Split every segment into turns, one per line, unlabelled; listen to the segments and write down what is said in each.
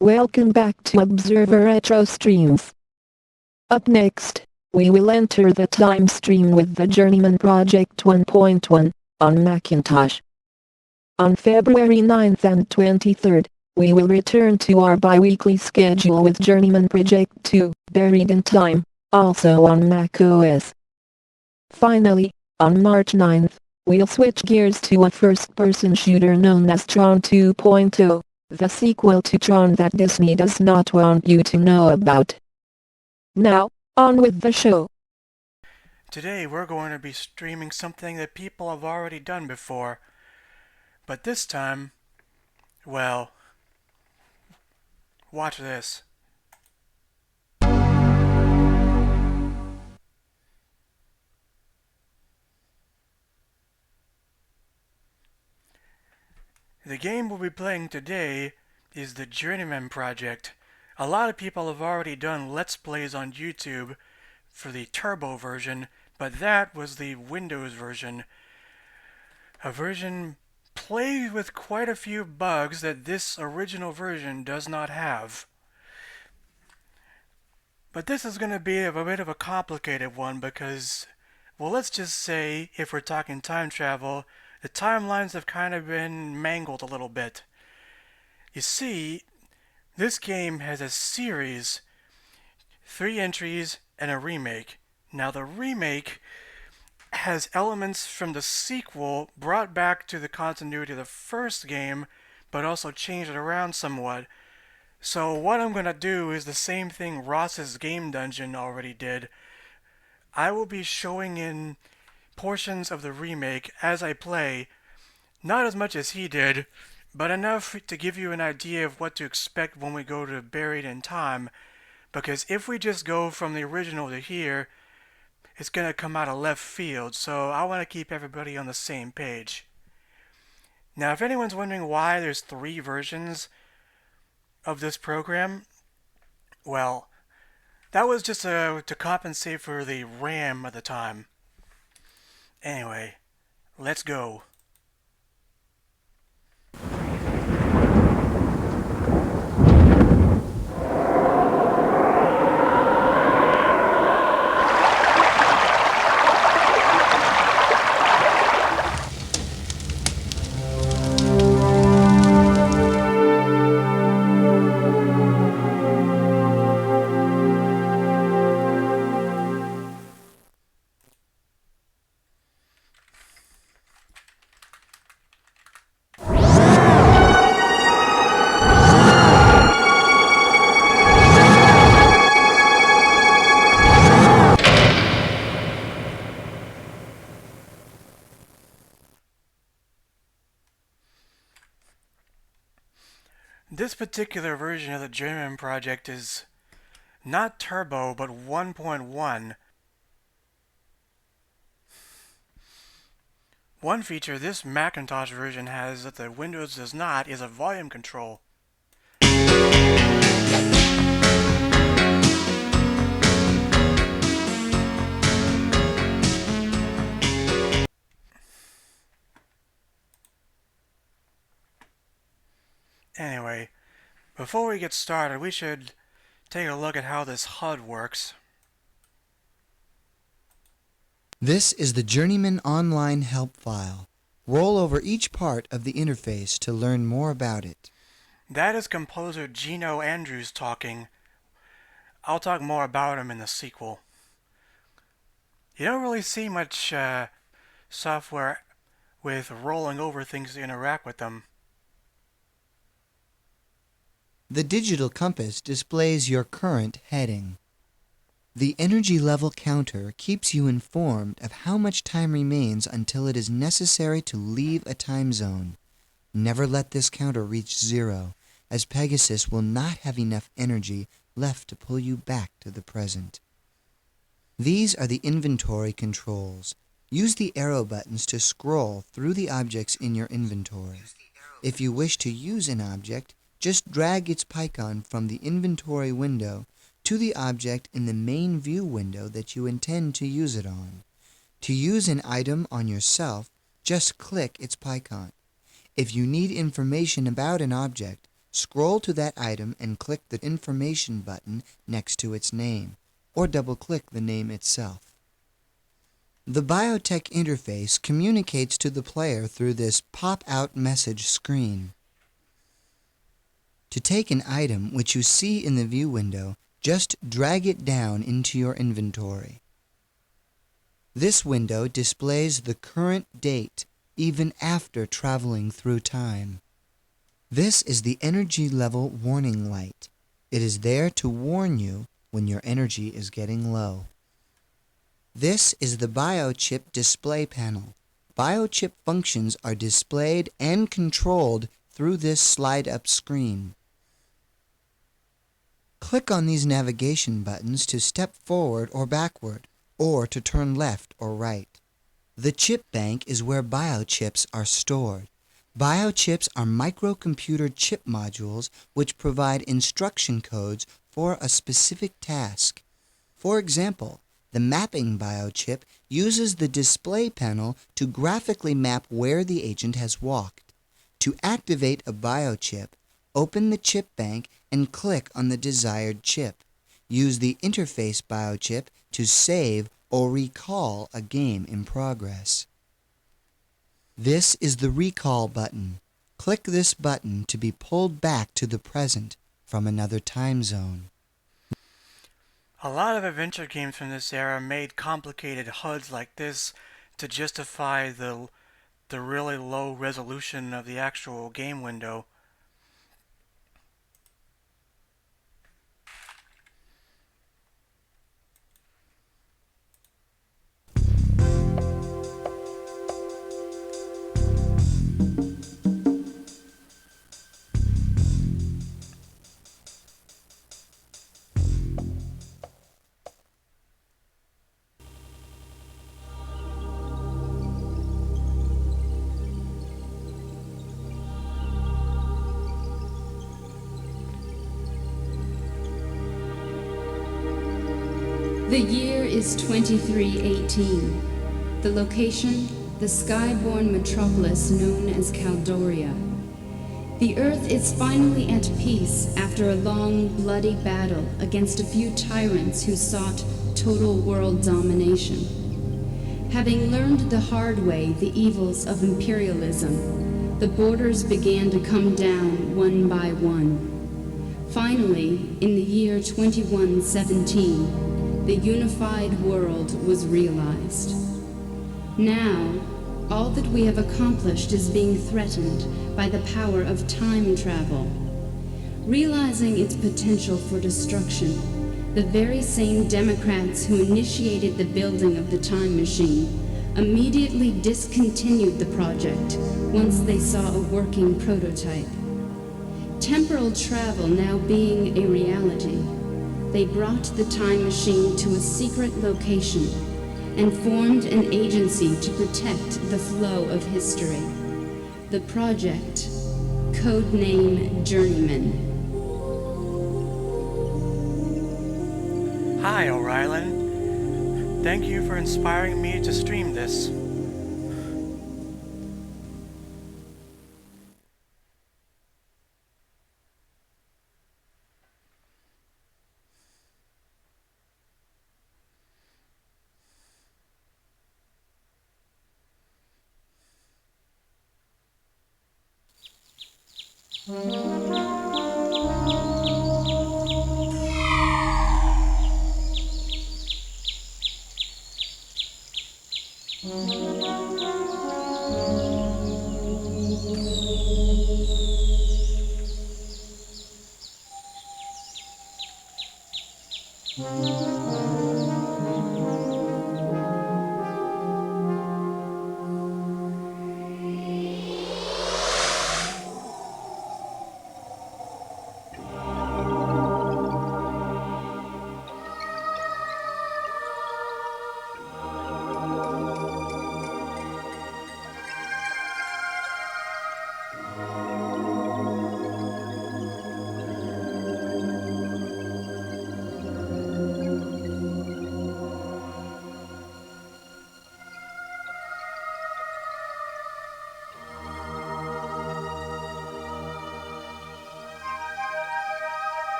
Welcome back to Observer Retro Streams. Up next, we will enter the time stream with the Journeyman Project 1.1 on Macintosh. On February 9th and 23rd, we will return to our bi-weekly schedule with Journeyman Project 2, Buried in Time, also on macOS. Finally, on March 9th, we'll switch gears to a first-person shooter known as Tron 2.0, the sequel to Tron that Disney does not want you to know about. Now, on with the show.
Today we're going to be streaming something that people have already done before, but this time, well, watch this. The game we'll be playing today is the Journeyman Project. A lot of people have already done Let's Plays on YouTube for the Turbo version, but that was the Windows version. A version plagued with quite a few bugs that this original version does not have. But this is going to be a bit of a complicated one because, well, let's just say, if we're talking time travel, the timelines have kind of been mangled a little bit. You see, this game has a series, 3 entries, and a remake. Now the remake has elements from the sequel brought back to the continuity of the first game, but also changed it around somewhat. So what I'm going to do is the same thing Ross's Game Dungeon already did. I will be showing in portions of the remake as I play, not as much as he did, but enough to give you an idea of what to expect when we go to Buried in Time, because if we just go from the original to here, it's going to come out of left field, so I want to keep everybody on the same page. Now, if anyone's wondering why there's 3 versions of this program, well, that was just to compensate for the RAM at the time. Anyway, let's go. This particular version of the Journeyman Project is not Turbo, but 1.1. One feature this Macintosh version has that the Windows does not is a volume control. Anyway, before we get started, we should take a look at how this HUD works.
This is the Journeyman Online Help file. Roll over each part of the interface to learn more about it.
That is composer Gino Andrews talking. I'll talk more about him in the sequel. You don't really see much software with rolling over things to interact with them.
The digital compass displays your current heading. The energy level counter keeps you informed of how much time remains until it is necessary to leave a time zone. Never let this counter reach 0, as Pegasus will not have enough energy left to pull you back to the present. These are the inventory controls. Use the arrow buttons to scroll through the objects in your inventory. If you wish to use an object, just drag its icon from the inventory window to the object in the main view window that you intend to use it on. To use an item on yourself, just click its icon. If you need information about an object, scroll to that item and click the information button next to its name, or double-click the name itself. The biotech interface communicates to the player through this pop-out message screen. To take an item which you see in the view window, just drag it down into your inventory. This window displays the current date even after traveling through time. This is the energy level warning light. It is there to warn you when your energy is getting low. This is the biochip display panel. Biochip functions are displayed and controlled through this slide-up screen. Click on these navigation buttons to step forward or backward, or to turn left or right. The chip bank is where biochips are stored. Biochips are microcomputer chip modules which provide instruction codes for a specific task. For example, the mapping biochip uses the display panel to graphically map where the agent has walked. To activate a biochip, open the chip bank and click on the desired chip. Use the interface biochip to save or recall a game in progress. This is the recall button. Click this button to be pulled back to the present from another time zone.
A lot of adventure games from this era made complicated HUDs like this to justify the really low resolution of the actual game window.
The year is 2318. The location, the skyborne metropolis known as Caldoria. The Earth is finally at peace after a long, bloody battle against a few tyrants who sought total world domination. Having learned the hard way the evils of imperialism, the borders began to come down one by one. Finally, in the year 2117, the unified world was realized. Now, all that we have accomplished is being threatened by the power of time travel. Realizing its potential for destruction, the very same Democrats who initiated the building of the time machine immediately discontinued the project once they saw a working prototype. Temporal travel now being a reality, they brought the time machine to a secret location and formed an agency to protect the flow of history. The project, codename Journeyman.
Hi, O'Rylan. Thank you for inspiring me to stream this.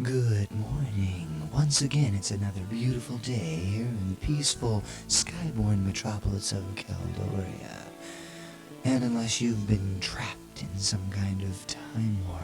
Good morning. Once again, it's another beautiful day here in the peaceful, skyborn metropolis of Caldoria. And unless you've been trapped in some kind of time warp,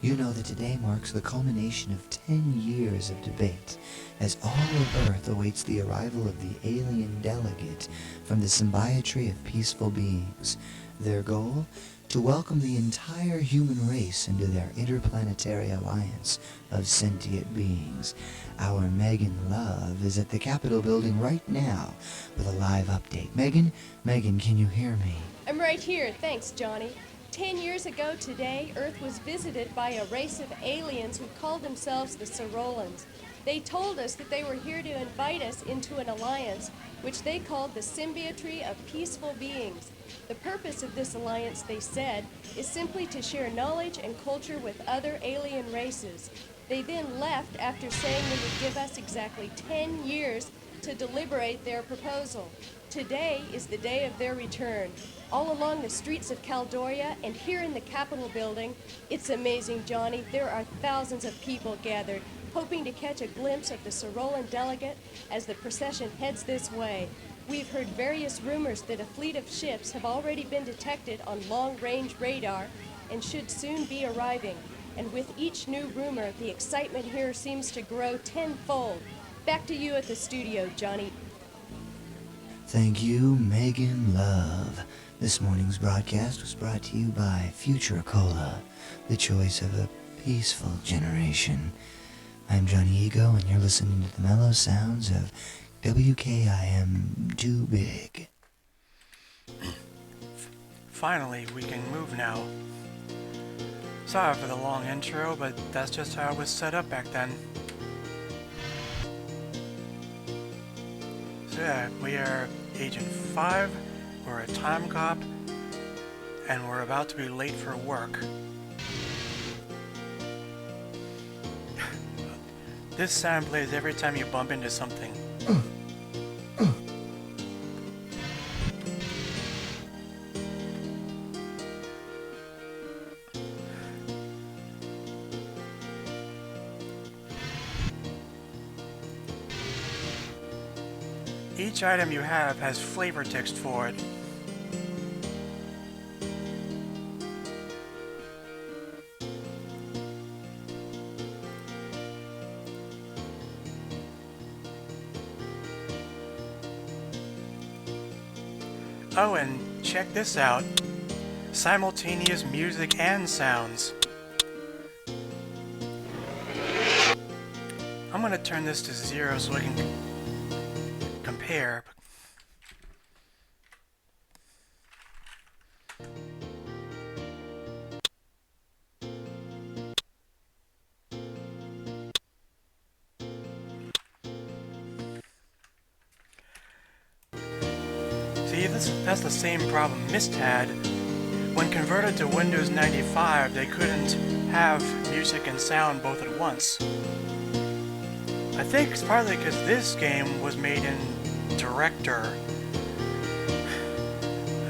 you know that today marks the culmination of 10 years of debate, as all of Earth awaits the arrival of the alien delegate from the symbiotry of peaceful beings. Their goal? To welcome the entire human race into their interplanetary alliance of sentient beings. Our Megan Love is at the Capitol building right now with a live update. Megan, can you hear me?
I'm right here, thanks, Johnny. 10 years ago today, Earth was visited by a race of aliens who called themselves the Sorolans. They told us that they were here to invite us into an alliance, which they called the Symbiotry of Peaceful Beings. The purpose of this alliance, they said, is simply to share knowledge and culture with other alien races. They then left after saying they would give us exactly 10 years to deliberate their proposal. Today is the day of their return. All along the streets of Caldoria and here in the Capitol building, it's amazing, Johnny. There are thousands of people gathered, hoping to catch a glimpse of the Sorolan delegate as the procession heads this way. We've heard various rumors that a fleet of ships have already been detected on long-range radar and should soon be arriving. And with each new rumor, the excitement here seems to grow tenfold. Back to you at the studio, Johnny.
Thank you, Megan Love. This morning's broadcast was brought to you by Future Cola, the choice of a peaceful generation. I'm Johnny Ego, and you're listening to the mellow sounds of WKIM Too Big.
Finally, we can move now. Sorry for the long intro, but that's just how it was set up back then. So yeah, we are Agent 5, we're a time cop, and we're about to be late for work. This sound plays every time you bump into something. Each item you have has flavor text for it. Oh, and check this out. Simultaneous music and sounds. I'm gonna turn this to 0 so I can compare. See, that's the same problem Myst had. When converted to Windows 95, they couldn't have music and sound both at once. I think it's partly because this game was made in Director,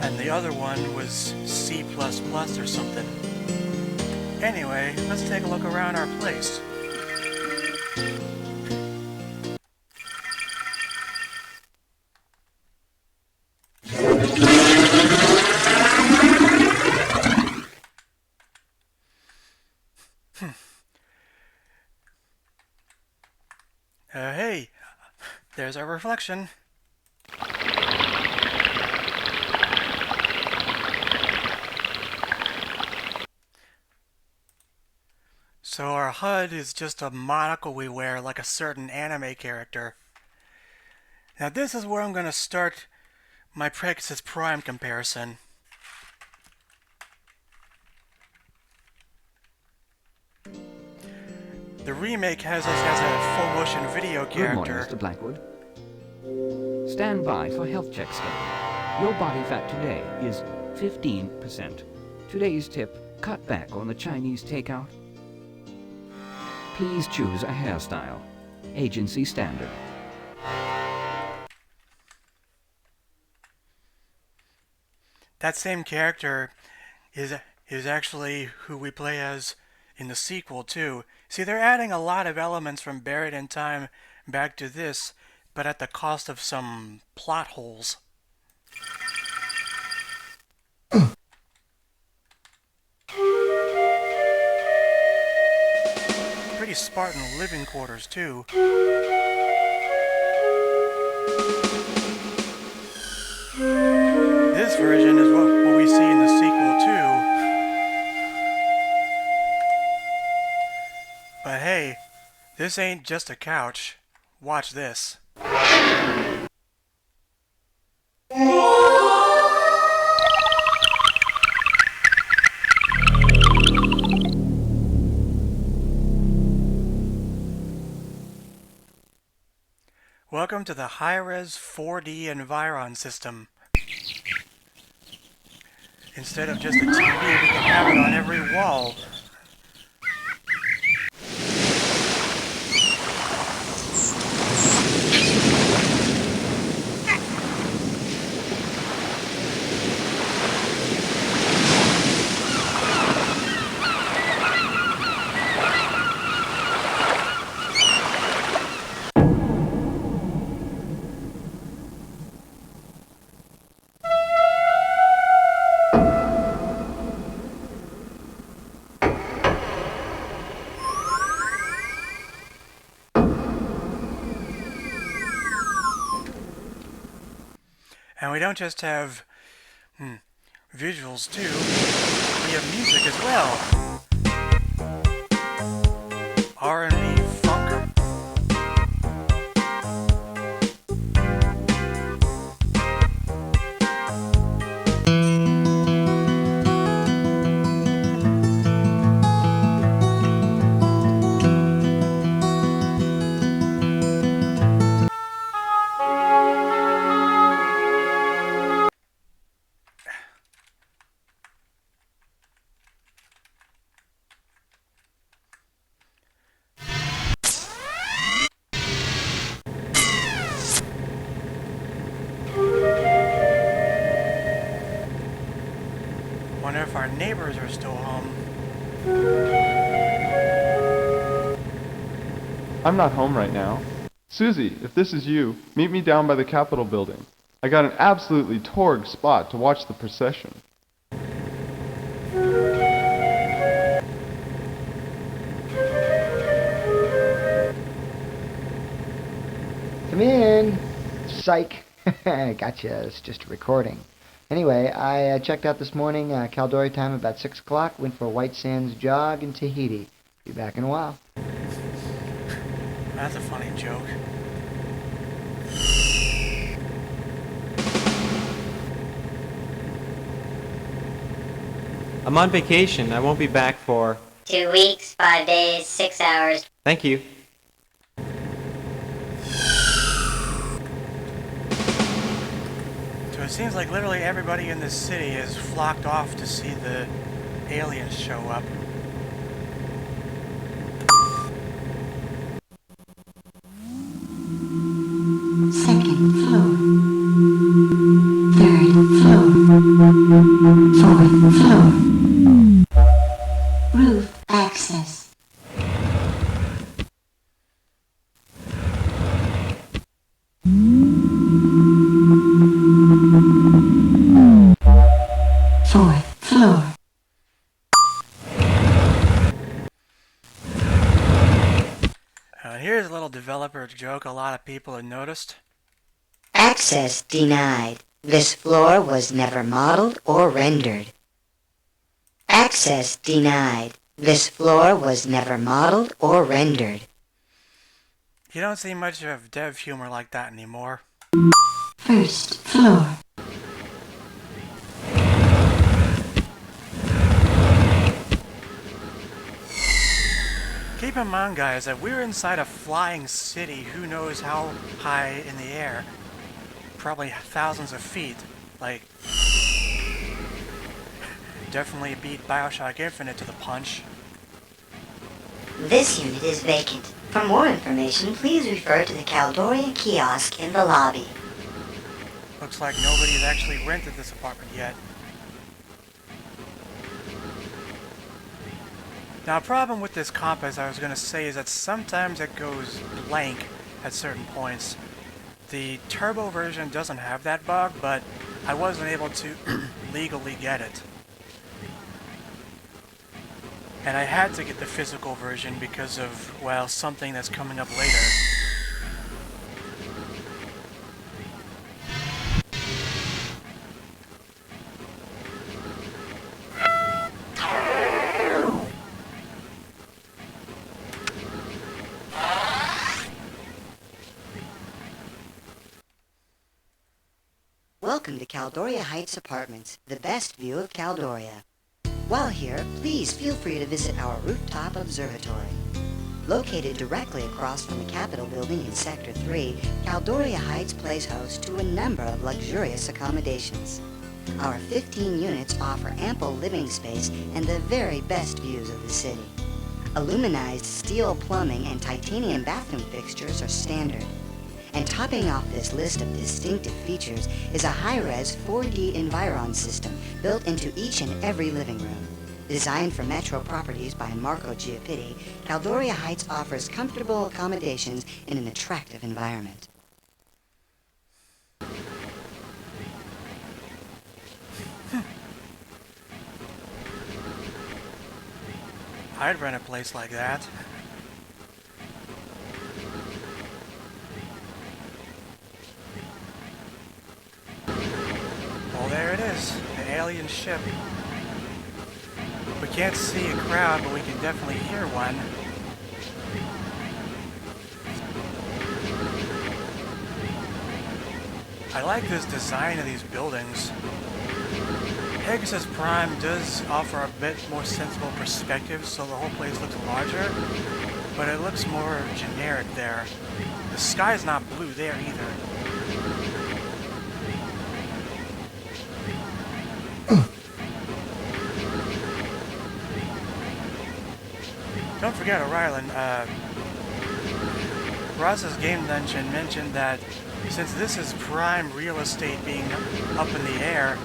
and the other one was C++ or something. Anyway, let's take a look around our place. Hey, there's our reflection. So our HUD is just a monocle we wear like a certain anime character. Now this is where I'm going to start my Pegasus Prime comparison. The remake has us as a full-motion video character.
Good morning, Mr. Blackwood. Stand by for health check schedule. Your body fat today is 15%. Today's tip, cut back on the Chinese takeout. Please choose a hairstyle. Agency standard.
That same character is actually who we play as in the sequel too. See, they're adding a lot of elements from Buried in Time back to this, but at the cost of some plot holes. Pretty Spartan living quarters too. This version is what we see in the sequel too. But hey, this ain't just a couch. Watch this. Welcome to the high-res 4D Environ system. Instead of just a TV, we can have it on every wall. And we don't just have visuals too, we have music as well. R&B funk. Wonder if our neighbors are still home.
I'm not home right now. Susie, if this is you, meet me down by the Capitol building. I got an absolutely torrid spot to watch the procession.
Come in. Psych. Gotcha. It's just a recording. Anyway, I checked out this morning, Caldori time about 6 o'clock, went for a White Sands jog in Tahiti. Be back in a while.
That's a funny joke.
I'm on vacation. I won't be back for...
2 weeks, 5 days, 6 hours.
Thank you.
So it seems like literally everybody in this city has flocked off to see the aliens show up.
Second floor. Third floor. Fourth floor. Roof access. Fourth floor.
Here's a little developer joke a lot of people have noticed.
Access denied. This floor was never modeled or rendered. Access denied. This floor was never modeled or rendered.
You don't see much of dev humor like that anymore.
First floor.
Keep in mind, guys, that we're inside a flying city who knows how high in the air. Probably thousands of feet. Like, definitely beat Bioshock Infinite to the punch.
This unit is vacant. For more information, please refer to the Caldoria kiosk in the lobby.
Looks like nobody's actually rented this apartment yet. Now, a problem with this compass, I was going to say, is that sometimes it goes blank at certain points. The turbo version doesn't have that bug, but I wasn't able to legally get it. And I had to get the physical version because of, well, something that's coming up later.
Welcome to Caldoria Heights Apartments, the best view of Caldoria. While here, please feel free to visit our rooftop observatory. Located directly across from the Capitol building in Sector 3, Caldoria Heights plays host to a number of luxurious accommodations. Our 15 units offer ample living space and the very best views of the city. Aluminized steel plumbing and titanium bathroom fixtures are standard. And topping off this list of distinctive features is a high-res 4D Environ system built into each and every living room. Designed for metro properties by Marco Giappitti, Caldoria Heights offers comfortable accommodations in an attractive environment.
I'd rent a place like that. Well, there it is, the alien ship. We can't see a crowd, but we can definitely hear one. I like this design of these buildings. Pegasus Prime does offer a bit more sensible perspective, so the whole place looks larger, but it looks more generic there. The sky's not blue there either. Don't forget, O'Reilly, Ross's Game Dungeon mentioned that since this is prime real estate being up in the air,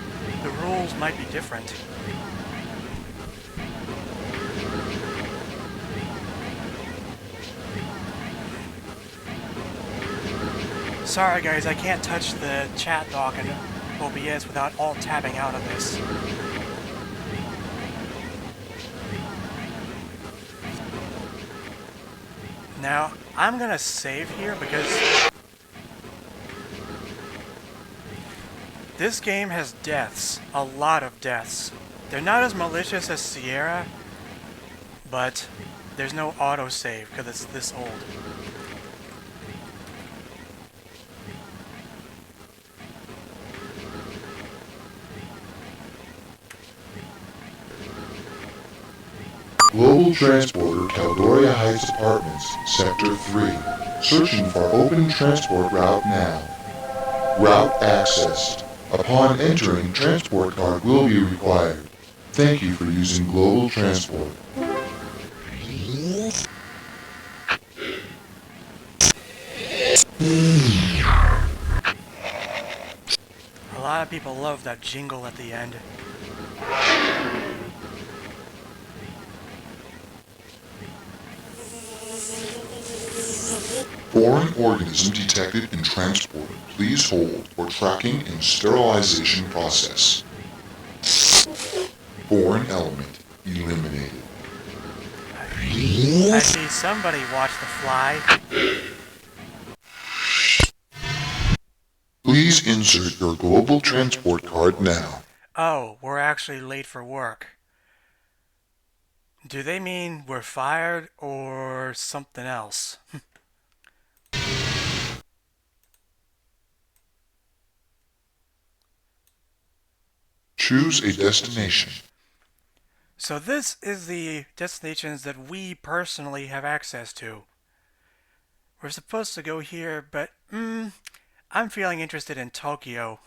the rules might be different. Sorry guys, I can't touch the chat dock in OBS without alt-tabbing out of this. Now, I'm gonna save here because this game has deaths, a lot of deaths. They're not as malicious as Sierra, but there's no autosave because it's this old.
Global Transporter Caldoria Heights Apartments, Sector 3. Searching for open transport route now. Route accessed. Upon entering, transport card will be required. Thank you for using Global Transport.
A lot of people love that jingle at the end.
Foreign organism detected and transported. Please hold for tracking and sterilization process. Foreign element eliminated.
I see somebody watch The Fly.
Please insert your global transport card now.
Oh, we're actually late for work. Do they mean we're fired or something else?
Choose a destination.
So this is the destinations that we personally have access to. We're supposed to go here, but I'm feeling interested in Tokyo.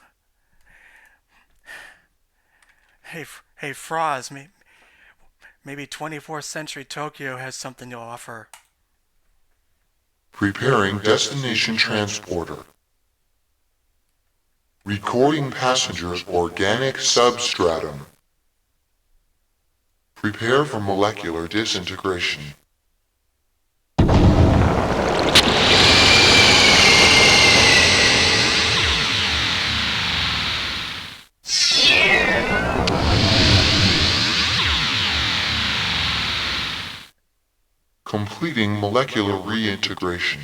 Hey, Froz, maybe 24th century Tokyo has something to offer.
Preparing destination transporter. Recording passengers organic substratum. Prepare for molecular disintegration. Completing molecular reintegration.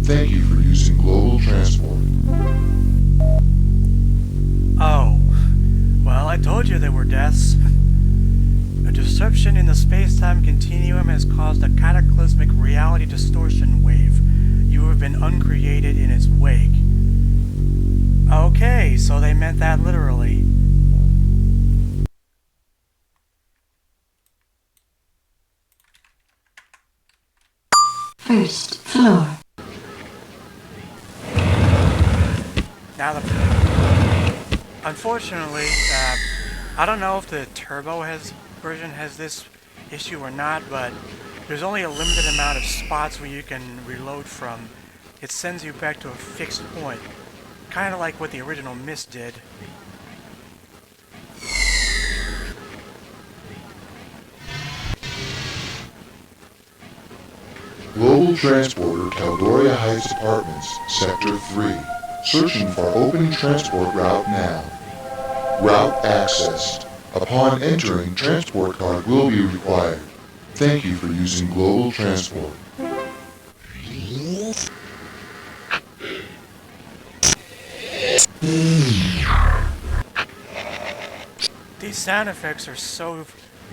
Thank you for using global transport.
Oh, well, I told you there were deaths. A disruption in the space-time continuum has caused a cataclysmic reality distortion wave. You have been uncreated in its wake. Okay, so they meant that literally.
First floor.
Now, unfortunately, I don't know if the Turbo version has this issue or not, but there's only a limited amount of spots where you can reload from. It sends you back to a fixed point, kind of like what the original Myst did.
Global Transporter Caldoria Heights Apartments, Sector 3. Searching for open transport route now. Route accessed. Upon entering, transport card will be required. Thank you for using Global Transport.
These sound effects are so...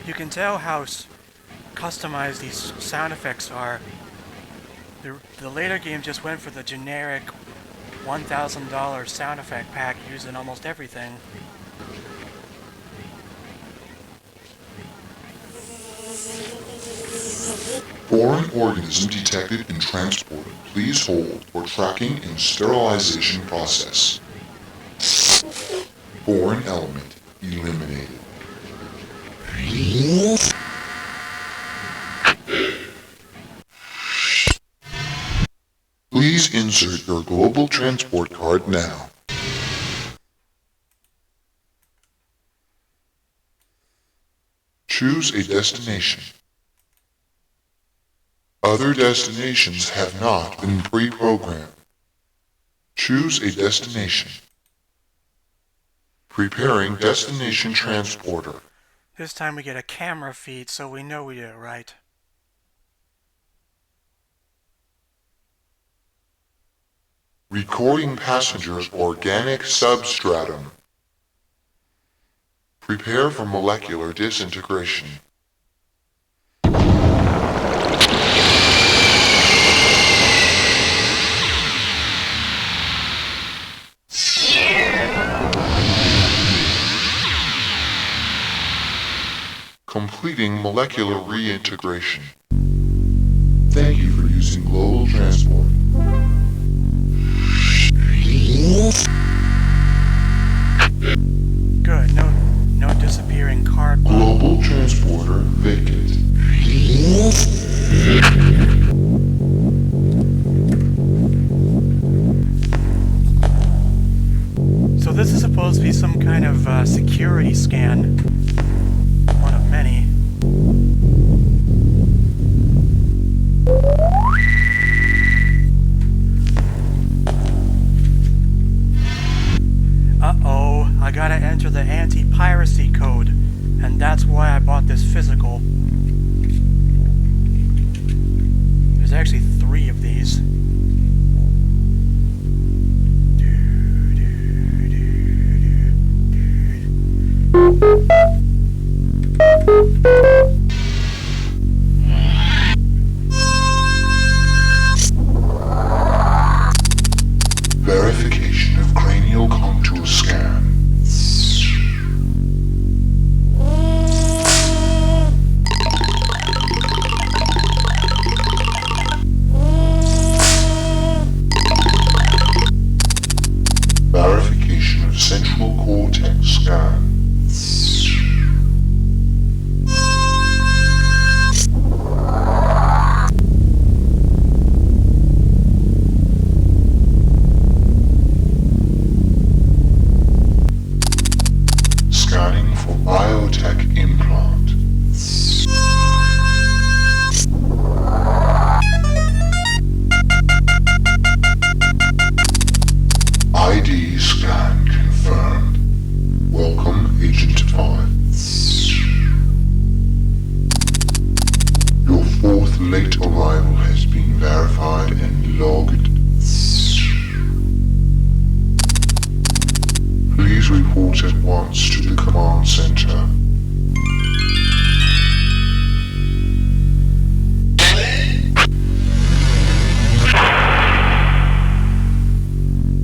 You can tell how customized these sound effects are. The later game just went for the generic $1,000 sound effect pack used in almost everything.
Foreign organism detected and transported. Please hold for tracking and sterilization process. Foreign element eliminated. Please insert your global transport card now. Choose a destination. Other destinations have not been pre-programmed. Choose a destination. Preparing destination transporter.
This time we get a camera feed so we know we did it right.
Recording passengers organic substratum. Prepare for molecular disintegration. Completing molecular reintegration. Thank you for using global transport.
Good, no disappearing card.
Global transporter vacant.
So this is supposed to be some kind of security scan. One of many. Uh-oh, I gotta enter the anti-piracy code, and that's why I bought this physical. There's actually 3 of these.
Verification of cranial contour scan. late arrival has been verified and logged. Please report at once to the command center.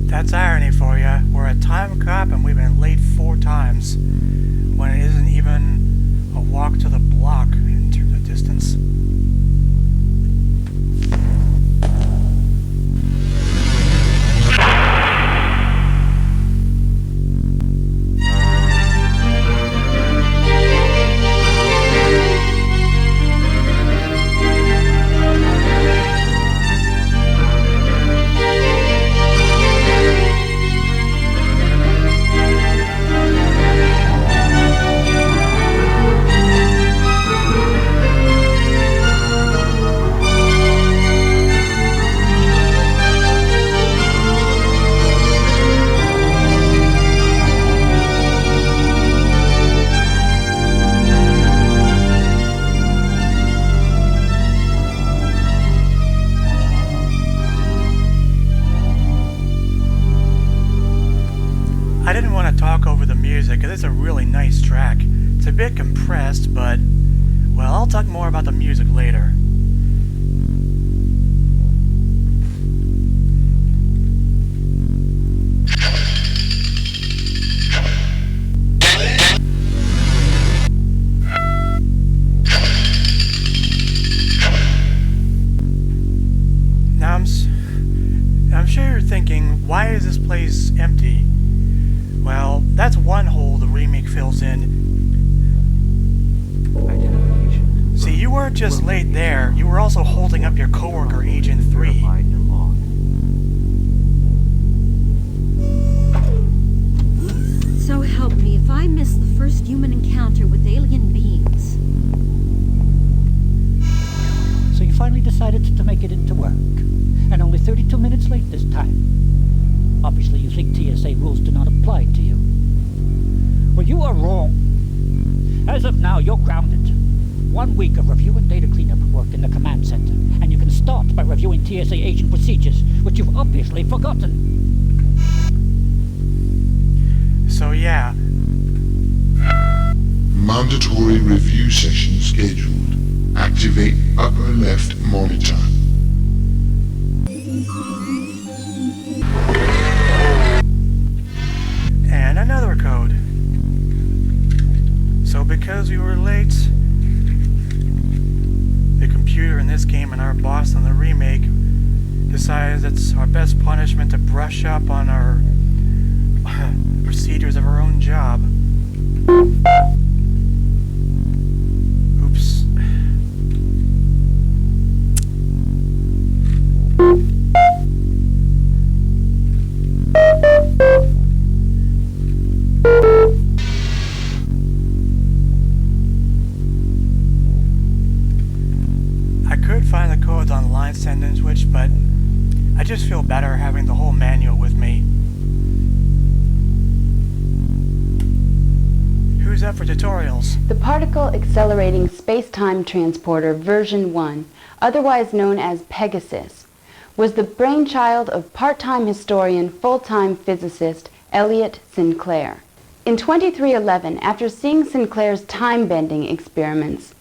That's irony for you. We're a time cop and we've been late 4 times, when it isn't even a walk to the block in terms of distance. I didn't want to talk over the music, because it's a really nice track. It's a bit compressed, but, well, I'll talk more about the music later. Now I'm sure you're thinking, why is this place empty? Well, that's one hole the remake fills in. See, you weren't just late there, you were also holding up your coworker, Agent 3.
So help me if I miss the first human encounter with alien beings.
So you finally decided to make it into work, and only 32 minutes late this time. Obviously, you think TSA rules do not apply to you. Well, you are wrong. As of now, you're grounded. 1 week of review and data cleanup work in the command center, and you can start by reviewing TSA agent procedures, which you've obviously forgotten.
So yeah.
Mandatory review session scheduled. Activate upper left monitor.
And another code. So because we were late, the computer in this game and our boss on the remake decides it's our best punishment to brush up on our procedures of our own job. Oops. I could find the codes on line send-in switch, but I just feel better having the whole manual with me. Who's up for tutorials?
The Particle Accelerating Space-Time Transporter version 1, otherwise known as Pegasus, was the brainchild of part-time historian, full-time physicist Elliot Sinclair. In 2311, after seeing Sinclair's time-bending experiments,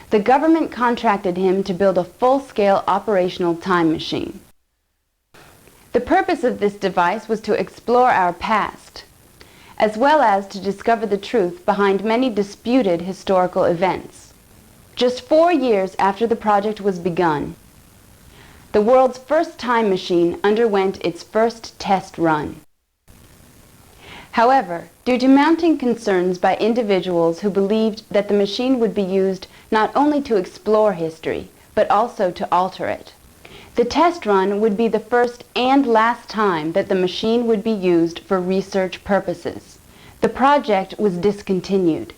the government contracted him to build a full-scale operational time machine. The purpose of this device was to explore our past, as well as to discover the truth behind many disputed historical events. Just 4 years after the project was begun, the world's first time machine underwent its first test run. However, due to mounting concerns by individuals who believed that the machine would be used not only to explore history, but also to alter it, the test run would be the first and last time that the machine would be used for research purposes. The project was discontinued,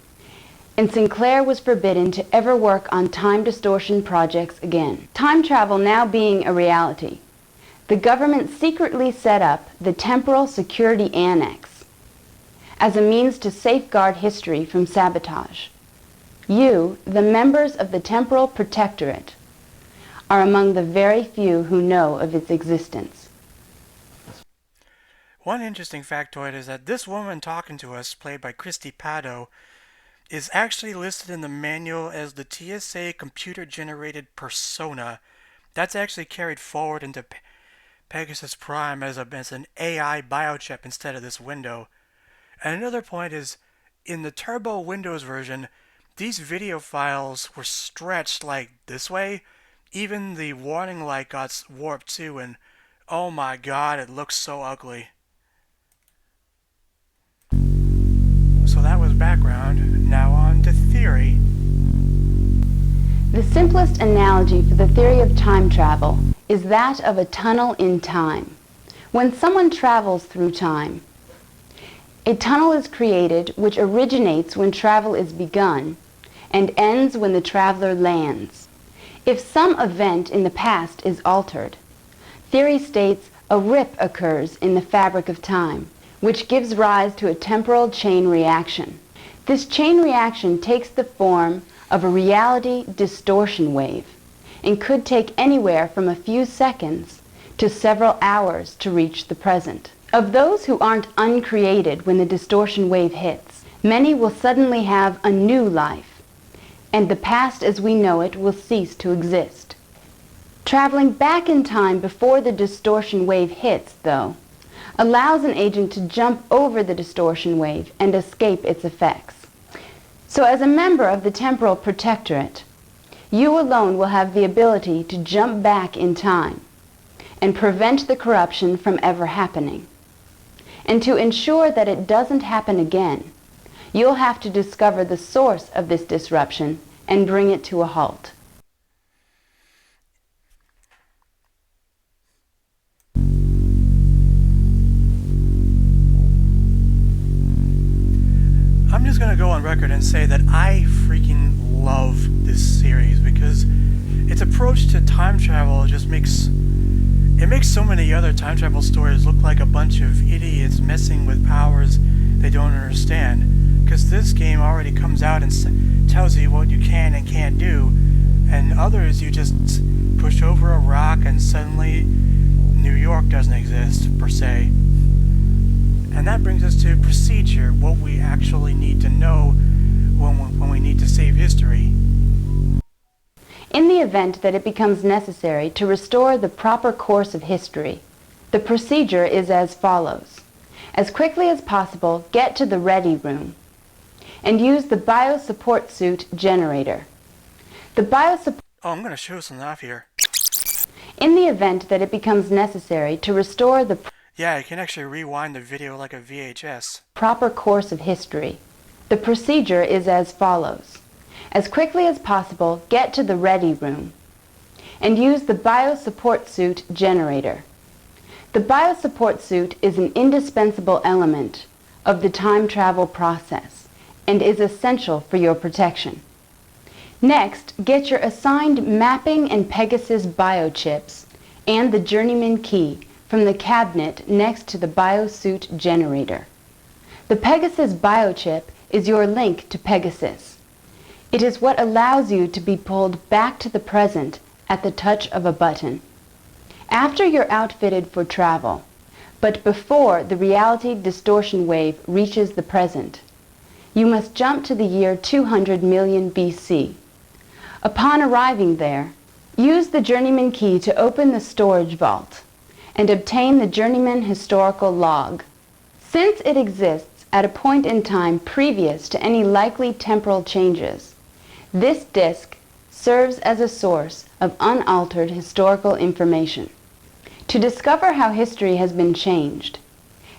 and Sinclair was forbidden to ever work on time distortion projects again. Time travel now being a reality, the government secretly set up the Temporal Security Annex as a means to safeguard history from sabotage. You, the members of the Temporal Protectorate,
are among the very few who know of its existence.
One interesting factoid is that this woman talking to us, played by Christy Pado, is actually listed in the manual as the TSA computer-generated persona. That's actually carried forward into Pegasus Prime as an AI biochip instead of this window. And another point is, in the Turbo Windows version, these video files were stretched like this way. Even the warning light got warped too, and oh my god, it looks so ugly. So that was background. Now on to theory.
The simplest analogy for the theory of time travel is that of a tunnel in time. When someone travels through time, a tunnel is created which originates when travel is begun and ends when the traveler lands. If some event in the past is altered, theory states a rip occurs in the fabric of time, which gives rise to a temporal chain reaction. This chain reaction takes the form of a reality distortion wave and could take anywhere from a few seconds to several hours to reach the present. Of those who aren't uncreated when the distortion wave hits, many will suddenly have a new life, and the past as we know it will cease to exist. Traveling back in time before the distortion wave hits, though, allows an agent to jump over the distortion wave and escape its effects. So as a member of the Temporal Protectorate, you alone will have the ability to jump back in time and prevent the corruption from ever happening. And to ensure that it doesn't happen again, you'll have to discover the source of this disruption and bring it to a halt.
I'm just going to go on record and say that I freaking love this series because its approach to time travel just makes so many other time travel stories look like a bunch of idiots messing with powers they don't understand. Because this game already comes out and tells you what you can and can't do, and others you just push over a rock and suddenly New York doesn't exist, per se. And that brings us to procedure, what we actually need to know when we need to save history.
In the event that it becomes necessary to restore the proper course of history, the procedure is as follows. As quickly as possible, get to the ready room and use the bio-support suit generator. The bio-support...
Oh, I'm going to show something off here.
In the event that it becomes necessary to restore the
Yeah, you can actually rewind the video like a VHS.
proper course of history, the procedure is as follows. As quickly as possible, get to the ready room and use the bio-support suit generator. The bio-support suit is an indispensable element of the time travel process and is essential for your protection. Next, get your assigned mapping and Pegasus biochips and the Journeyman key from the cabinet next to the biosuit generator. The Pegasus biochip is your link to Pegasus. It is what allows you to be pulled back to the present at the touch of a button. After you're outfitted for travel, but before the reality distortion wave reaches the present, you must jump to the year 200 million BC. Upon arriving there, use the Journeyman key to open the storage vault and obtain the Journeyman historical log. Since it exists at a point in time previous to any likely temporal changes, this disk serves as a source of unaltered historical information. To discover how history has been changed,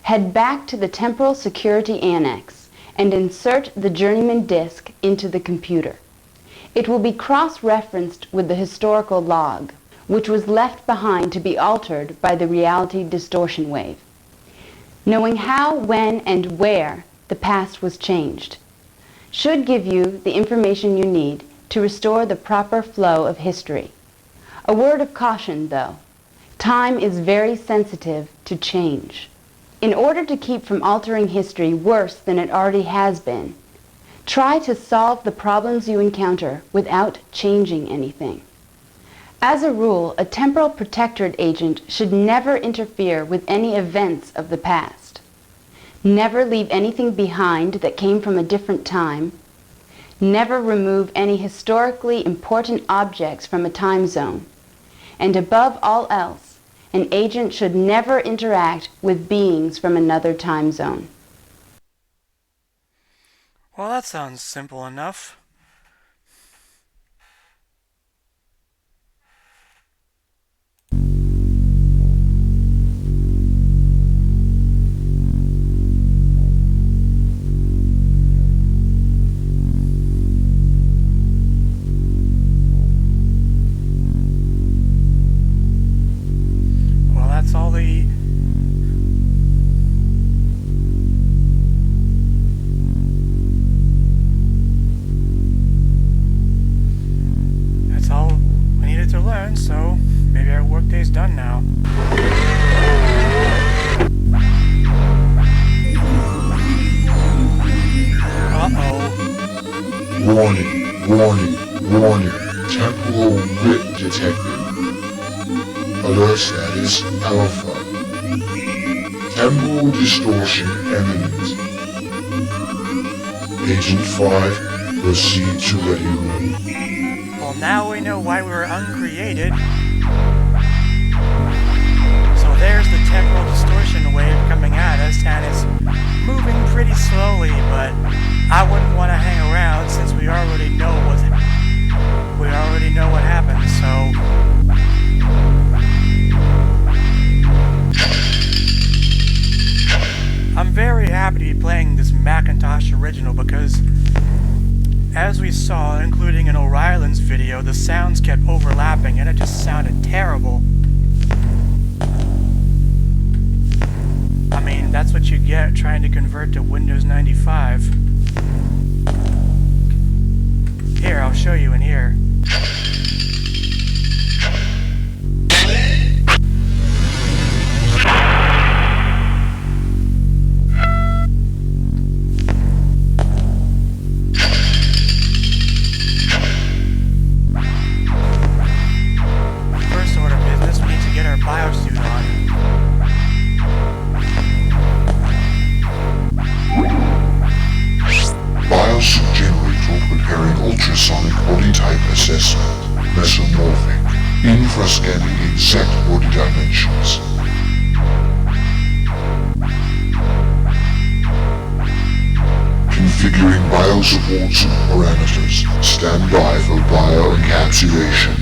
head back to the Temporal Security Annex and insert the Journeyman disk into the computer. It will be cross-referenced with the historical log, which was left behind to be altered by the reality distortion wave. Knowing how, when, and where the past was changed should give you the information you need to restore the proper flow of history. A word of caution, though. Time is very sensitive to change. In order to keep from altering history worse than it already has been, try to solve the problems you encounter without changing anything. As a rule, a temporal protectorate agent should never interfere with any events of the past. Never leave anything behind that came from a different time. Never remove any historically important objects from a time zone. And above all else, an agent should never interact with beings from another time zone.
Well, that sounds simple enough. That's all we needed to learn, so maybe our workday's done now. Uh-oh.
Warning, warning, warning. Temporal rip detected. Alert status Alpha. Temporal distortion imminent. Agent 5, proceed to ready room.
Well, now we know why we were uncreated. So there's the temporal distortion wave coming at us, and it's moving pretty slowly, but I wouldn't want to hang around since we already know what happened, so I'm very happy to be playing this Macintosh original because, as we saw, including in O'Reilly's video, the sounds kept overlapping and it just sounded terrible. I mean, that's what you get trying to convert to Windows 95. Here, I'll show you in here.
Infrascanning exact body dimensions. Configuring biosupport parameters. Stand by for bioencapsulation.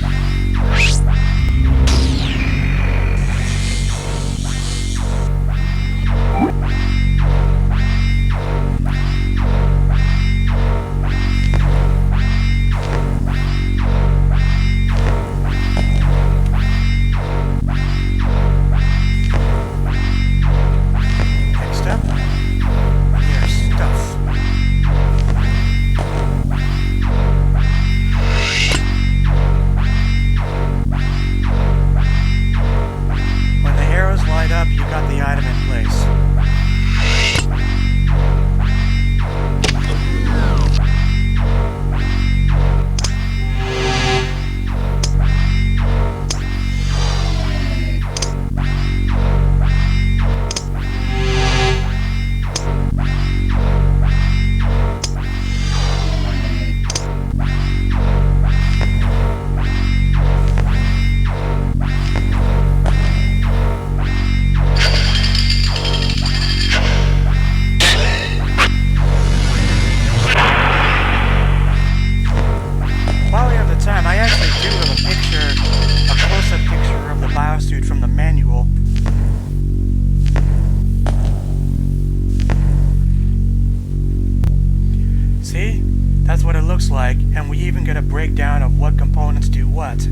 That's what it looks like, and we even get a breakdown of what components do what.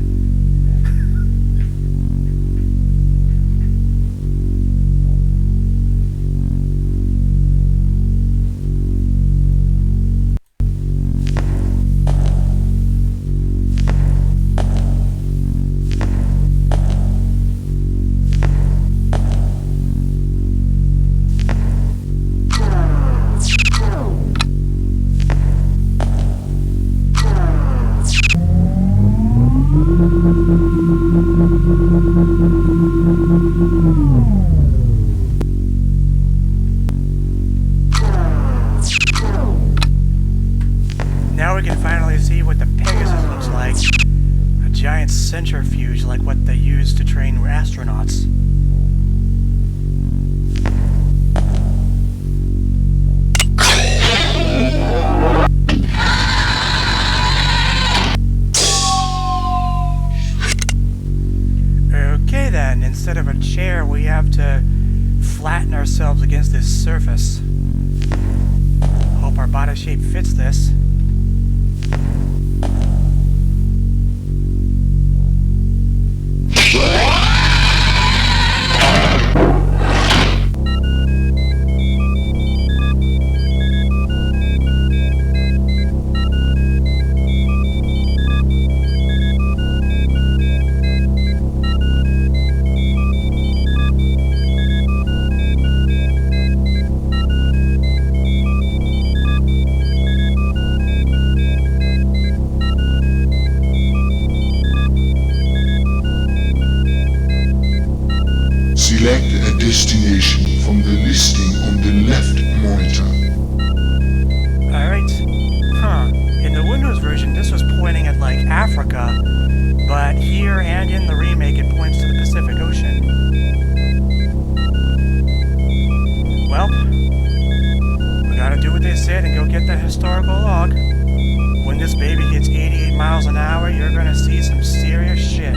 giant centrifuge like what they use to train astronauts. Okay then, instead of a chair, we have to flatten ourselves against this surface. Hope our body shape fits this.
Select a destination from the listing on the left monitor.
Alright. In the Windows version, this was pointing at, like, Africa, but here and in the remake, it points to the Pacific Ocean. Well, we gotta do what they said and go get that historical log. When this baby hits 88 miles an hour, you're gonna see some serious shit.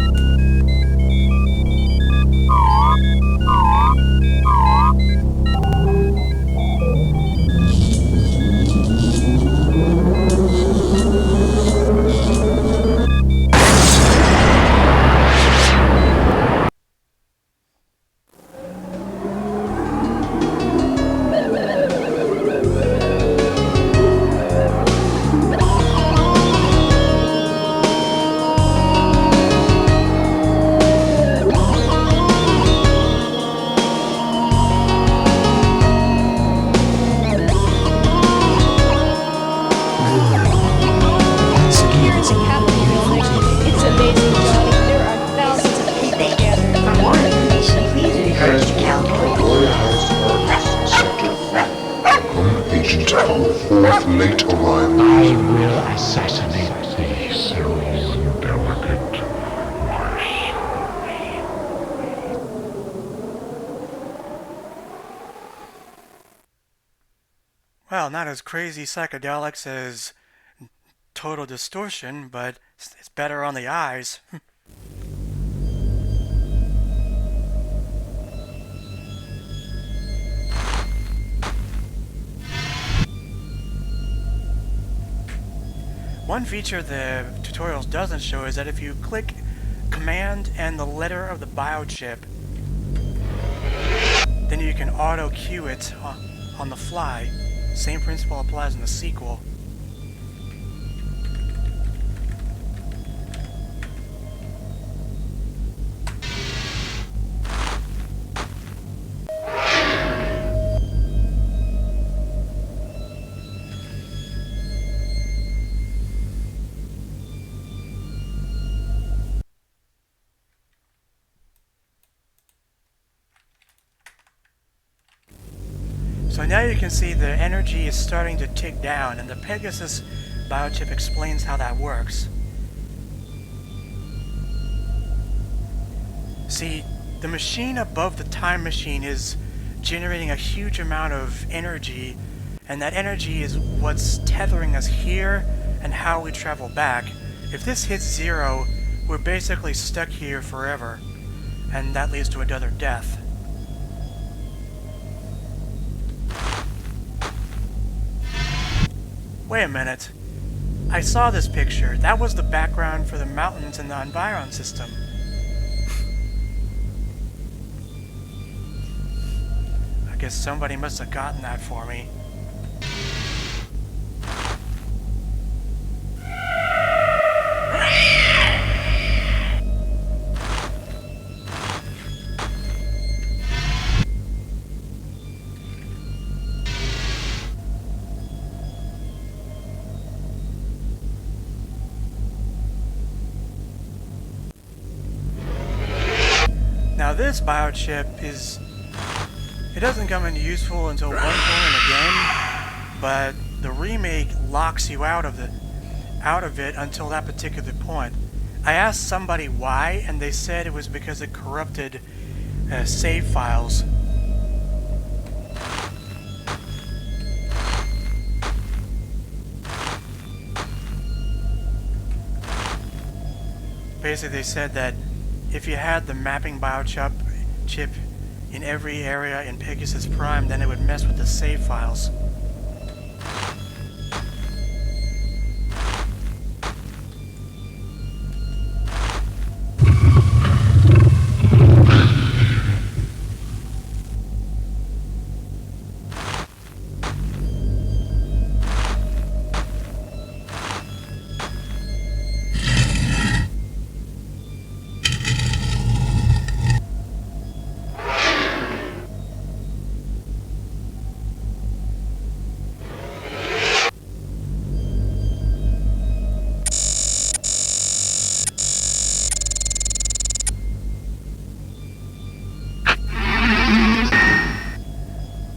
Late arrival.
I will assassinate thee, so delicate, my
Well, not as crazy psychedelics as Total Distortion, but it's better on the eyes. One feature the tutorials doesn't show is that if you click Command and the letter of the biochip, then you can auto cue it on the fly. Same principle applies in the sequel. So now you can see the energy is starting to tick down, and the Pegasus biochip explains how that works. See, the machine above the time machine is generating a huge amount of energy, and that energy is what's tethering us here and how we travel back. If this hits zero, we're basically stuck here forever, and that leads to another death. Wait a minute. I saw this picture. That was the background for the mountains in the Environ system. I guess somebody must have gotten that for me. Now this biochip it doesn't come into useful until one point in the game, but the remake locks you out of it until that particular point. I asked somebody why, and they said it was because it corrupted save files. Basically, they said that if you had the mapping biochip chip in every area in Pegasus Prime, then it would mess with the save files.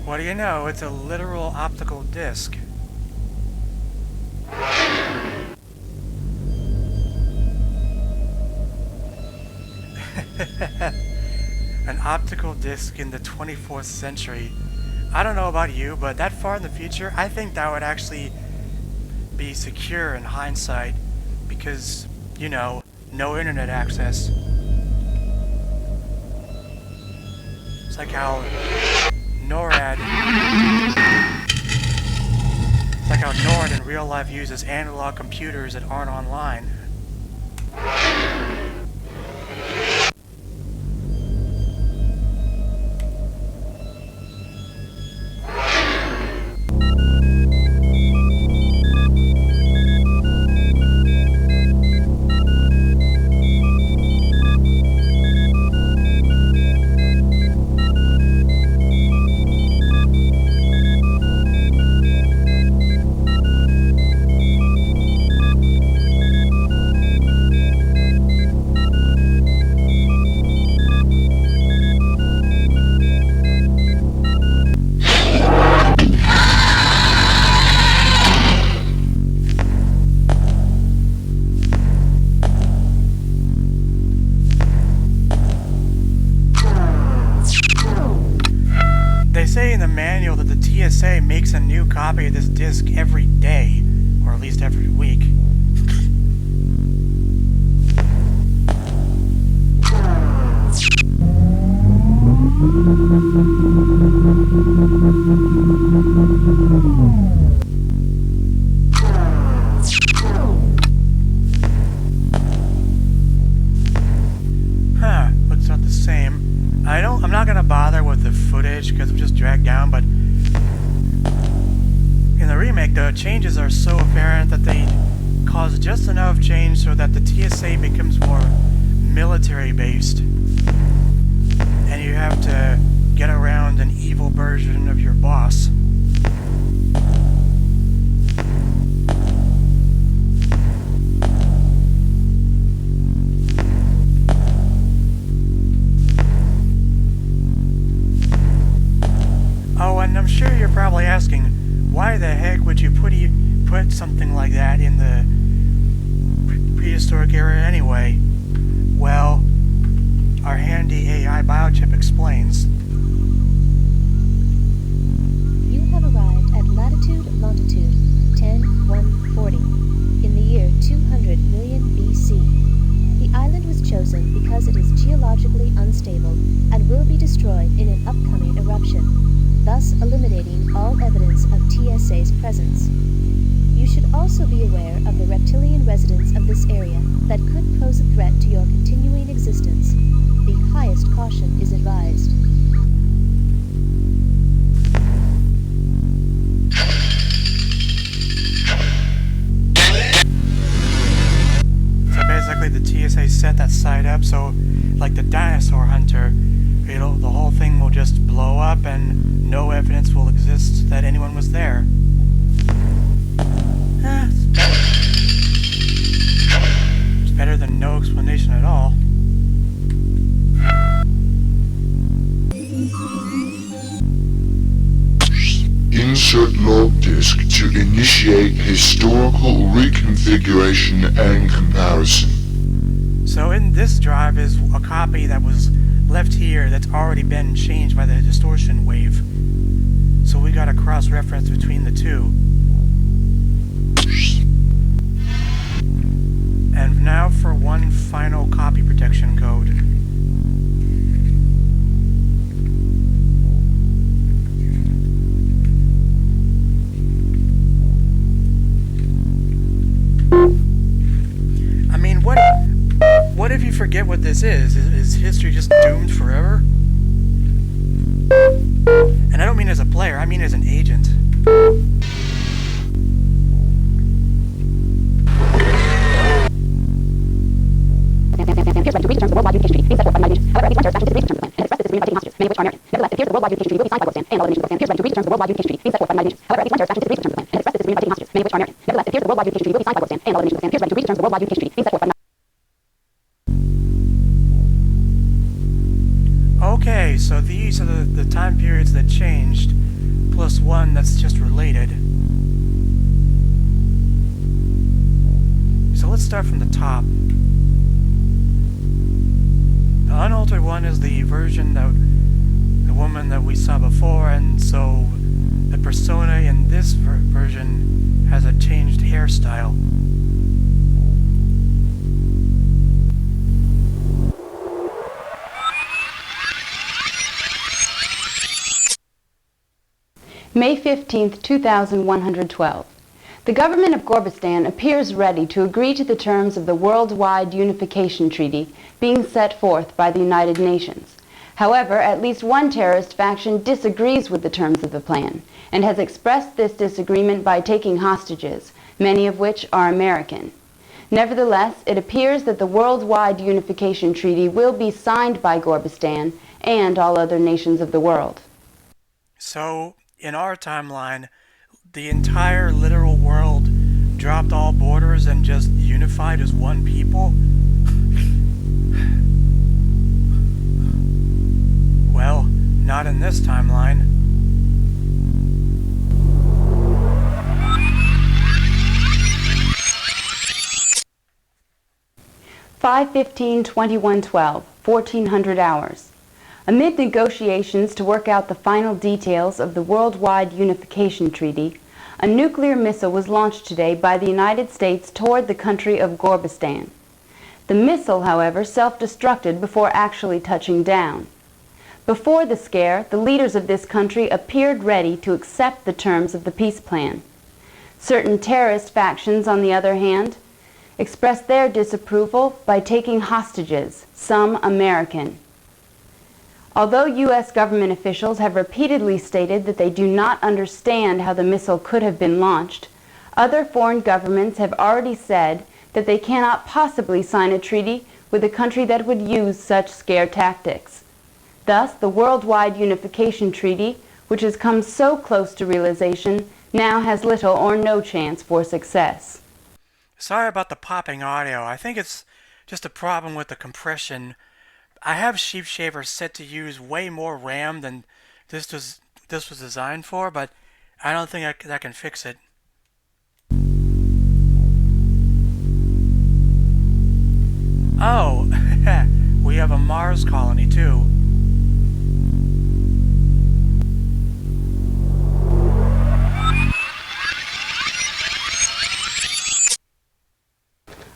What do you know? It's a literal optical disc. An optical disc in the 24th century. I don't know about you, but that far in the future, I think that would actually be secure in hindsight because, you know, no internet access. It's like how NORAD in real life uses analog computers that aren't online. They say in the manual that the TSA makes a new copy of this disc every day, or at least every week. Looks not the same. I'm not gonna bother with the footage because it's just dragged down, but in the remake the changes are so apparent that they cause just enough change so that the TSA becomes more military based and you have to get around an evil version of your boss. Oh, and I'm sure you're probably asking, why the heck would you put something like that in the prehistoric era anyway? Well, our handy AI biochip explains.
You have arrived at latitude longitude 10140 in the year 200 million BC. The island was chosen because it is geologically unstable and will be destroyed in an upcoming eruption, thus eliminating all evidence of TSA's presence. You should also be aware of the reptilian residents of this area that could pose a threat to your continuing existence. The highest caution is advised.
So basically the TSA set that site up so, like the dinosaur hunter, the whole thing will just blow up and no evidence will exist that anyone was there. It's better than no explanation at all.
Insert log disk to initiate historical reconfiguration and comparison.
this drive is a copy that was left here that's already been changed by the distortion wave. So we got a cross-reference between the two. And now for one final copy protection code. I mean, what if you forget what this is? Is history just doomed forever? And I don't mean as a player, I mean as an agent.
appears ready to agree to terms of the worldwide unification treaty being set forth by the United Nations. However, at least one terrorist faction disagrees with terms of the plan and expressed this disagreement by taking hostages, many of which are American. Nevertheless, it appears that the worldwide unification treaty will be signed by Pakistan and all other nations of Pakistan. Appears ready to agree to terms of the worldwide unification treaty being set forth by the United Nations. However, at least one terrorist faction disagrees with terms of the plan and expressed this disagreement by taking hostages, many of which are American. Nevertheless, it appears that the worldwide unification treaty will be signed by Pakistan and all other nations of Pakistan. Appears ready to agree to terms of the worldwide unification treaty being set forth by the
Okay, so these are the time periods that changed, plus one that's just related. So let's start from the top. The unaltered one is the version that the woman that we saw before, and so the persona in this version has a changed hairstyle.
May 15, 2112. The government of Gorbistan appears ready to agree to the terms of the Worldwide Unification Treaty being set forth by the United Nations. However, at least one terrorist faction disagrees with the terms of the plan and has expressed this disagreement by taking hostages, many of which are American. Nevertheless, it appears that the Worldwide Unification Treaty will be signed by Gorbistan and all other nations of the world.
So, in our timeline, the entire literal world dropped all borders and just unified as one people? Well, not in this timeline.
(5/15/2112), 1400 hours. Amid negotiations to work out the final details of the Worldwide Unification Treaty, a nuclear missile was launched today by the United States toward the country of Gorbistan. The missile, however, self-destructed before actually touching down. Before the scare, the leaders of this country appeared ready to accept the terms of the peace plan. Certain terrorist factions, on the other hand, expressed their disapproval by taking hostages, some American. Although U.S. government officials have repeatedly stated that they do not understand how the missile could have been launched, other foreign governments have already said that they cannot possibly sign a treaty with a country that would use such scare tactics. Thus, the Worldwide Unification Treaty, which has come so close to realization, now has little or no chance for success.
Sorry about the popping audio. I think it's just a problem with the compression. I have Sheepshaver set to use way more RAM than this was designed for, but I don't think that can fix it. Oh, we have a Mars colony too.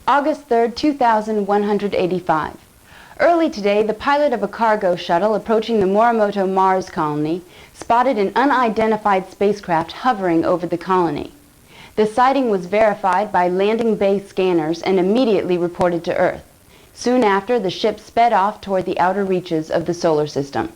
August 3rd, 2185. Early today, the pilot of a cargo shuttle approaching the Morimoto Mars colony spotted an unidentified spacecraft hovering over the colony. The sighting was verified by landing bay scanners and immediately reported to Earth. Soon after, the ship sped off toward the outer reaches of the solar system.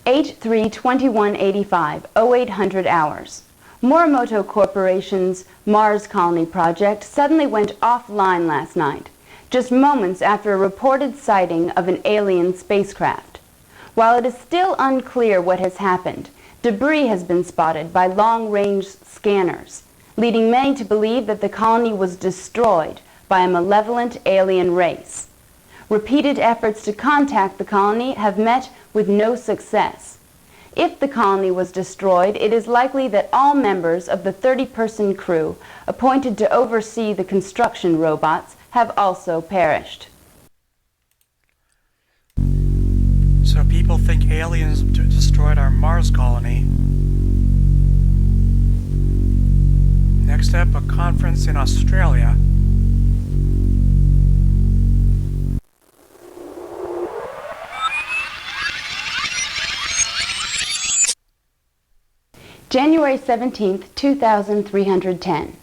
H3-2185, 0800 hours. Morimoto Corporation's Mars Colony project suddenly went offline last night, just moments after a reported sighting of an alien spacecraft. While it is still unclear what has happened, debris has been spotted by long-range scanners, leading many to believe that the colony was destroyed by a malevolent alien race. Repeated efforts to contact the colony have met with no success. If the colony was destroyed, it is likely that all members of the 30-person crew appointed to oversee the construction robots have also perished.
So people think aliens destroyed our Mars colony. Next up, a conference in Australia.
January 17, 2310.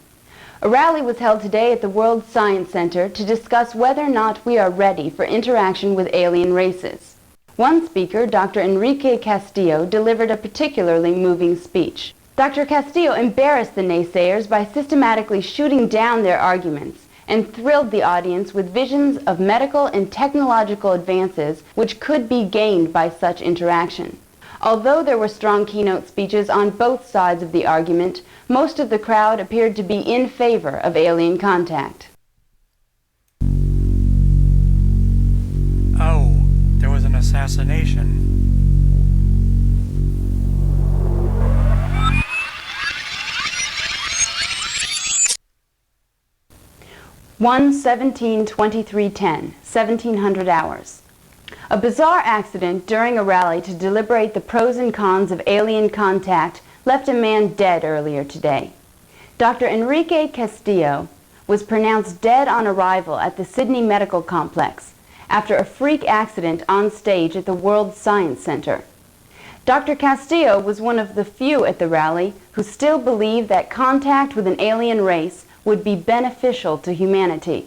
A rally was held today at the World Science Center to discuss whether or not we are ready for interaction with alien races. One speaker, Dr. Enrique Castillo, delivered a particularly moving speech. Dr. Castillo embarrassed the naysayers by systematically shooting down their arguments and thrilled the audience with visions of medical and technological advances which could be gained by such interaction. Although there were strong keynote speeches on both sides of the argument, most of the crowd appeared to be in favor of alien contact.
Oh, there was an assassination.
One 17-23-10, 1700 hours. A bizarre accident during a rally to deliberate the pros and cons of alien contact left a man dead earlier today. Dr. Enrique Castillo was pronounced dead on arrival at the Sydney Medical Complex after a freak accident on stage at the World Science Center. Dr. Castillo was one of the few at the rally who still believed that contact with an alien race would be beneficial to humanity.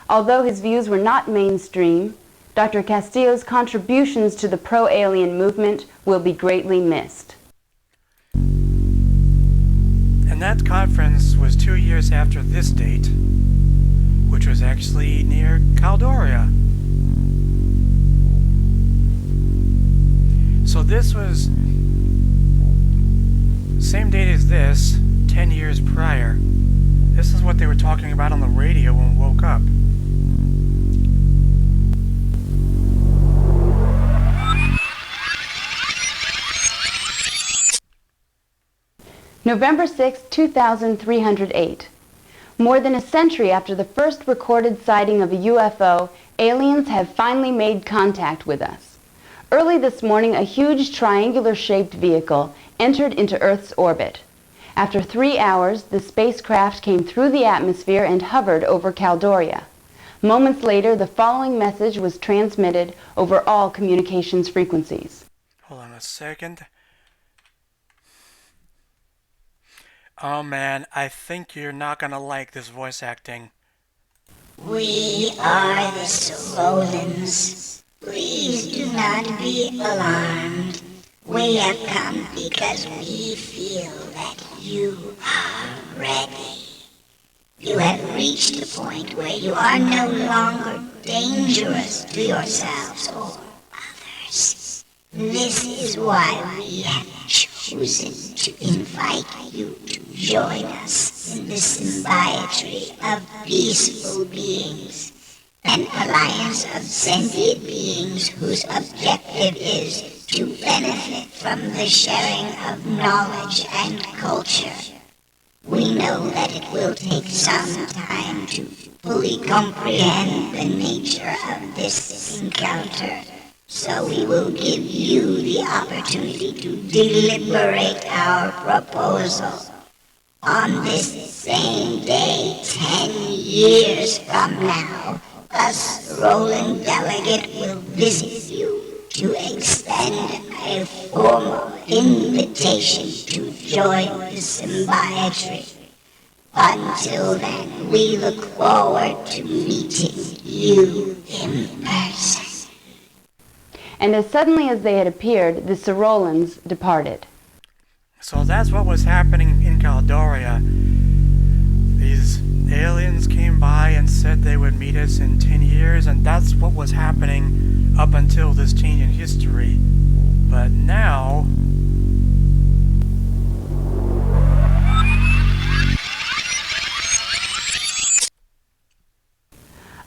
Although his views were not mainstream, Dr. Castillo's contributions to the pro-alien movement will be greatly missed.
And that conference was 2 years after this date, which was actually near Caldoria. So this was same date as this, 10 years prior. This is what they were talking about on the radio when we woke up.
November 6, 2308. More than a century after the first recorded sighting of a UFO, aliens have finally made contact with us. Early this morning, a huge triangular-shaped vehicle entered into Earth's orbit. After 3 hours, the spacecraft came through the atmosphere and hovered over Caldoria. Moments later, the following message was transmitted over all communications frequencies.
Hold on a second. Oh man, I think you're not gonna like this voice acting.
We are the Solons. Please do not be alarmed. We have come because we feel that you are ready. You have reached the point where you are no longer dangerous to yourselves or others. This is why we have chosen to invite you to join us in the symbiotry of peaceful beings, an alliance of sentient beings whose objective is to benefit from the sharing of knowledge and culture. We know that it will take some time to fully comprehend the nature of this encounter, so we will give you the opportunity to deliberate our proposal. On this same day, 10 years from now, us Roland Delegate will visit you to extend a formal invitation to join the symbiotry. Until then, we look forward to meeting you in person.
And as suddenly as they had appeared, the Sorolans departed.
So that's what was happening in Caldoria. These aliens came by and said they would meet us in 10 years, and that's what was happening up until this change in history. But now...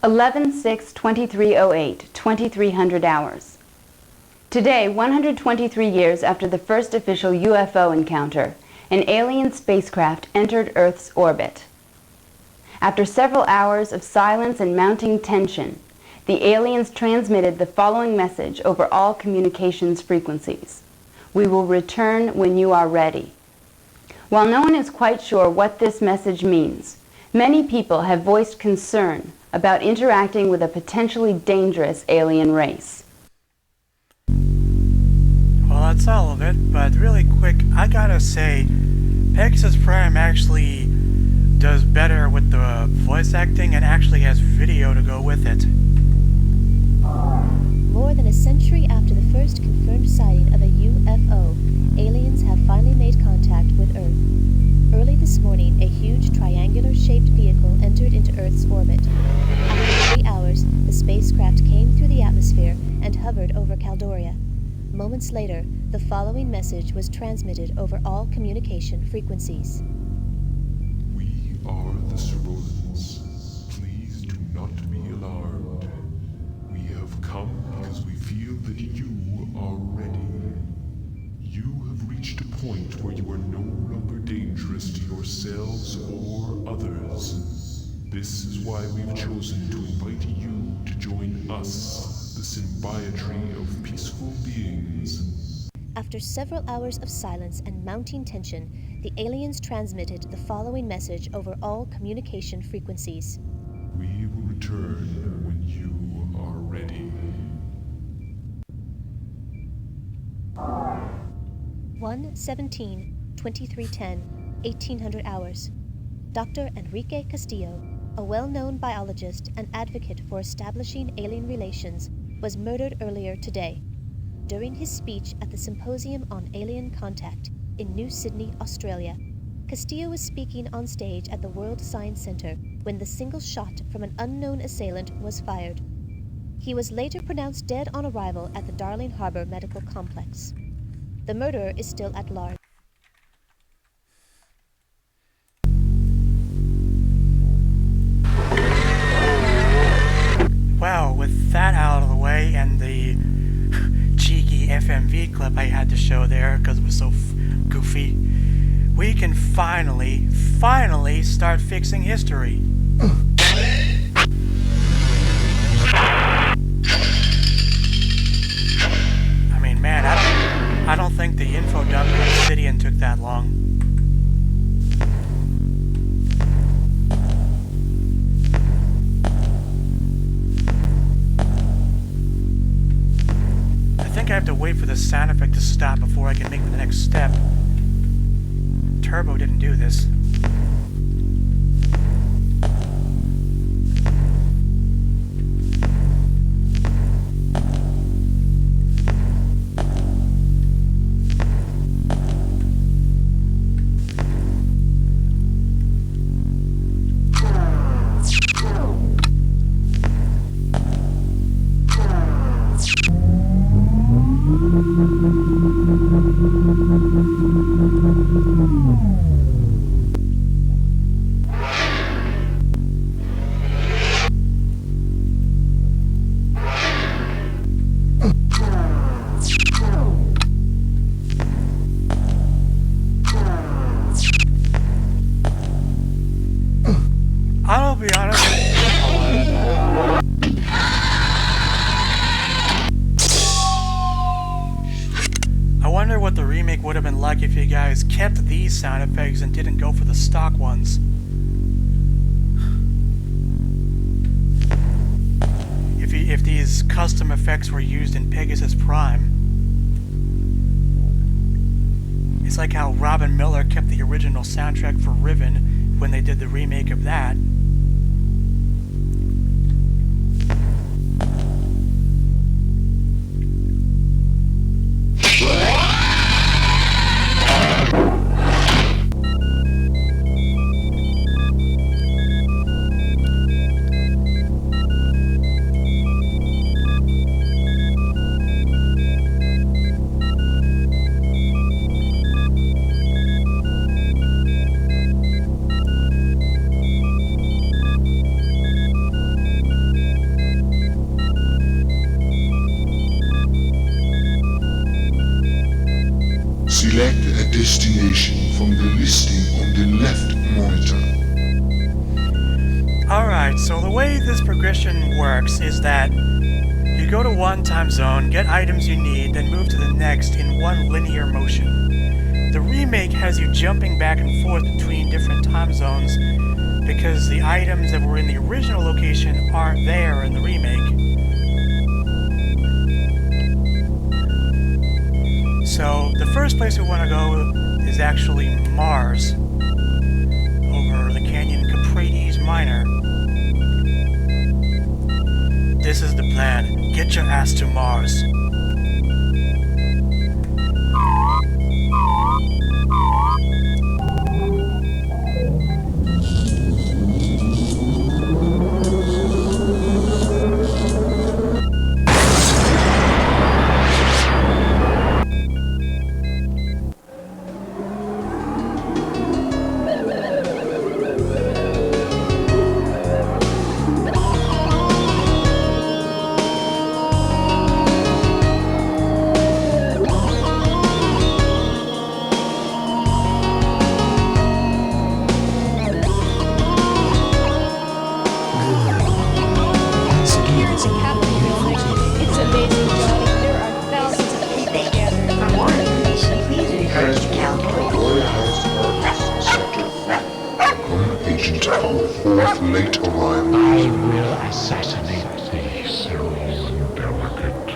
11/6/2308, 2300 hours. Today, 123 years after the first official UFO encounter, an alien spacecraft entered Earth's orbit. After several hours of silence and mounting tension, the aliens transmitted the following message over all communications frequencies. We will return when you are ready. While no one is quite sure what this message means, many people have voiced concern about interacting with a potentially dangerous alien race.
Well, that's all of it, but really quick, I gotta say, Pegasus Prime actually does better with the voice acting and actually has video to go with it.
More than a century after the first confirmed sighting of a UFO, aliens have finally made contact with Earth. Early this morning, a huge triangular-shaped vehicle entered into Earth's orbit. After 3 hours, the spacecraft came through the atmosphere and hovered over Caldoria. Moments later, the following message was transmitted over all communication frequencies.
We are the Cerolans. Please do not be alarmed. We have come because we feel that you are ready. You have reached a point where you are no longer dangerous to yourselves or others. This is why we've chosen to invite you to join us, the symbiotree of peaceful beings.
After several hours of silence and mounting tension, the aliens transmitted the following message over all communication frequencies.
We will return when you are ready.
1/17/2310, 1800 hours. Dr. Enrique Castillo, a well-known biologist and advocate for establishing alien relations, was murdered earlier today. During his speech at the Symposium on Alien Contact in New Sydney, Australia, Castillo was speaking on stage at the World Science Center when the single shot from an unknown assailant was fired. He was later pronounced dead on arrival at the Darling Harbour Medical Complex. The murderer is still at large.
Well, with that out of the way and the cheeky FMV clip I had to show there because it was so goofy, we can finally start fixing history. I mean, man, I don't think the info dump in Obsidian took that long. I think I have to wait for the sound effect to stop before I can make the next step. Turbo didn't do this. I'll be honest. I wonder what the remake would have been like if you guys kept these sound effects and didn't go for the stock ones. If these custom effects were used in Pegasus Prime. It's like how Robin Miller kept the original soundtrack for Riven when they did the remake of that.
Select a destination from the listing on the left monitor.
Alright, so the way this progression works is that you go to one time zone, get items you need, then move to the next in one linear motion. The remake has you jumping back and forth between different time zones because the items that were in the original location aren't there in the remake. So the first place we want to go is actually Mars, over the canyon Caprides Minor. This is the plan. Get your ass to Mars.
Fourth late arrival.
I will assassinate thee, Cerulean Delicate,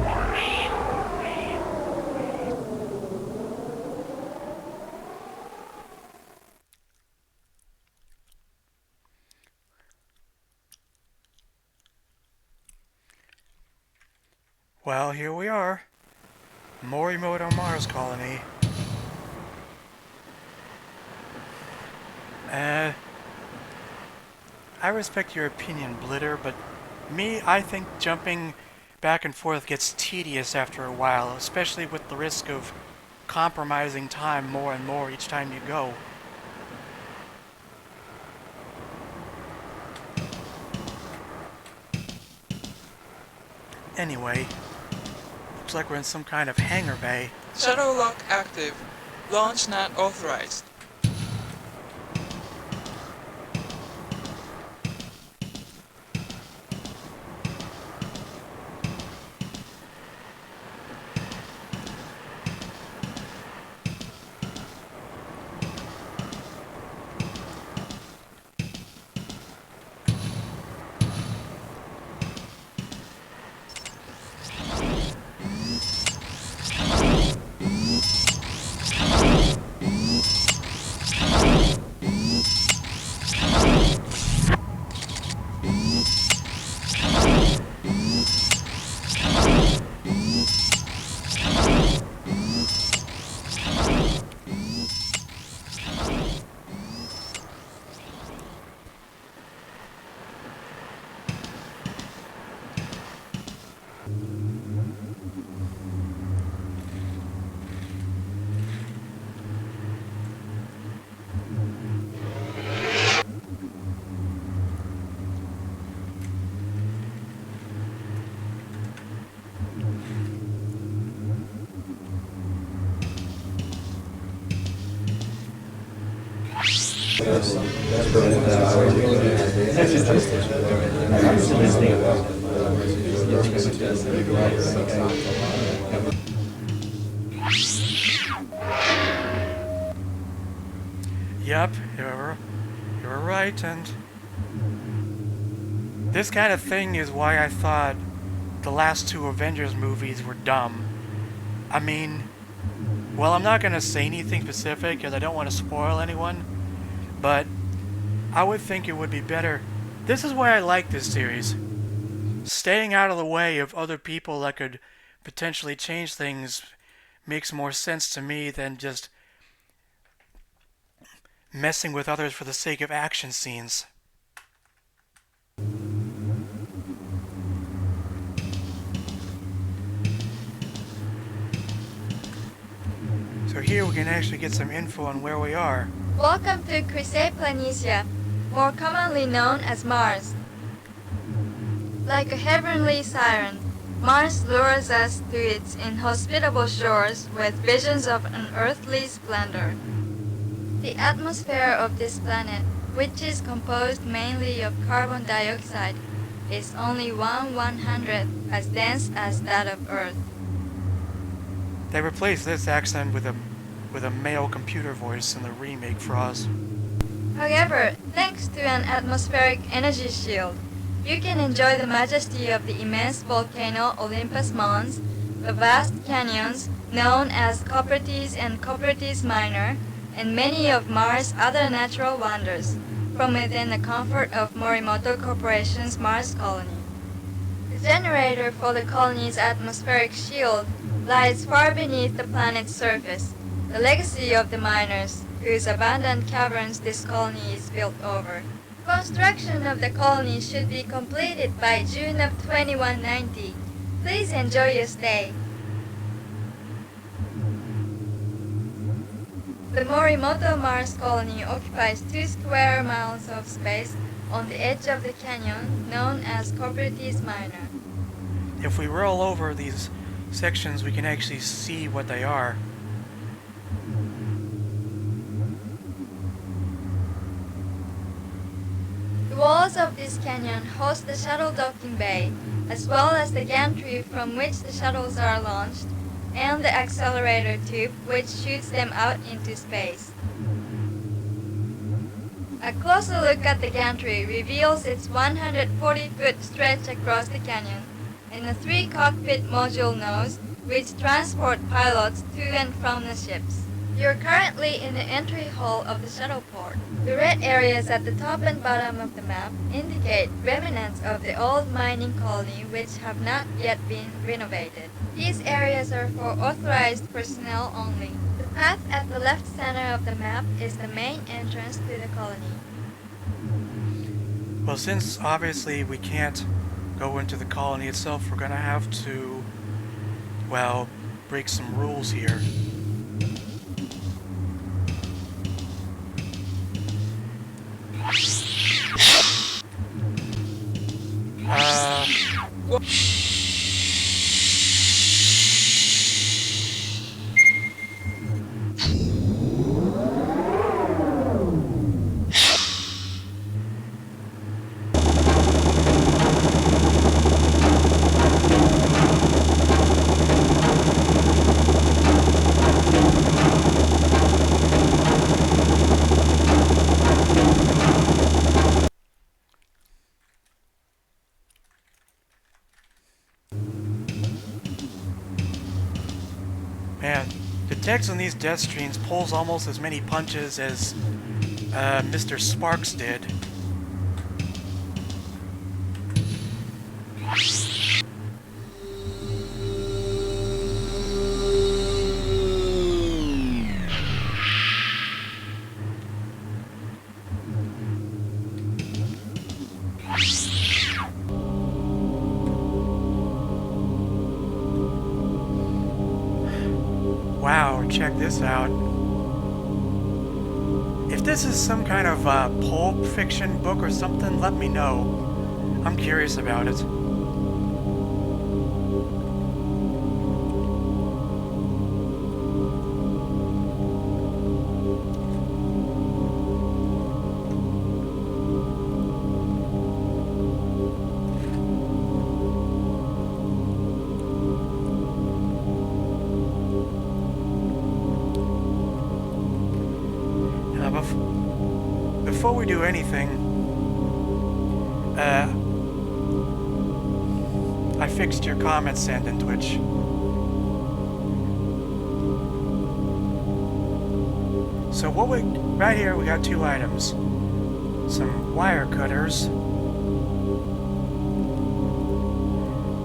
my
Well, here we are. Morimoto Mars Colony. I respect your opinion, Blitter, but I think jumping back and forth gets tedious after a while, especially with the risk of compromising time more and more each time you go. Anyway, looks like we're in some kind of hangar bay.
Shuttle lock active. Launch not authorized.
Yep, you were right, and this kind of thing is why I thought the last two Avengers movies were dumb. I mean, well, I'm not going to say anything specific because I don't want to spoil anyone, but I would think it would be better. This is why I like this series. Staying out of the way of other people that could potentially change things makes more sense to me than just messing with others for the sake of action scenes. So here we can actually get some info on where we are.
Welcome to Chrysae Planitia, more commonly known as Mars. Like a heavenly siren, Mars lures us to its inhospitable shores with visions of unearthly splendor. The atmosphere of this planet, which is composed mainly of carbon dioxide, is only 1/100th as dense as that of Earth.
They replaced this accent with a male computer voice in the remake for us.
However, thanks to an atmospheric energy shield, you can enjoy the majesty of the immense volcano Olympus Mons, the vast canyons known as Copertes and Copertes Minor, and many of Mars' other natural wonders, from within the comfort of Morimoto Corporation's Mars colony. The generator for the colony's atmospheric shield lies far beneath the planet's surface, the legacy of the miners, whose abandoned caverns this colony is built over. Construction of the colony should be completed by June of 2190. Please enjoy your stay. The Morimoto Mars colony occupies 2 square miles of space on the edge of the canyon known as Copertes Minor.
If we roll over these sections, we can actually see what they are.
The walls of this canyon host the shuttle docking bay, as well as the gantry from which the shuttles are launched, and the accelerator tube which shoots them out into space. A closer look at the gantry reveals its 140-foot stretch across the canyon, and a 3-cockpit module nose which transport pilots to and from the ships. You're currently in the entry hall of the shuttle port. The red areas at the top and bottom of the map indicate remnants of the old mining colony which have not yet been renovated. These areas are for authorized personnel only. The path at the left center of the map is the main entrance to the colony.
Well, since obviously we can't go into the colony itself, we're gonna have to, well, break some rules here. Man, the text on these death streams pulls almost as many punches as Mr. Sparks did. Wow, check this out. If this is some kind of pulp fiction book or something, let me know. I'm curious about it. Before we do anything, I fixed your comment send in Twitch. So right here we got 2 items. Some wire cutters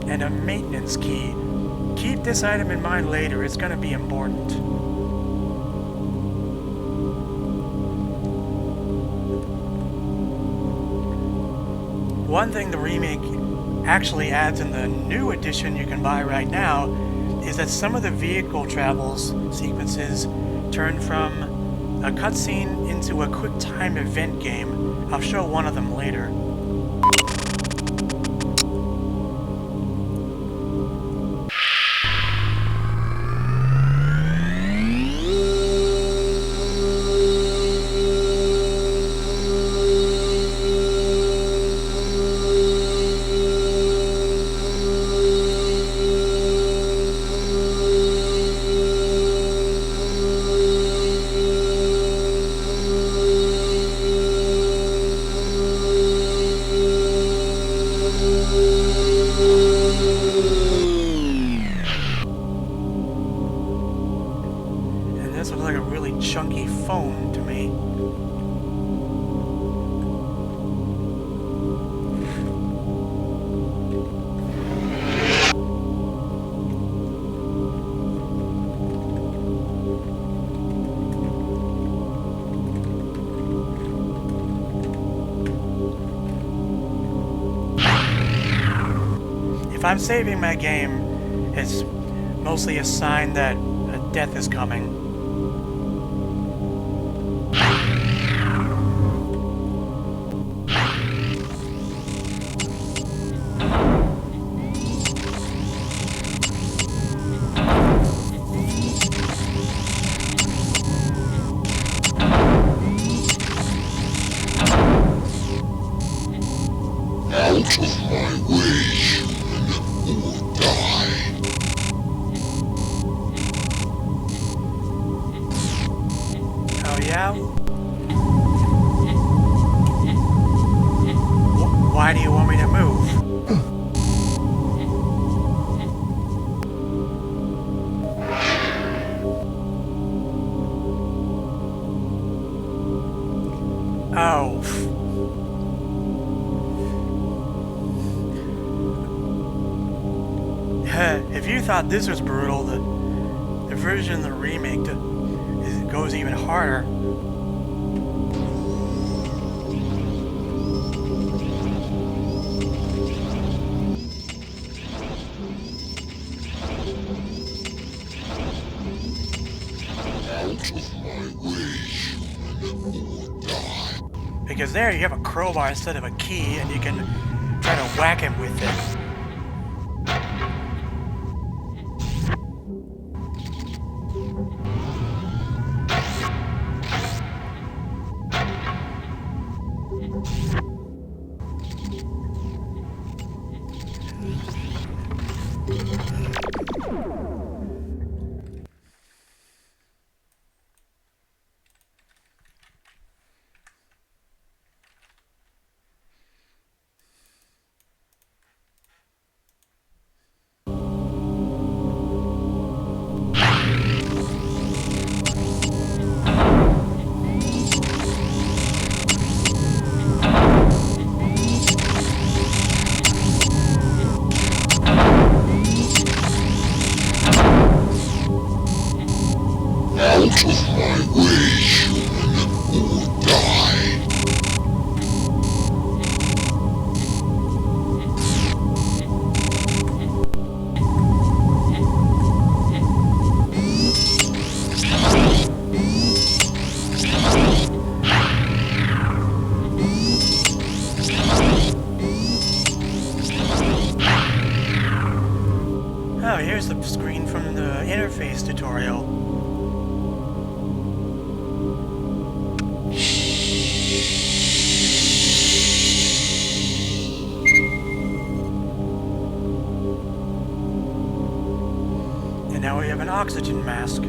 and a maintenance key. Keep this item in mind later, it's gonna be important. One thing the remake actually adds in the new edition you can buy right now is that some of the vehicle travels sequences turn from a cutscene into a quick time event game. I'll show one of them later. like a really chunky foam to me. If I'm saving my game, it's mostly a sign that death is coming.
Out of my way, human, or die.
Oh yeah? Why do you want me to move? Oh. If you thought this was brutal, the version of the remake goes even harder. Because there you have a crowbar instead of a key, and you can try to whack him with it.
Out of my way, human, or die.
Oh, here's the screen from the interface tutorial. And now we have an oxygen mask.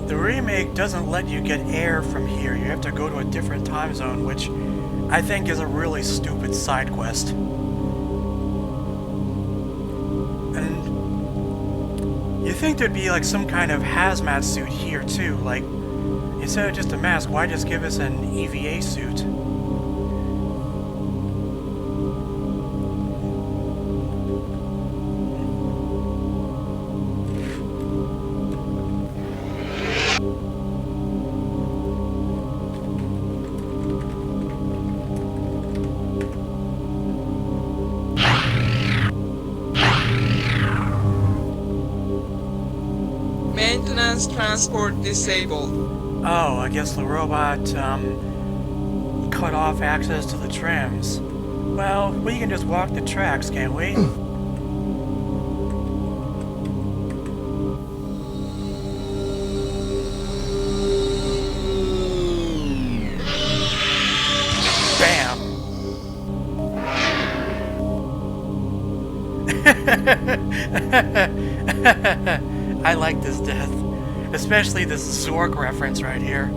The remake doesn't let you get air from here. You have to go to a different time zone, which I think is a really stupid side quest. And you think there'd be like some kind of hazmat suit here too, like instead of just a mask, why just give us an EVA suit?
Maintenance transport disabled.
Oh, I guess the robot cut off access to the trams. Well, we can just walk the tracks, can't we? Bam! I like this death. Especially this Zork reference right here.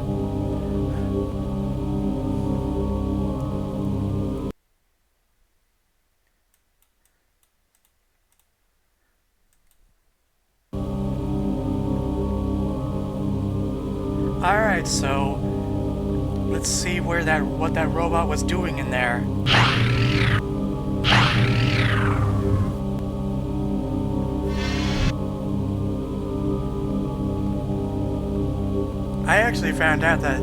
Alright, so let's see what that robot was doing in there. I actually found out that...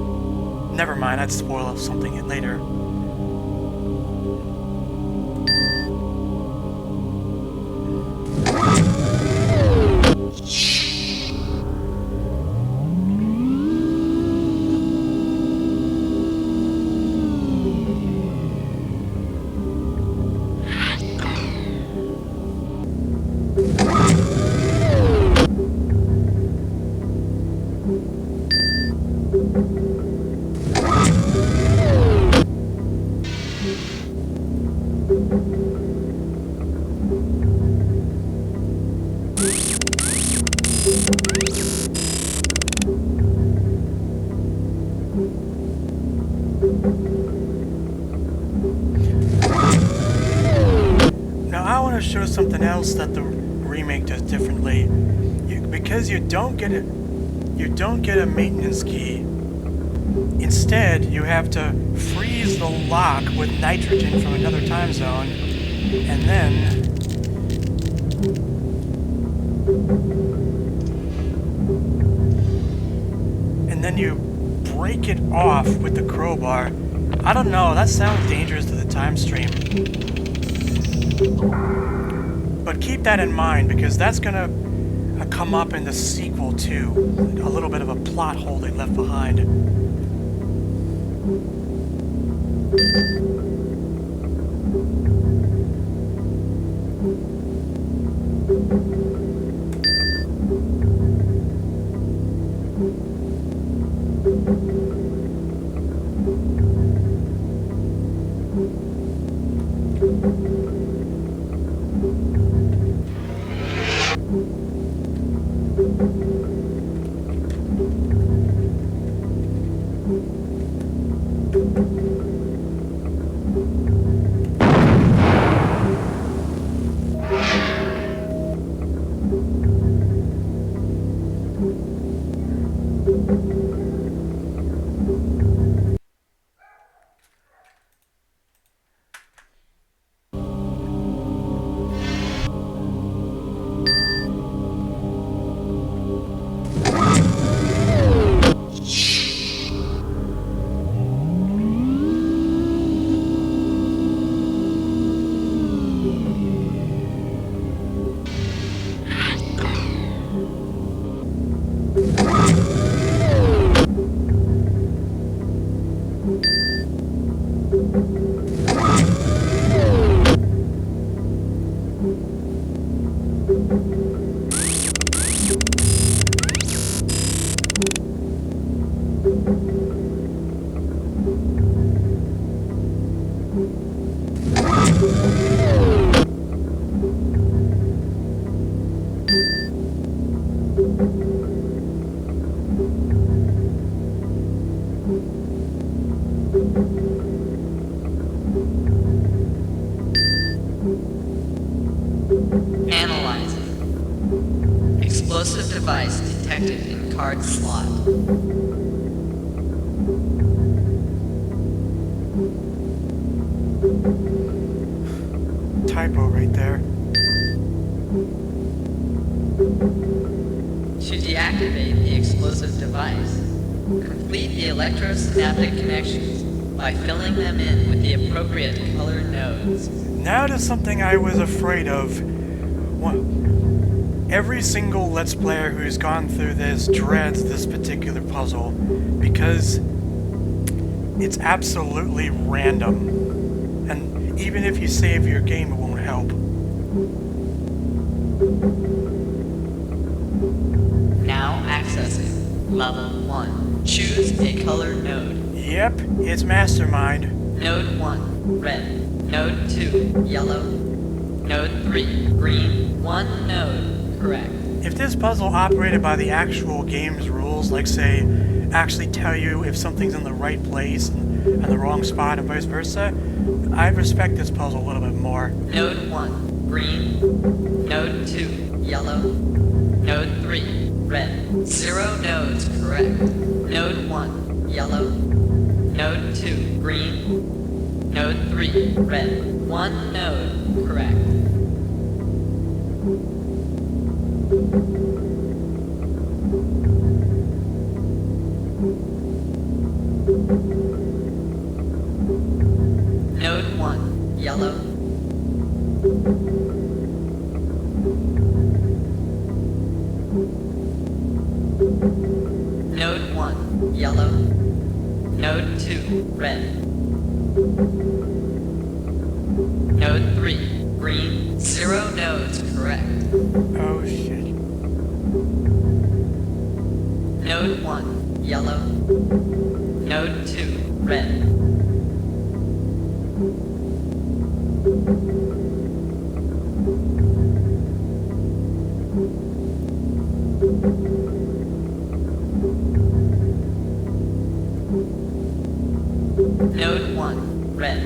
Never mind, I'd spoil something later. Now I want to show something else that the remake does differently. Because you don't get a maintenance key. Instead, you have to freeze the lock with nitrogen from another time zone, and then you break it off with the crowbar. I don't know, that sounds dangerous to the time stream. But keep that in mind, because that's gonna come up in the sequel too. A little bit of a plot hole they left behind.
Analyzing. Explosive device detected in card slot.
Typo right there.
To deactivate the explosive device, complete the electrosynaptic connections by filling them in with the appropriate color nodes.
Now to something I was afraid of. Every single Let's Player who's gone through this dreads this particular puzzle because it's absolutely random. And even if you save your game, it won't help.
Now accessing level 1. Choose a color node.
Yep, it's Mastermind.
Node 1, red. Node 2, yellow. Node 3, green. 1 node, correct.
If this puzzle operated by the actual game's rules, like say, actually tell you if something's in the right place and the wrong spot and vice versa, I'd respect this puzzle a little bit more.
Node 1, green. Node 2, yellow. Node 3, red. 0 nodes, correct. Node 1, yellow. Node 2, green. Node 3, red. 1 node, correct. Node 1, yellow. Node 1, yellow. Node 2, red. Node 3, green. 0 nodes, correct.
Oh shit.
Node 1, yellow. Node 2, red. Node 1, red.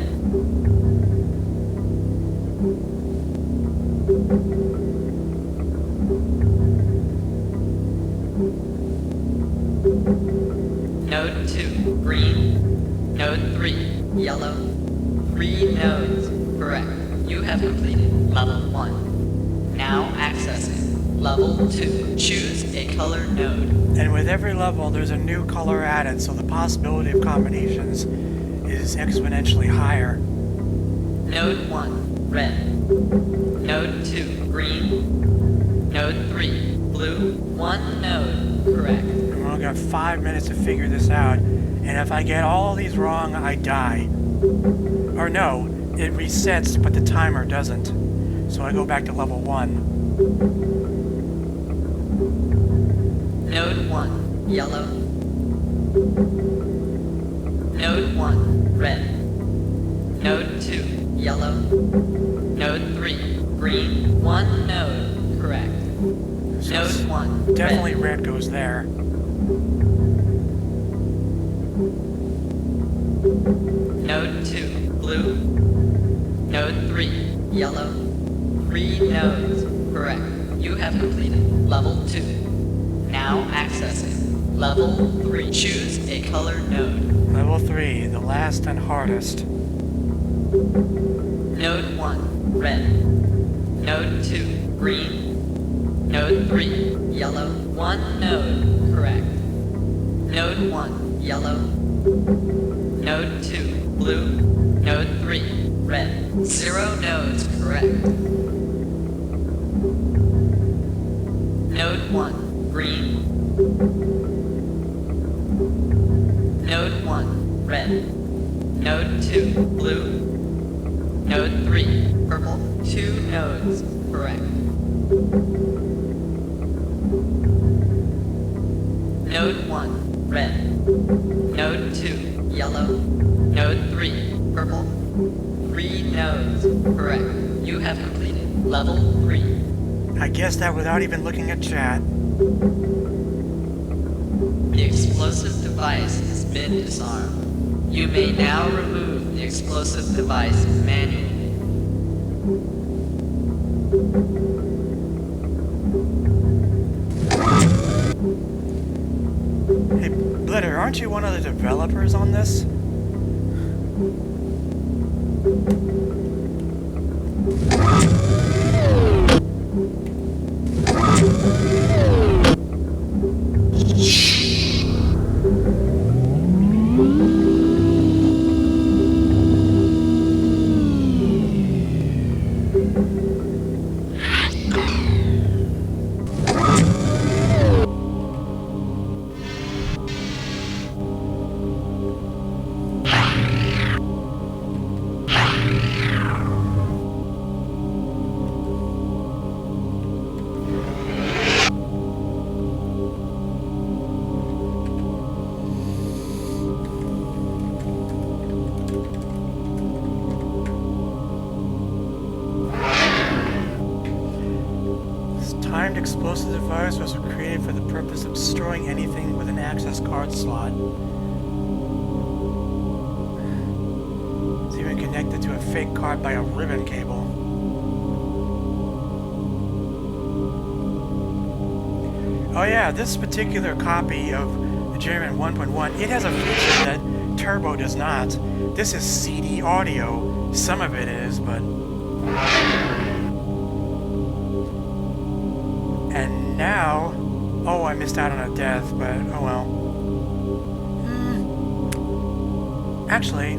Node 2, green. Node 3, yellow. 3 nodes, correct. You have completed level 1. Now accessing level 2. Choose a color node.
And with every level, there's a new color added, so the possibility of combinations is exponentially higher.
Node 1, red. Node 2, green. Node 3, blue. 1 node, correct.
We've only got 5 minutes to figure this out, and if I get all of these wrong, I die. Or no, it resets, but the timer doesn't. So I go back to level 1.
Node 1, yellow. Node 1, red. Node 2, yellow. Node 3, green. 1 node, correct.
So
Node 1,
definitely red goes there.
Node 2, blue. Node 3, yellow. 3 nodes, correct. You have completed level 2. Now accessing level 3. Choose a color node.
Level 3, the last and hardest.
Node 1, red. Node 2, green. Node 3, yellow. 1 node, correct. Node 1, yellow. Node 2, blue. Node 3, red. 0 nodes, correct. Node 1, green. Node 1, red. Node 2, blue. Node 3, purple. 2 nodes, correct. Node 1, red. Node 2, yellow. Node 3, purple. 3 nodes, correct. You have completed level 3.
I guessed that without even looking at chat.
The explosive device has been disarmed. You may now remove the explosive device manually.
Hey, Blitter, aren't you one of the developers on this? Timed explosive device was created for the purpose of destroying anything with an access card slot. It's even connected to a fake card by a ribbon cable. Oh yeah, this particular copy of the Journeyman 1.1, it has a feature that Turbo does not. This is CD audio. Some of it is, but... And now... Oh, I missed out on a death, but oh well. Actually...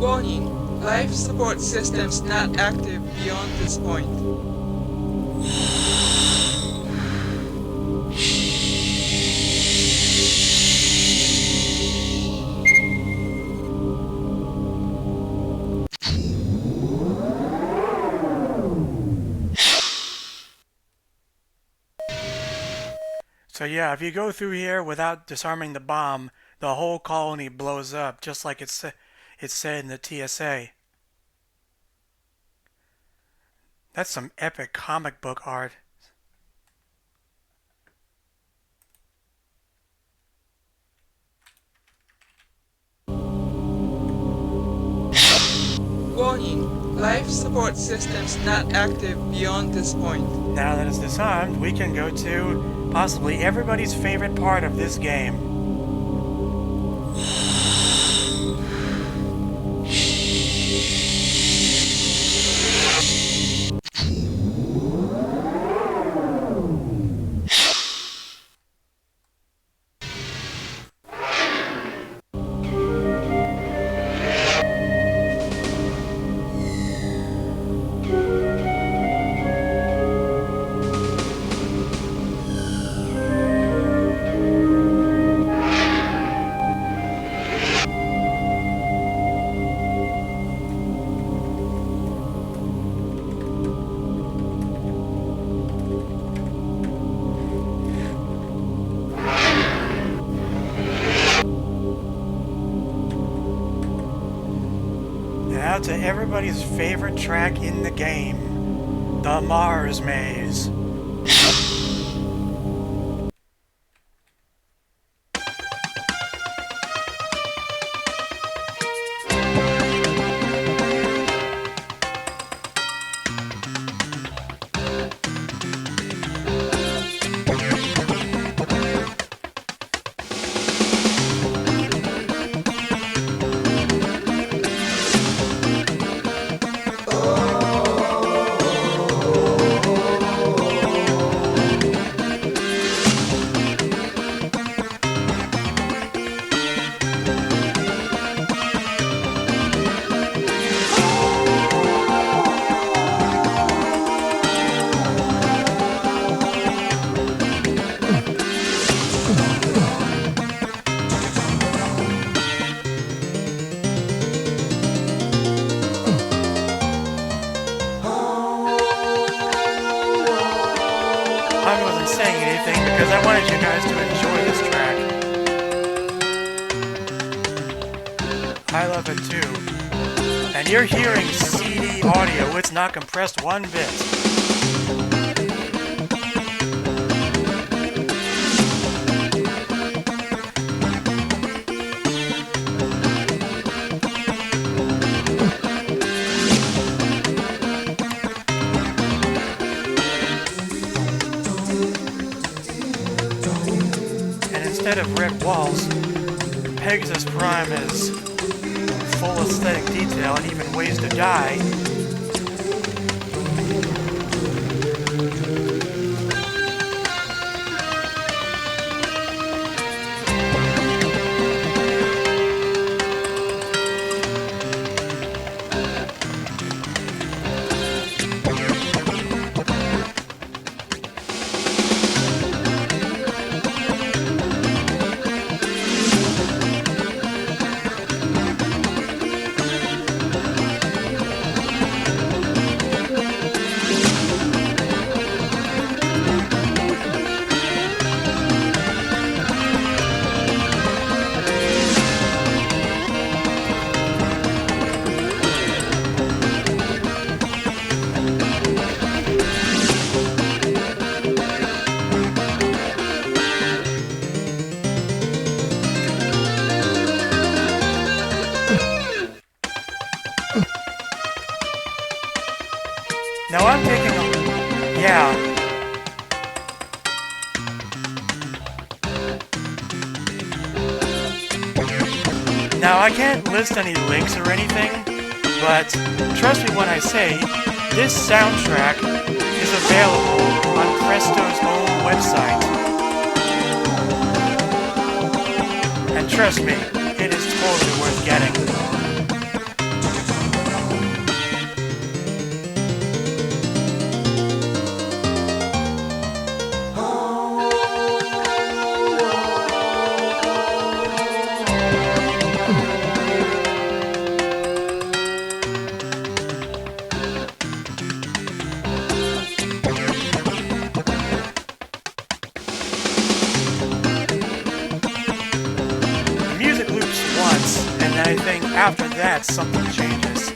Warning, life support systems not active beyond this point.
So yeah, if you go through here without disarming the bomb, the whole colony blows up, just like it's said in the TSA. That's some epic comic book art.
Warning, life support systems not active beyond this point.
Now that it's disarmed, we can go to possibly everybody's favorite part of this game. Now to everybody's favorite track in the game, the Mars Maze. I wasn't saying anything because I wanted you guys to enjoy this track. I love it too. And you're hearing CD audio, it's not compressed one bit. Instead of red walls, Pegasus Prime is full aesthetic detail and even ways to die. Now, I can't list any links or anything, but trust me when I say, this soundtrack is available on Presto's own website. And trust me, it is totally worth getting. I think after that, something changes.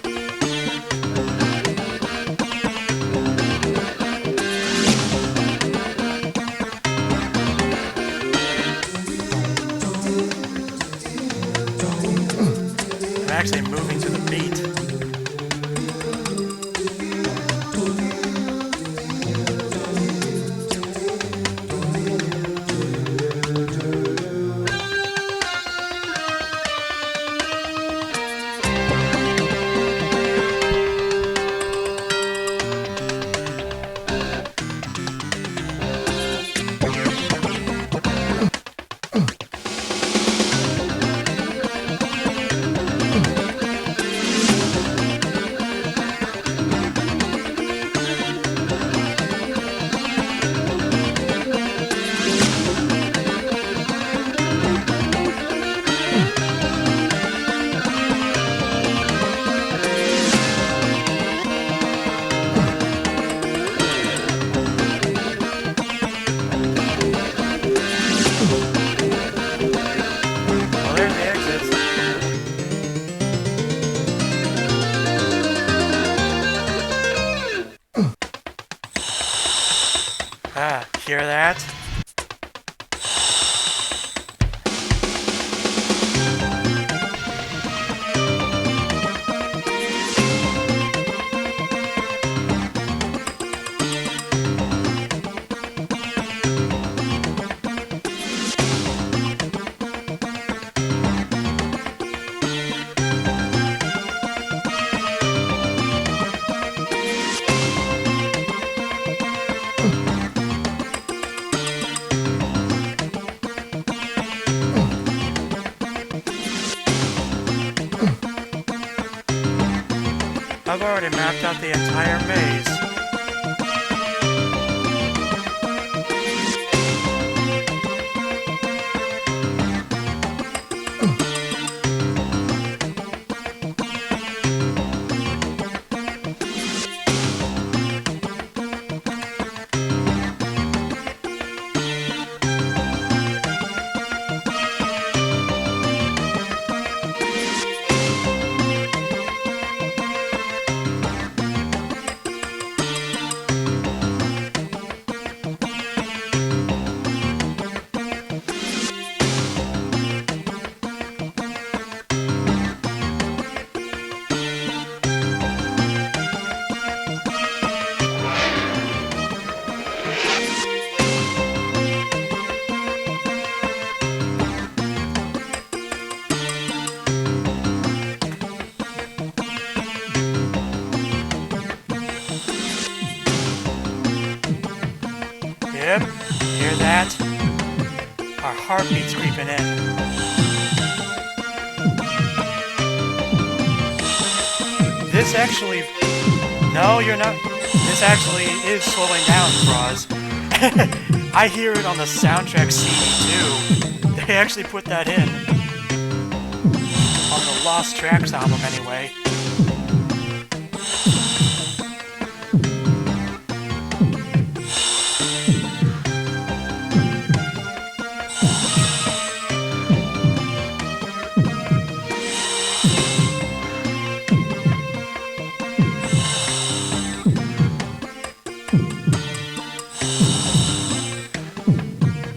I'm actually moving to the beat. Hear that? I've already mapped out the entire maze. Yep, hear that? Our heartbeat's creeping in. This actually... No, you're not... This actually is slowing down, Bros. I hear it on the soundtrack CD too. They actually put that in. On the Lost Tracks album, anyway.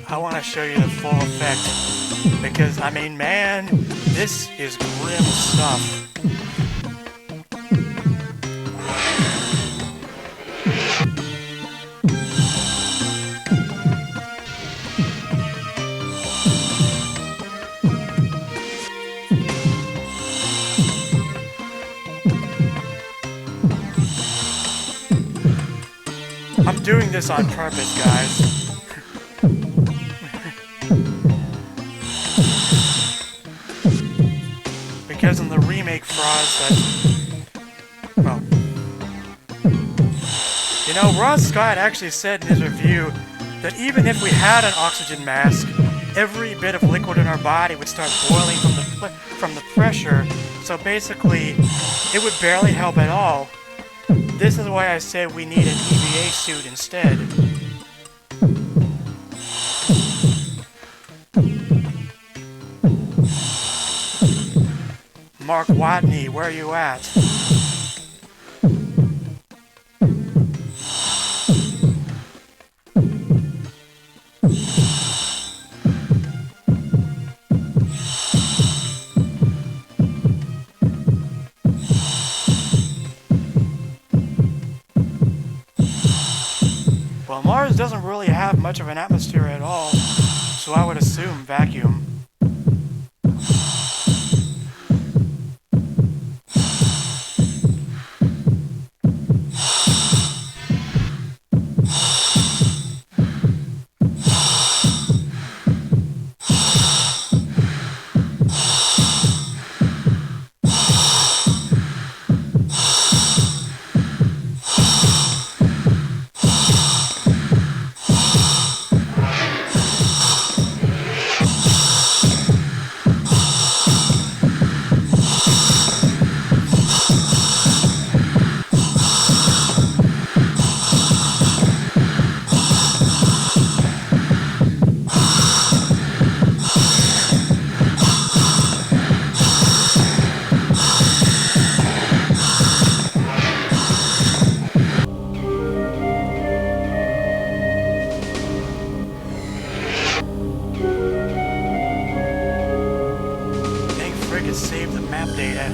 I want to show you the full effect, because, I mean, man, this is grim stuff. doing this on purpose, guys. Because in the remake frauds that... Well... You know, Ross Scott actually said in his review that even if we had an oxygen mask, every bit of liquid in our body would start boiling from the pressure, so basically, it would barely help at all. This is why I said we need an EVA suit instead. Mark Watney, where are you at? Well, Mars doesn't really have much of an atmosphere at all, so I would assume vacuum. Save the map data.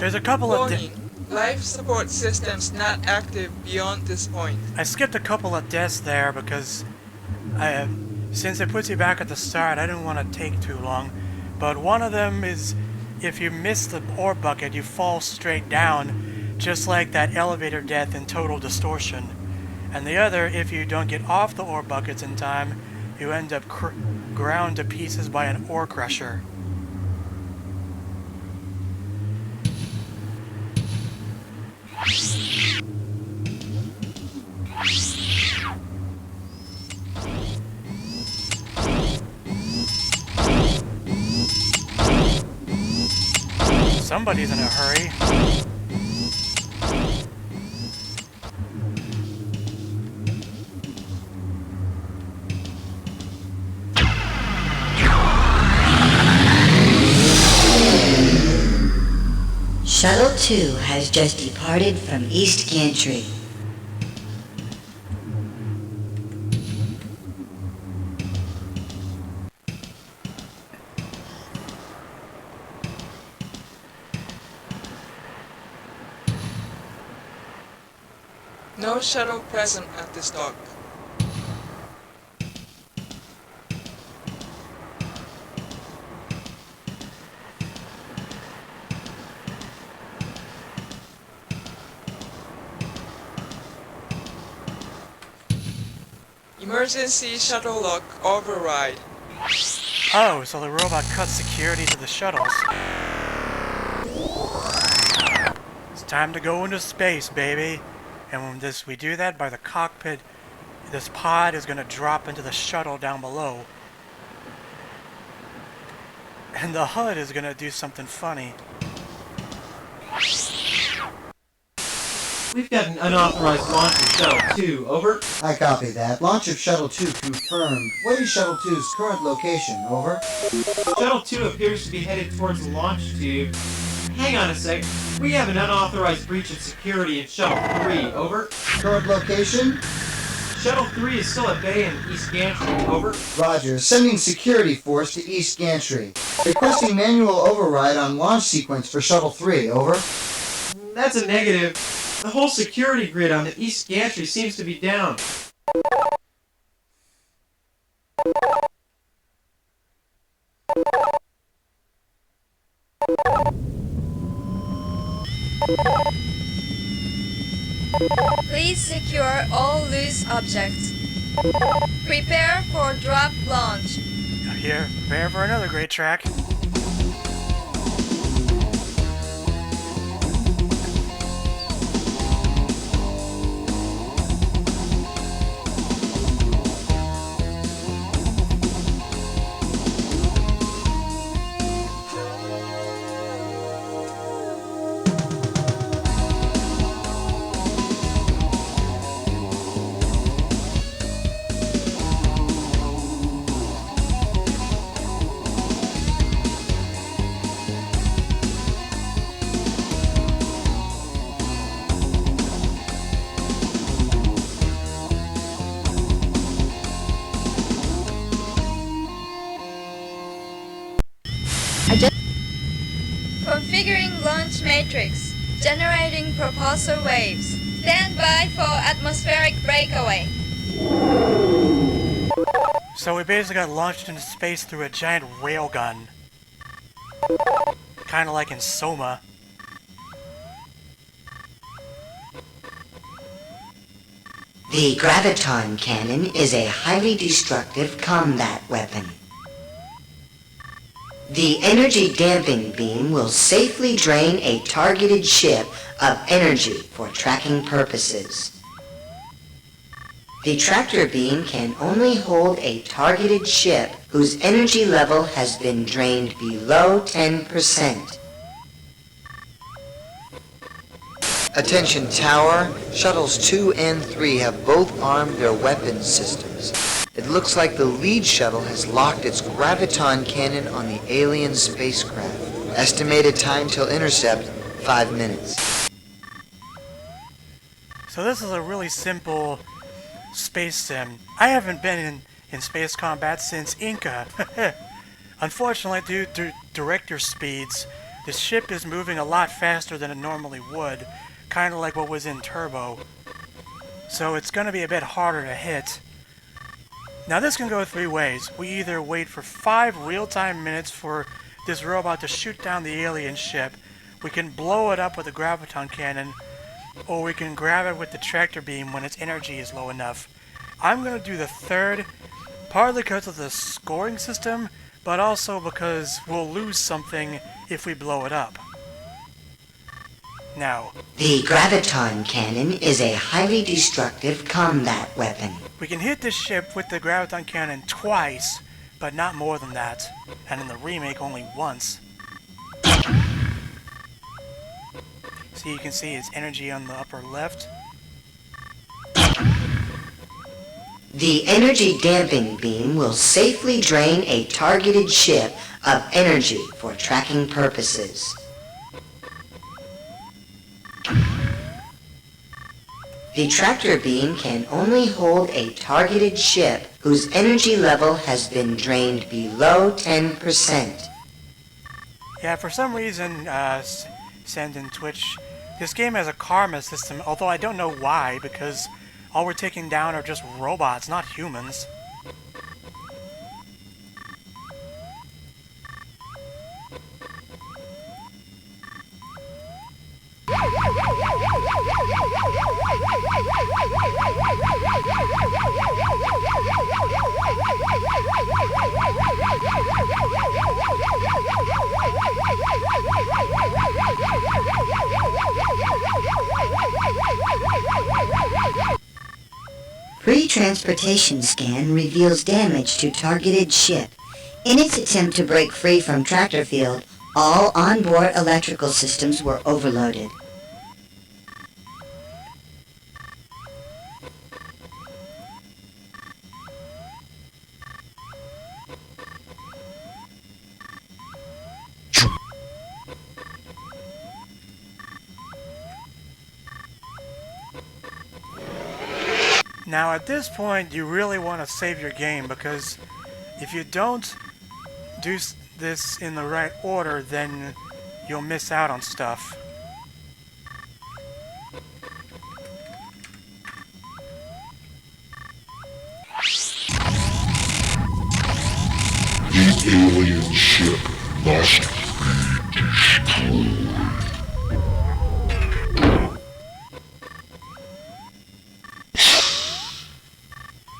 There's a couple of
life support systems not active beyond this point.
I skipped a couple of deaths there because since it puts you back at the start, I didn't want to take too long. But one of them is if you miss the ore bucket, you fall straight down, just like that elevator death in Total Distortion. And the other, if you don't get off the ore buckets in time, you end up ground to pieces by an ore crusher. Somebody's in a hurry.
Shuttle 2 has just departed from East Gantry.
No shuttle present at this dock. Emergency shuttle lock override.
Oh, so the robot cut security to the shuttles. time to go into space, baby. And when we do that by the cockpit, this pod is going to drop into the shuttle down below. And the HUD is going to do something funny.
We've got an unauthorized launch of Shuttle 2, over.
I copy that. Launch of Shuttle 2 confirmed. What is Shuttle 2's current location, over?
Shuttle 2 appears to be headed towards the launch tube. Hang on a sec. We have an unauthorized breach of security in Shuttle 3, over.
Current location?
Shuttle 3 is still at bay in East Gantry, over.
Roger. Sending security force to East Gantry. Requesting manual override on launch sequence for Shuttle 3, over.
That's a negative. The whole security grid on the East Gantry seems to be down.
Please secure all loose objects. Prepare for drop launch.
Here, prepare for another great track.
Configuring launch matrix. Generating propulsor waves. Stand by for atmospheric breakaway.
So we basically got launched into space through a giant railgun. Kinda like in Soma.
The graviton cannon is a highly destructive combat weapon. The energy damping beam will safely drain a targeted ship of energy for tracking purposes. The tractor beam can only hold a targeted ship whose energy level has been drained below 10%.
Attention tower, shuttles 2 and 3 have both armed their weapons systems. It looks like the lead shuttle has locked its graviton cannon on the alien spacecraft. Estimated time till intercept, 5 minutes.
So this is a really simple space sim. I haven't been in space combat since Inca. Unfortunately, due to director speeds, the ship is moving a lot faster than it normally would, kind of like what was in Turbo. So it's going to be a bit harder to hit. Now this can go 3 ways. We either wait for 5 real-time minutes for this robot to shoot down the alien ship, we can blow it up with a graviton cannon, or we can grab it with the tractor beam when its energy is low enough. I'm going to do the third, partly because of the scoring system, but also because we'll lose something if we blow it up. Now,
the graviton cannon is a highly destructive combat weapon.
We can hit this ship with the graviton cannon twice, but not more than that, and in the remake only once. So you can see its energy on the upper left.
The energy damping beam will safely drain a targeted ship of energy for tracking purposes. The tractor beam can only hold a targeted ship whose energy level has been drained below 10%.
Yeah, for some reason, Send in Twitch, this game has a karma system, although I don't know why, because all we're taking down are just robots, not humans.
Pre-transportation scan reveals damage to targeted ship. In its attempt to break free from tractor field, all onboard electrical systems were overloaded.
Now at this point you really want to save your game, because if you don't do this in the right order, then you'll miss out on stuff.
The alien ship must be destroyed.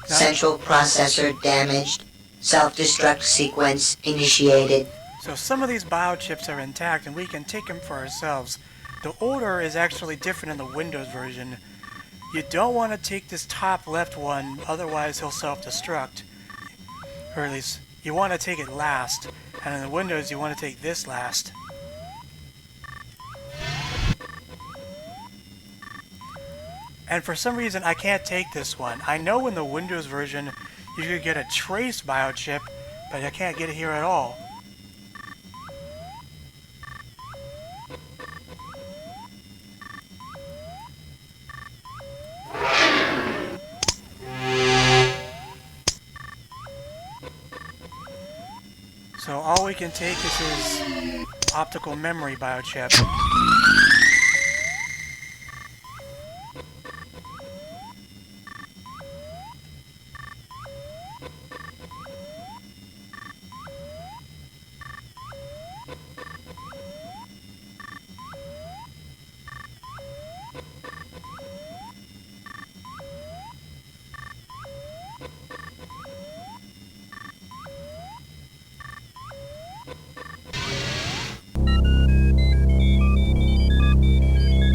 Central processor damaged. Self-destruct sequence initiated.
So some of these biochips are intact and we can take them for ourselves. The order is actually different in the Windows version. You don't want to take this top left one, otherwise he'll self-destruct. Or at least, you want to take it last. And in the Windows, you want to take this last. And for some reason, I can't take this one. I know in the Windows version, you could get a trace biochip, but I can't get it here at all. So all we can take is his optical memory biochip.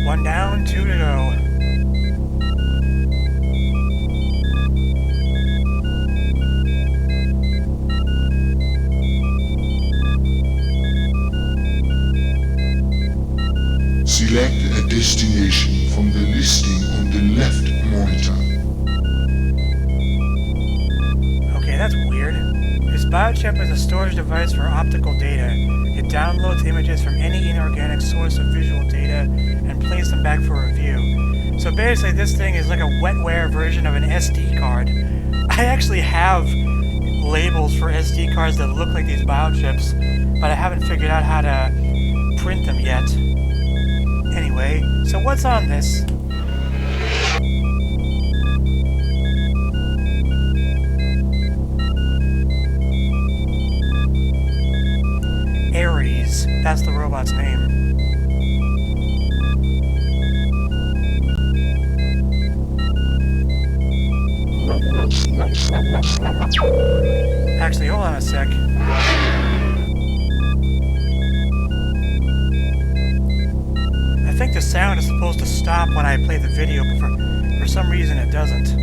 One down, two to go.
Select a destination from the listing on the left monitor.
Okay, that's weird. This biochip is a storage device for optical data. It downloads images from any inorganic source of visual data and plays them back for review. So basically this thing is like a wetware version of an SD card. I actually have labels for SD cards that look like these biochips, but I haven't figured out how to print them yet. Anyway, so what's on this? Ares, that's the robot's name. Actually, hold on a sec. I think the sound is supposed to stop when I play the video, but for some reason it doesn't.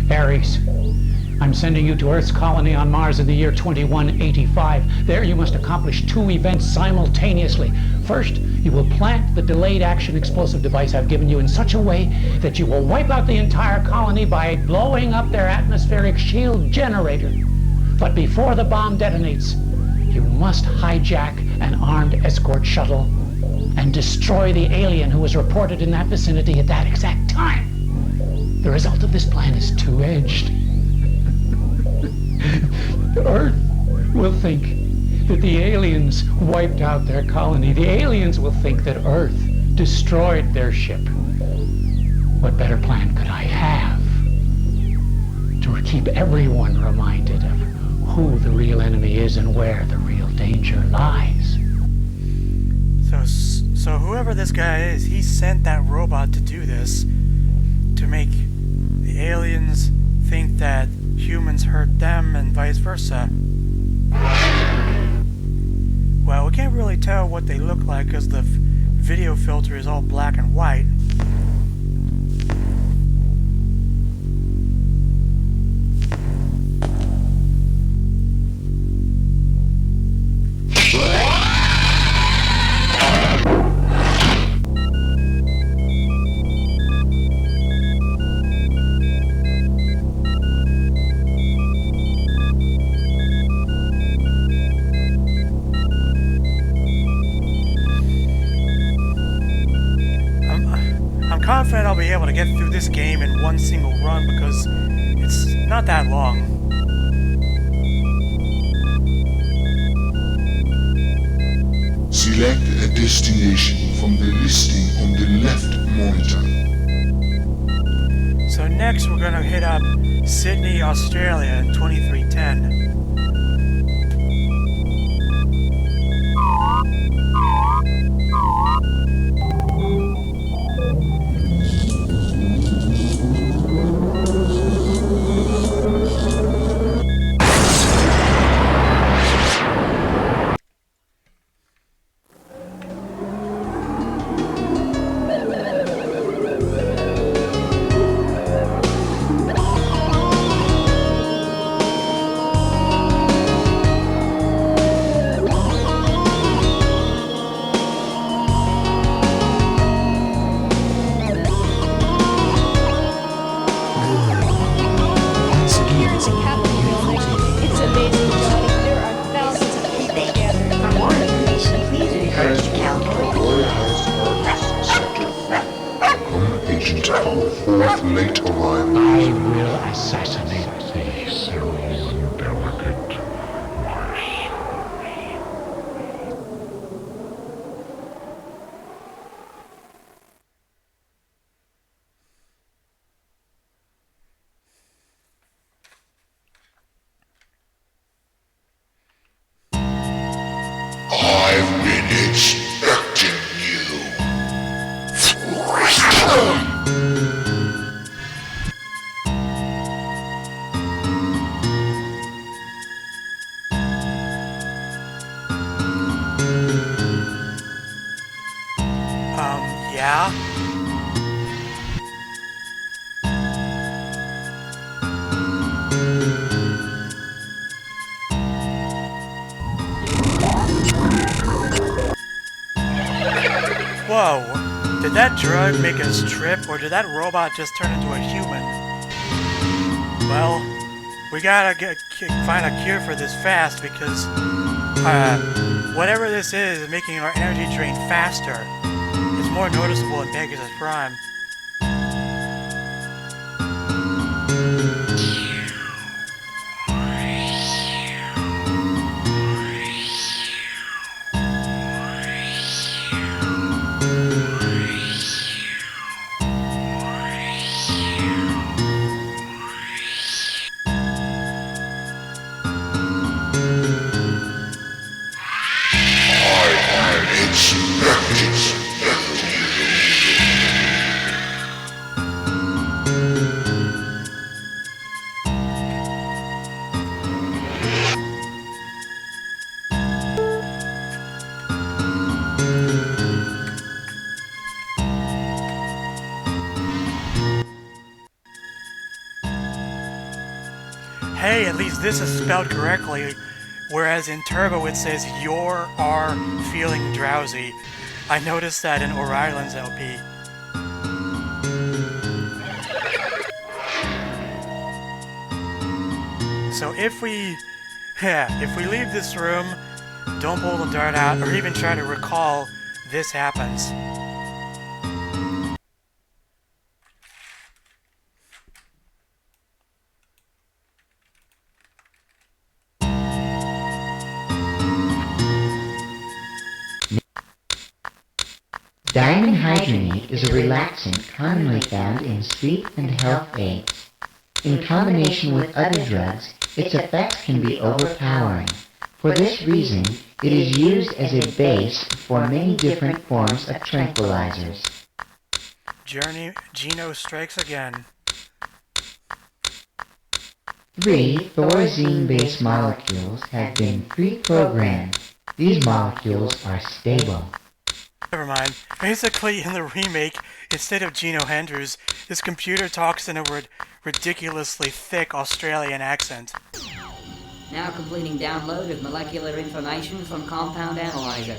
Ares, I'm sending you to Earth's colony on Mars in the year 2185. There you must accomplish two events simultaneously. First, you will plant the delayed action explosive device I've given you in such a way that you will wipe out the entire colony by blowing up their atmospheric shield generator. But before the bomb detonates, you must hijack an armed escort shuttle and destroy the alien who was reported in that vicinity at that exact time. The result of this plan is two-edged. Earth will think that the aliens wiped out their colony. The aliens will think that Earth destroyed their ship. What better plan could I have?
keep everyone reminded of who the real enemy is and where the real danger lies.
So whoever this guy is, he sent that robot to do this, to make the aliens think that humans hurt them and vice versa. Well, we can't really tell what they look like because the video filter is all black and white. I'm confident I'll be able to get through this game in one single run because it's not that long.
Select a destination from the listing on the left monitor.
So next we're gonna hit up Sydney, Australia in 2310.
Fourth late arrival.
I will assassinate thee, serene delicate, my
I've been expecting you.
Yeah? Whoa, did that drug make us trip, or did that robot just turn into a human? Well, we gotta find a cure for this fast, because whatever this is making our energy drain faster. It's more noticeable in Pegasus Prime. Hey, at least this is spelled correctly, whereas in Turbo it says "you're are feeling drowsy." I noticed that in O'Reilly's LP. So if we leave this room, don't pull the dart out, or even try to recall, this happens.
Diamond Hydronate is a relaxant commonly found in sleep and health aids.
In combination with other drugs, its effects can be overpowering. For this reason, it is used as a base for many different forms of tranquilizers.
Gino strikes again.
3 thorazine-based molecules have been pre-programmed. These molecules are stable.
Never mind. Basically, in the remake, instead of Gino Henders, this computer talks in a ridiculously thick Australian accent.
Now completing download of molecular information from compound analyzer.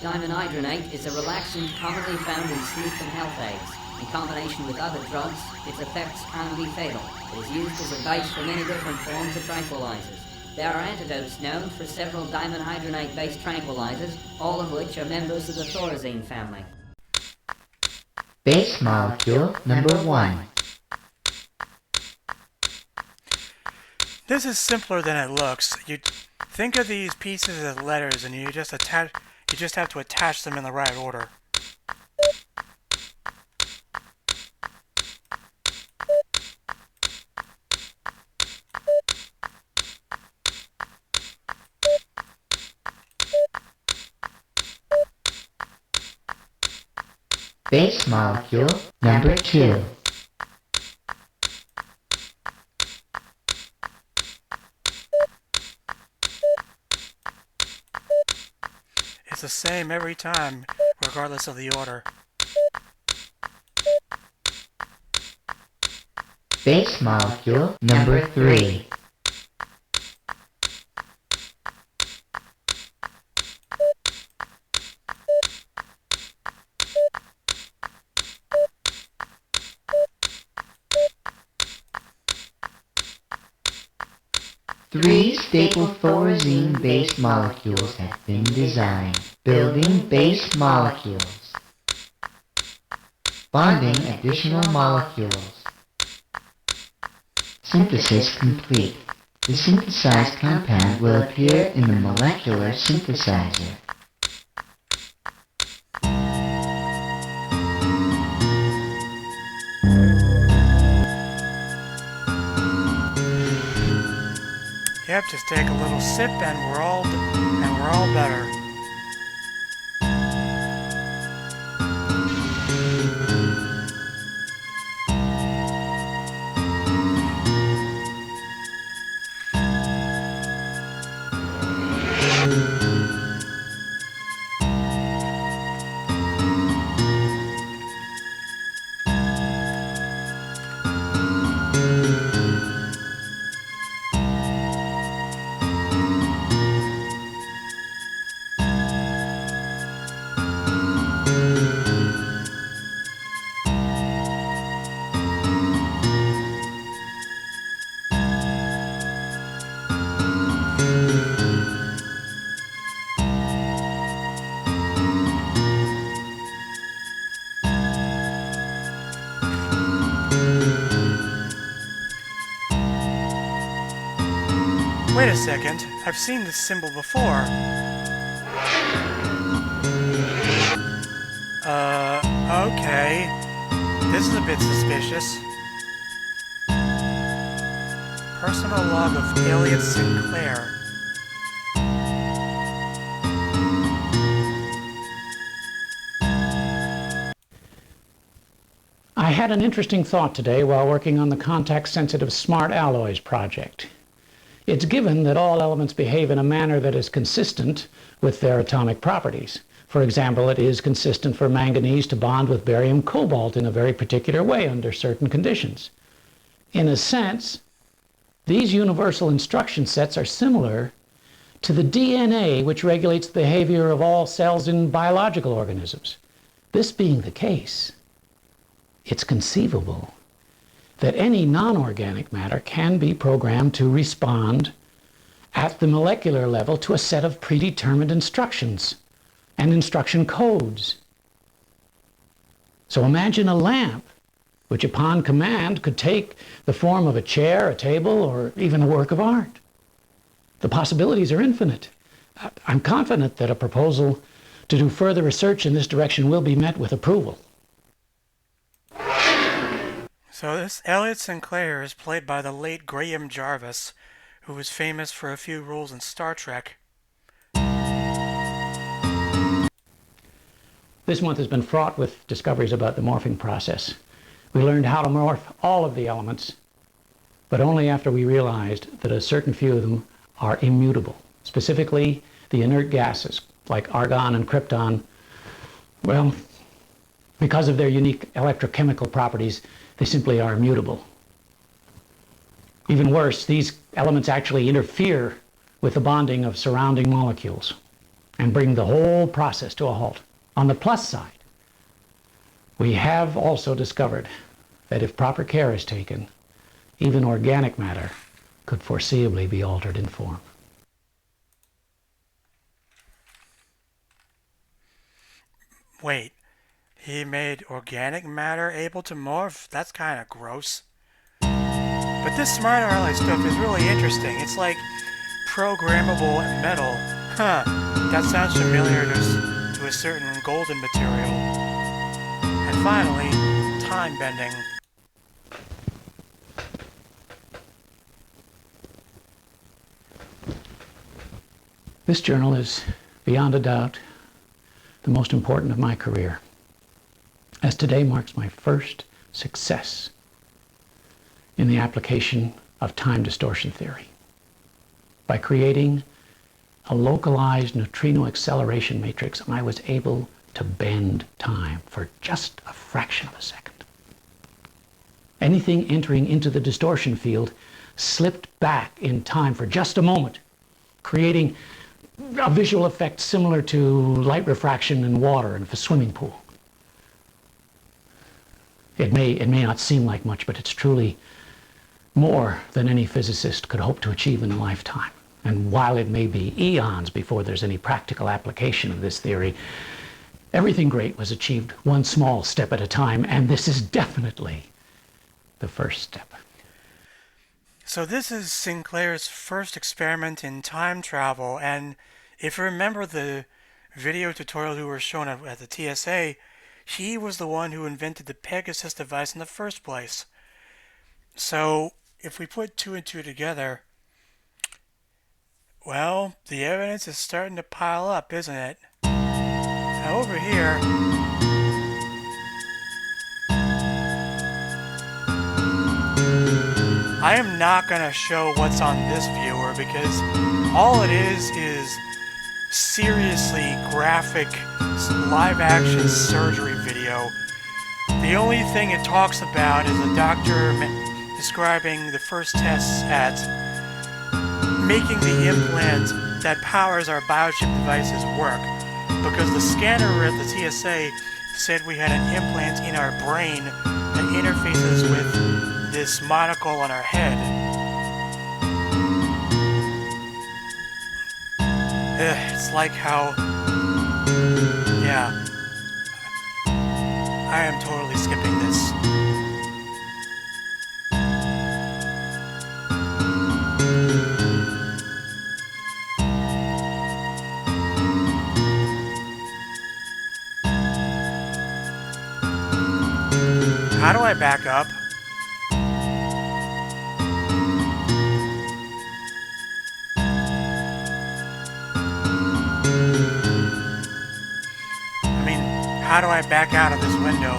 Dimenhydrinate is a relaxant commonly found in sleep and health aids. In combination with other drugs, its effects can be fatal. It is used as a base for many different forms of tranquilizers. There are antidotes known for several dimenhydrinate-based tranquilizers, all of which are members of the thorazine family.
Base molecule number 1.
This is simpler than it looks. You think of these pieces as letters, and you just have to attach them in the right order.
Base molecule number 2.
It's the same every time, regardless of the order.
Base molecule number 3. Three staple thorazine-based molecules have been designed. Building base molecules. Bonding additional molecules. Synthesis complete. The synthesized compound will appear in the molecular synthesizer.
Yep, just take a little sip and we're all better. Wait a second, I've seen this symbol before. Okay. This is a bit suspicious. Personal log of Elliot Sinclair.
I had an interesting thought today while working on the contact-sensitive smart alloys project. It's given that all elements behave in a manner that is consistent with their atomic properties. For example, it is consistent for manganese to bond with barium cobalt in a very particular way under certain conditions. In a sense, these universal instruction sets are similar to the DNA which regulates the behavior of all cells in biological organisms. This being the case, it's conceivable that any non-organic matter can be programmed to respond at the molecular level to a set of predetermined instructions and instruction codes. So imagine a lamp which upon command could take the form of a chair, a table, or even a work of art. The possibilities are infinite. I'm confident that a proposal to do further research in this direction will be met with approval.
So this Elliot Sinclair is played by the late Graham Jarvis, who was famous for a few roles in Star Trek.
This month has been fraught with discoveries about the morphing process. We learned how to morph all of the elements, but only after we realized that a certain few of them are immutable. Specifically, the inert gases, like argon and krypton. Well, because of their unique electrochemical properties, they simply are immutable. Even worse, these elements actually interfere with the bonding of surrounding molecules and bring the whole process to a halt. On the plus side, we have also discovered that if proper care is taken, even organic matter could foreseeably be altered in form.
Wait, he made organic matter able to morph? That's kind of gross. But this smart aleck stuff is really interesting. It's like programmable metal. Huh, that sounds familiar to a certain golden material. And finally, time bending.
This journal is, beyond a doubt, the most important of my career, as today marks my first success in the application of time distortion theory by creating a localized neutrino acceleration matrix. I was able to bend time for just a fraction of a second. Anything entering into the distortion field slipped back in time for just a moment, creating a visual effect similar to light refraction in water in a swimming pool. It may not seem like much, but it's truly more than any physicist could hope to achieve in a lifetime. And while it may be eons before there's any practical application of this theory, everything great was achieved one small step at a time, and this is definitely the first step.
So this is Sinclair's first experiment in time travel, and if you remember the video tutorial we were shown at the TSA, he was the one who invented the Pegasus device in the first place. So if we put two and two together, well, the evidence is starting to pile up, isn't it? Now over here, I am not going to show what's on this viewer because all it is seriously graphic live-action surgery video. The only thing it talks about is a doctor describing the first tests at making the implant that powers our biochip devices work, because the scanner at the TSA said we had an implant in our brain that interfaces with this monocle on our head. It's like how... yeah. I am totally skipping this. How do I back up? How do I back out of this window?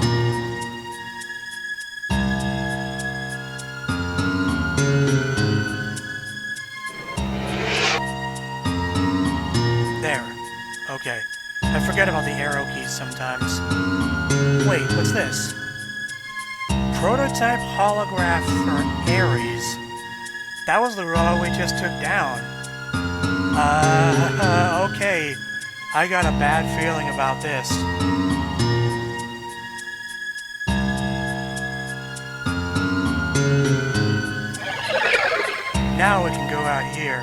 There. Okay. I forget about the arrow keys sometimes. Wait, what's this? Prototype holograph for Ares. That was the robot we just took down. Okay. I got a bad feeling about this. Now we can go out here.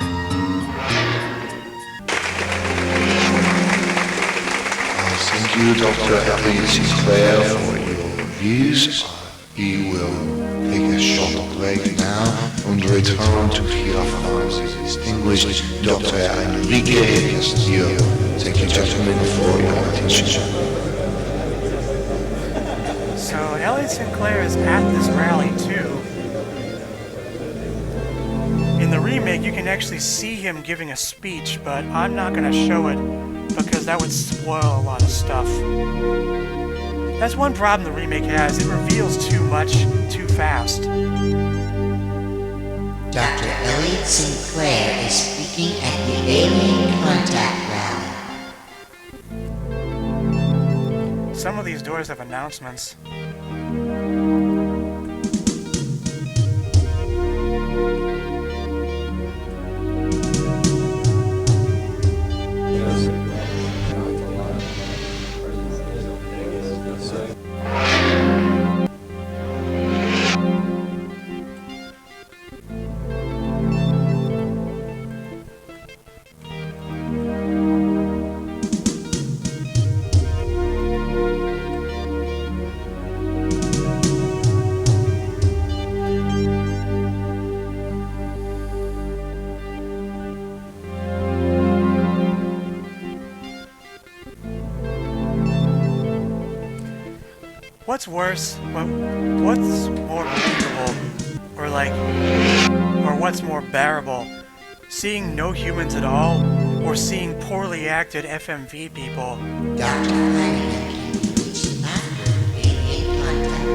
Thank you, Dr. Elliot Sinclair, for your views. He will take a short break now and return to hear from the distinguished Dr. Enrique Castillo. Thank you, gentlemen, for your attention.
So Elliot Sinclair is at this rally too. In the remake, you can actually see him giving a speech, but I'm not going to show it because that would spoil a lot of stuff. That's one problem the remake has. It reveals too much too fast.
Dr. Elliot Sinclair is speaking at the Alien Contact Rally.
Some of these doors have announcements. What's worse? What's more believable? Or what's more bearable? Seeing no humans at all, or seeing poorly acted FMV people?
Dr. Flanagan can be reached after Alien Contact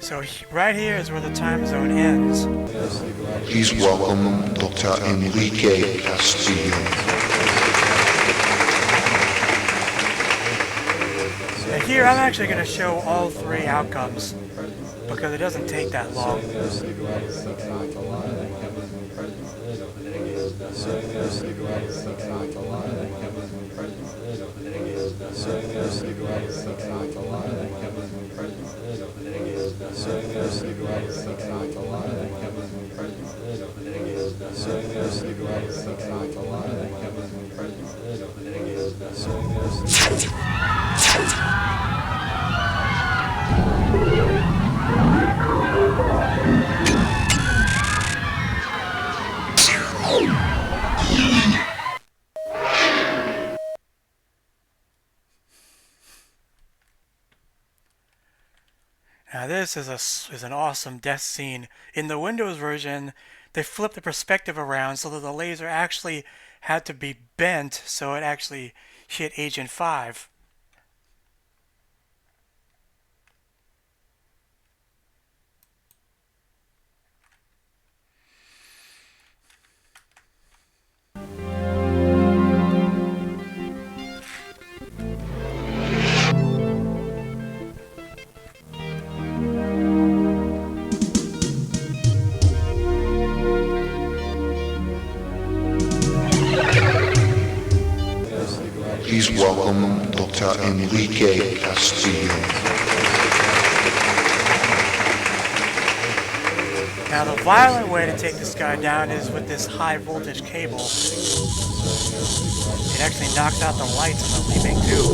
So right here is where the time zone ends.
Please welcome Dr. Enrique Castillo.
And here I'm actually going to show all three outcomes because it doesn't take that long. Now this is an awesome death scene. In the Windows version, they flipped the perspective around so that the laser actually had to be bent so it actually hit Agent 5.
Please welcome Dr. Enrique Castillo.
Now the violent way to take this guy down is with this high voltage cable. It actually knocks out the lights on the remake too.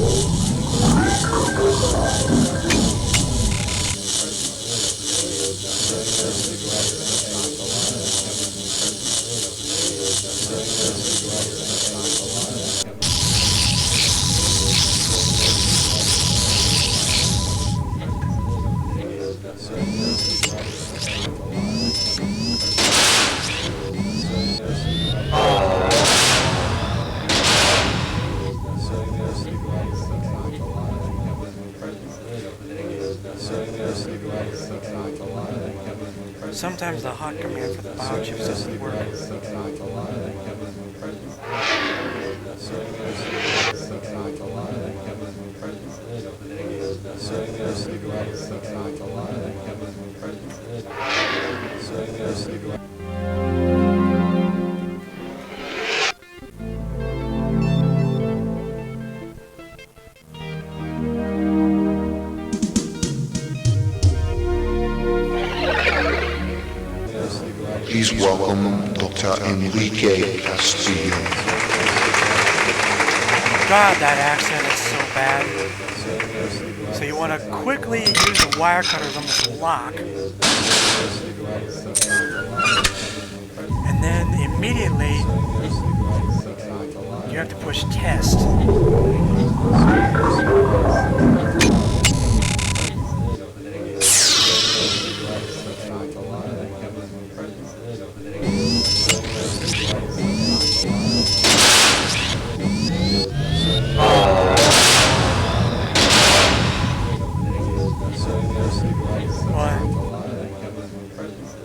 Sometimes the hot command for the biochips doesn't work.
Please welcome Dr. Enrique Castillo.
God, that accent is so bad. So you want to quickly use the wire cutters on this block. And then immediately you have to push test.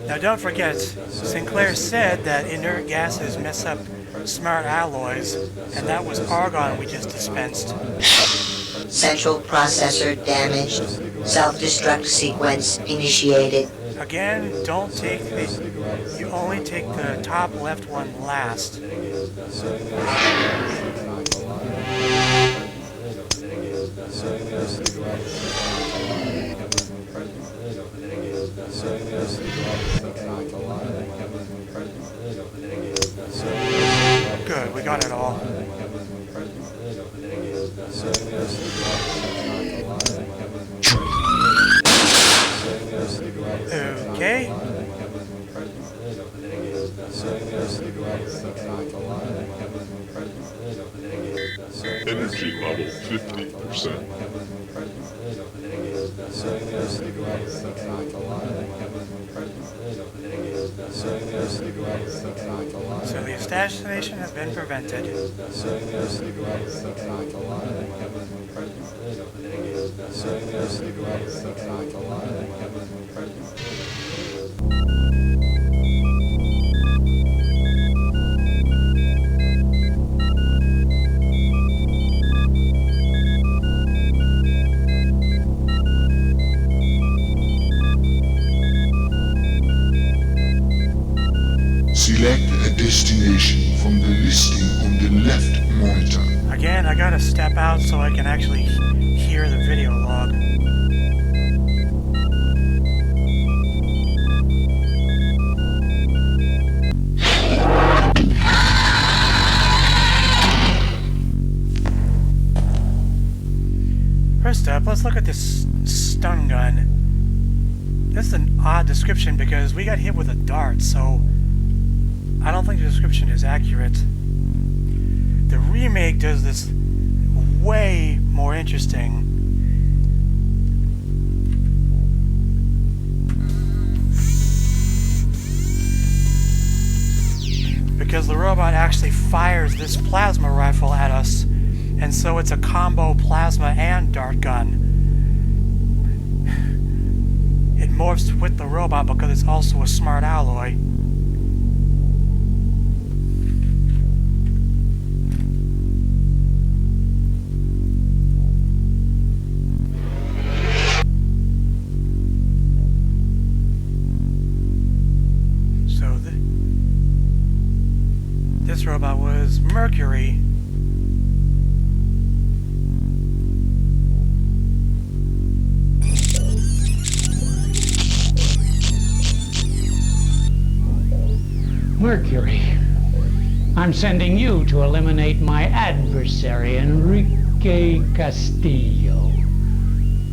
Now don't forget, Sinclair said that inert gases mess up smart alloys, and that was argon we just dispensed.
Central processor damaged. Self-destruct sequence initiated.
Again, don't take the... You only take the top left one last. Good, we got it all. Okay.
Energy level 50%.
So the assassination has been prevented.
Select a destination from the listing on the left monitor.
Again, I gotta step out so I can actually hear the video log. First up, let's look at this stun gun. This is an odd description because we got hit with a dart, so I don't think the description is accurate. The remake does this way more interesting. Because the robot actually fires this plasma rifle at us, and so it's a combo plasma and dart gun. It morphs with the robot because it's also a smart alloy. This robot was Mercury.
Mercury, I'm sending you to eliminate my adversary, Enrique Castillo,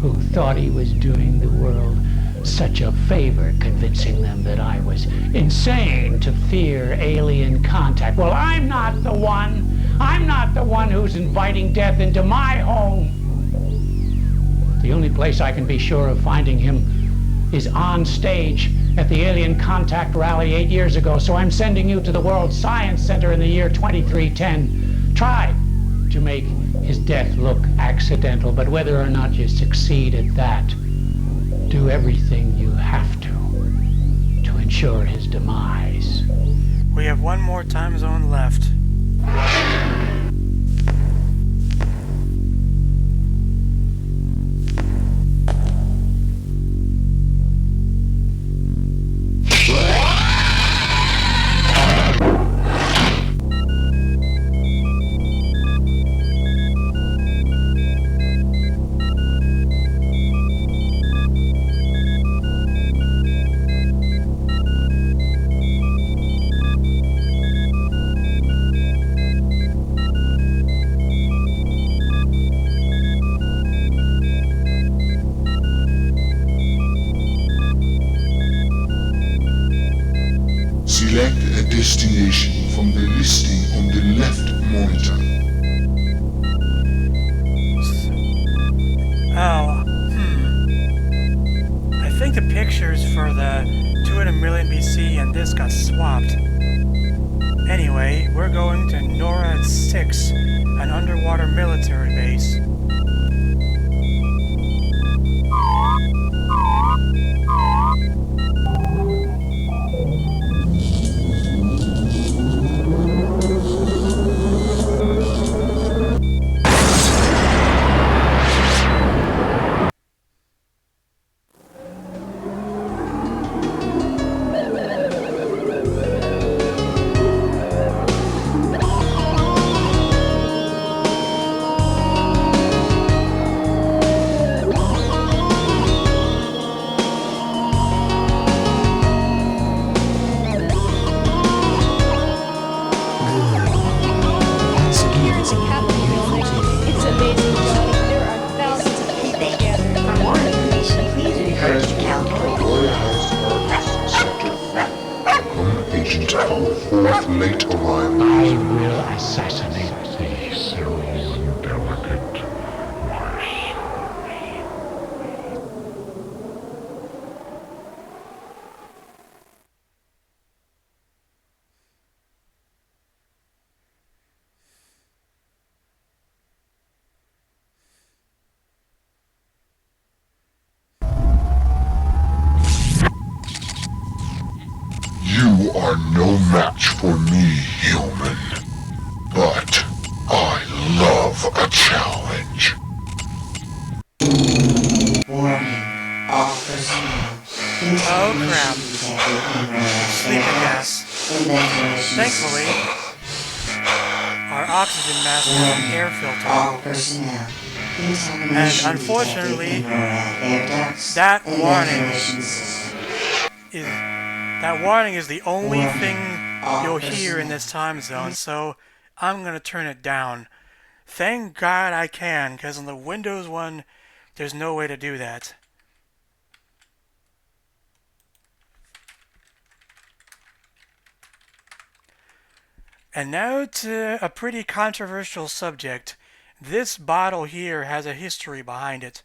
who thought he was doing the world such a favor, convincing them that I was insane to fear alien contact. Well, I'm not the one. I'm not the one who's inviting death into my home. The only place I can be sure of finding him is on stage at the Alien Contact Rally 8 years ago, so I'm sending you to the World Science Center in the year 2310. Try to make his death look accidental, but whether or not you succeed at that, do everything you have to ensure his demise.
We have one more time zone left.
Select a destination from the listing on the left monitor.
I think the pictures for the 200 million BC and this got swapped. Anyway, we're going to NORAD 6, an underwater military base.
Fourth late arrival.
I will assassinate thee, so delicate, my
You are no match for me, human. But I love a challenge.
Warning. All personnel.
Oh crap. Sleeping gas. Thankfully, our oxygen mask has an air filter.
All personnel.
And unfortunately, that warning is the only thing you'll hear in this time zone, so I'm going to turn it down. Thank God I can, because on the Windows one, there's no way to do that. And now to a pretty controversial subject. This bottle here has a history behind it.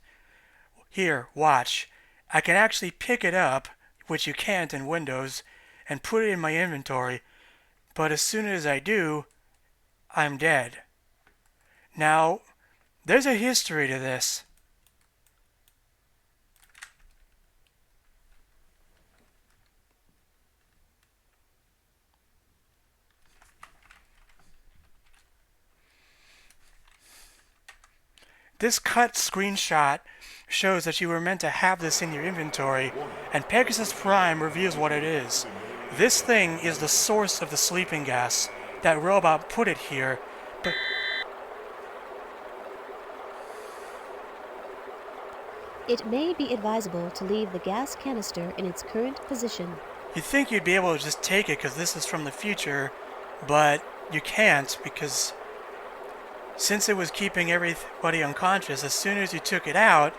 Here, watch. I can actually pick it up, which you can't in Windows, and put it in my inventory, but as soon as I do, I'm dead. Now, there's a history to this. This cut screenshot shows that you were meant to have this in your inventory, and Pegasus Prime reveals what it is. This thing is the source of the sleeping gas. That robot put it here, but
It may be advisable to leave the gas canister in its current position.
you'd think you'd be able to just take it because this is from the future, but you can't because since it was keeping everybody unconscious, as soon as you took it out,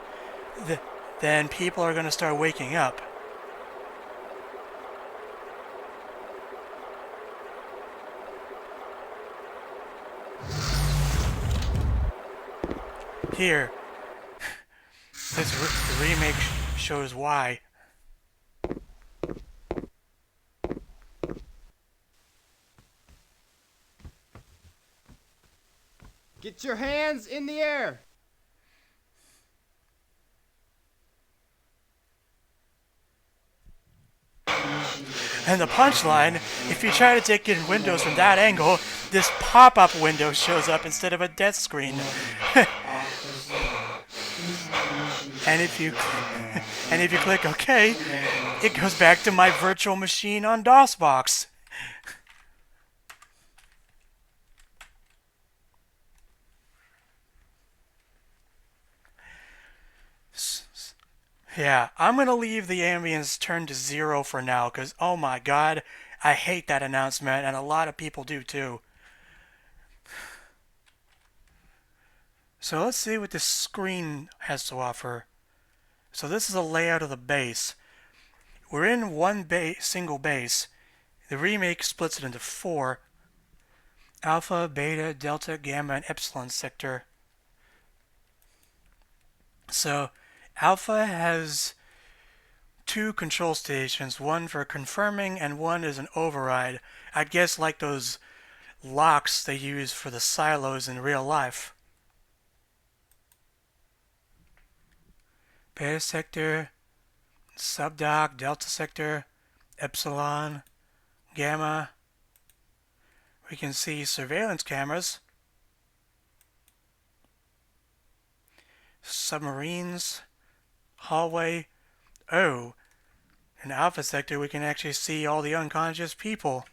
then people are going to start waking up. Here, this remake shows why.
Get your hands in the air!
And the punchline, if you try to take in windows from that angle, this pop-up window shows up instead of a death screen. And if you click OK, it goes back to my virtual machine on DOSBox. Yeah, I'm gonna leave the ambience turned to 0 for now, because oh my god, I hate that announcement, and a lot of people do too. So let's see what this screen has to offer. So this is a layout of the base. We're in one single base. The remake splits it into 4. Alpha, Beta, Delta, Gamma, and Epsilon sector. So Alpha has 2 control stations, one for confirming and one is an override. I guess like those locks they use for the silos in real life. Beta sector, subdoc, Delta sector, Epsilon, Gamma. We can see surveillance cameras, submarines, hallway. Oh, in Alpha sector we can actually see all the unconscious people.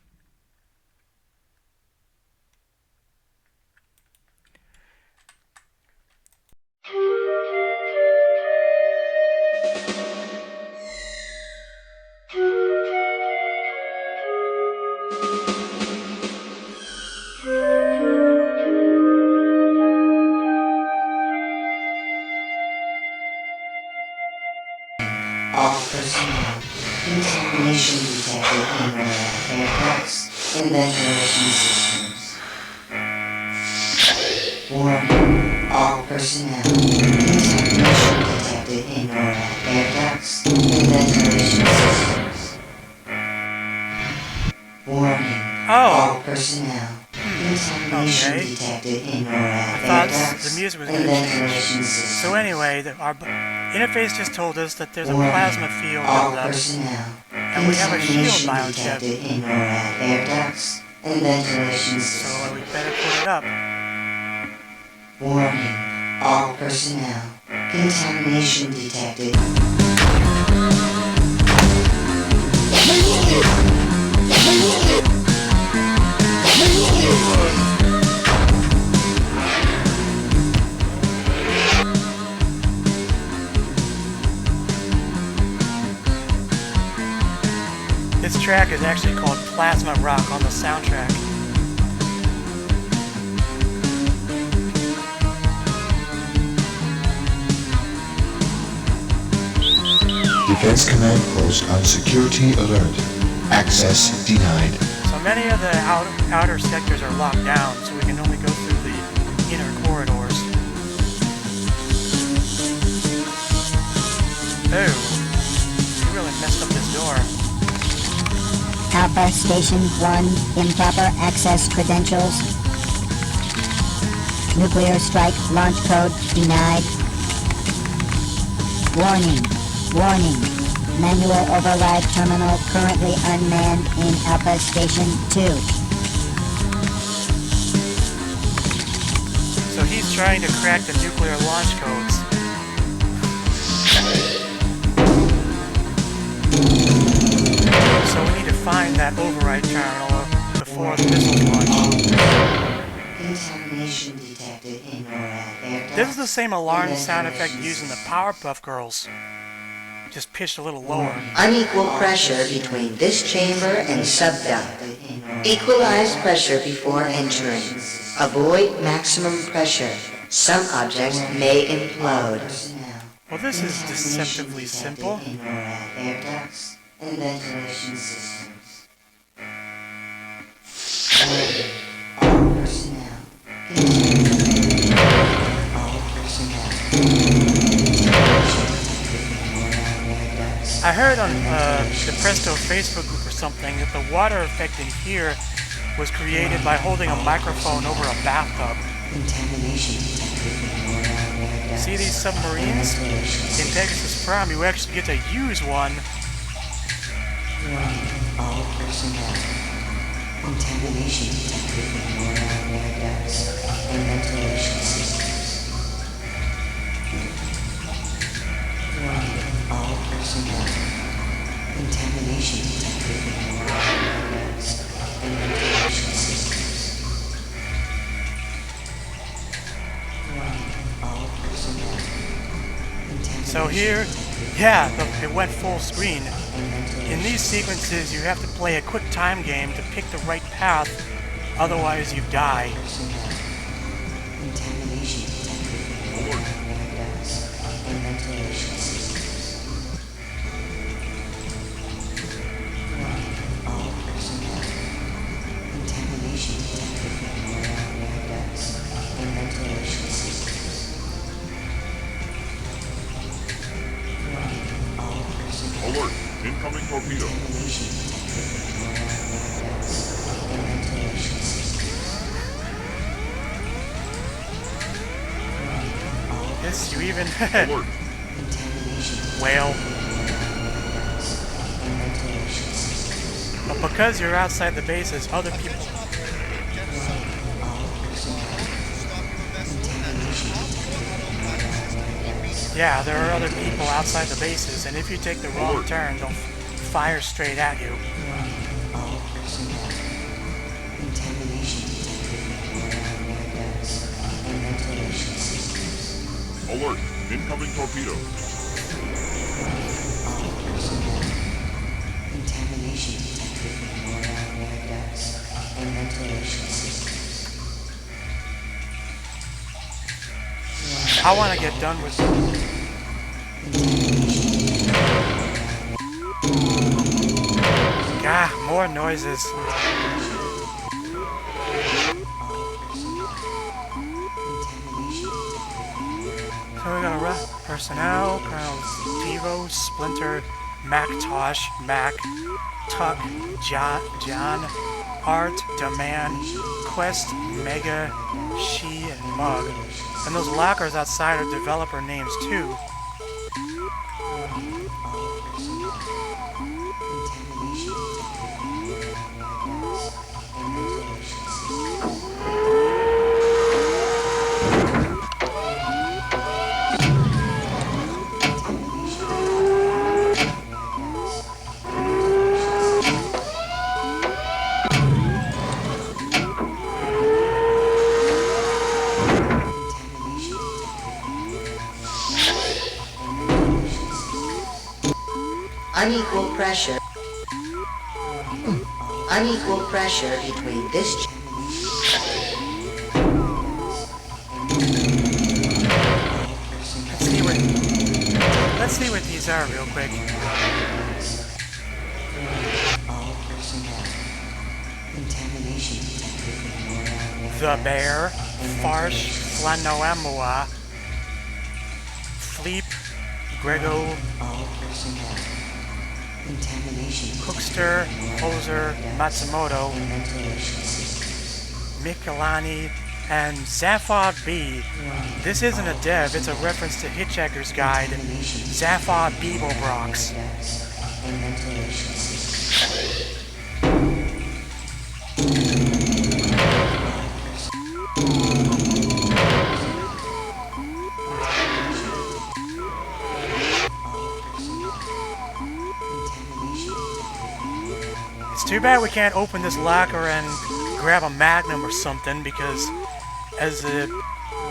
All personnel. Contamination detected in air ducts and ventilation systems. Warning. All personnel. Contamination detected in air ducts and ventilation systems. Warning. All personnel. Contamination detected in air ducts
the music was
and
going to
ventilation
change.
systems.
So anyway, our interface just told us that there's a plasma field built up, and we have a shield biochip.
In air ducts and ventilation systems.
So we better put it up.
Warning. All personnel. Contamination detected.
This track is actually called Plasma Rock on the soundtrack.
Defense Command Post on security alert. Access denied.
So many of the outer sectors are locked down, so we can only go through the inner corridors. Oh, you really messed up this door.
Alpha Station 1, improper access credentials. Nuclear strike launch code denied. Warning. Warning. Manual override terminal currently unmanned in Alpha Station 2.
So he's trying to crack the nuclear launch codes. So we need to find that override terminal before the missile launch.
Contamination detected in air.
This is the same alarm sound effect used in the Powerpuff Girls. Just pitched a little lower.
Unequal pressure between this chamber and subduct. Equalize pressure before entering. Avoid maximum pressure. Some objects may implode.
Well, this is deceptively simple.
Air ducts and ventilation systems. All personnel. All personnel.
I heard on the Presto Facebook group or something that the water effect in here was created by holding a microphone over a bathtub. See these submarines? In Pegasus Prime, you actually get to use one.
All personnel. Contamination detected in NORAD air ducts and ventilation systems. Warning all personnel. Contamination detected in NORAD air ducts and ventilation systems. Warning all personnel.
So here, yeah, it went full screen. In these sequences, you have to play a quick time game to pick the right path, otherwise you die.
Alert! Incoming torpedo.
Yes, you even... Whale. But because you're outside the bases, other people... Yeah, there are other people outside the bases, and if you take the wrong turn, they'll fire straight at you.
Alert! Incoming torpedo.
I want to get done with... Ah, more noises. So we're gonna run personnel, Colonel Devo, Splinter, Macintosh, Mac, Tuck, John, Art, Demand, Quest, Mega, She, and Mug. And those lockers outside are developer names too.
Unequal pressure. Unequal pressure between this.
Let's see what these are real quick. The Bear, Farsh, Flanoamua, Fleep, Grego, Cookster, Hoser, Matsumoto, Michelani, and Zaphod B. This isn't a dev, it's a reference to Hitchhiker's Guide, Zaphod Beeblebrox. It's too bad we can't open this locker and grab a magnum or something, because as a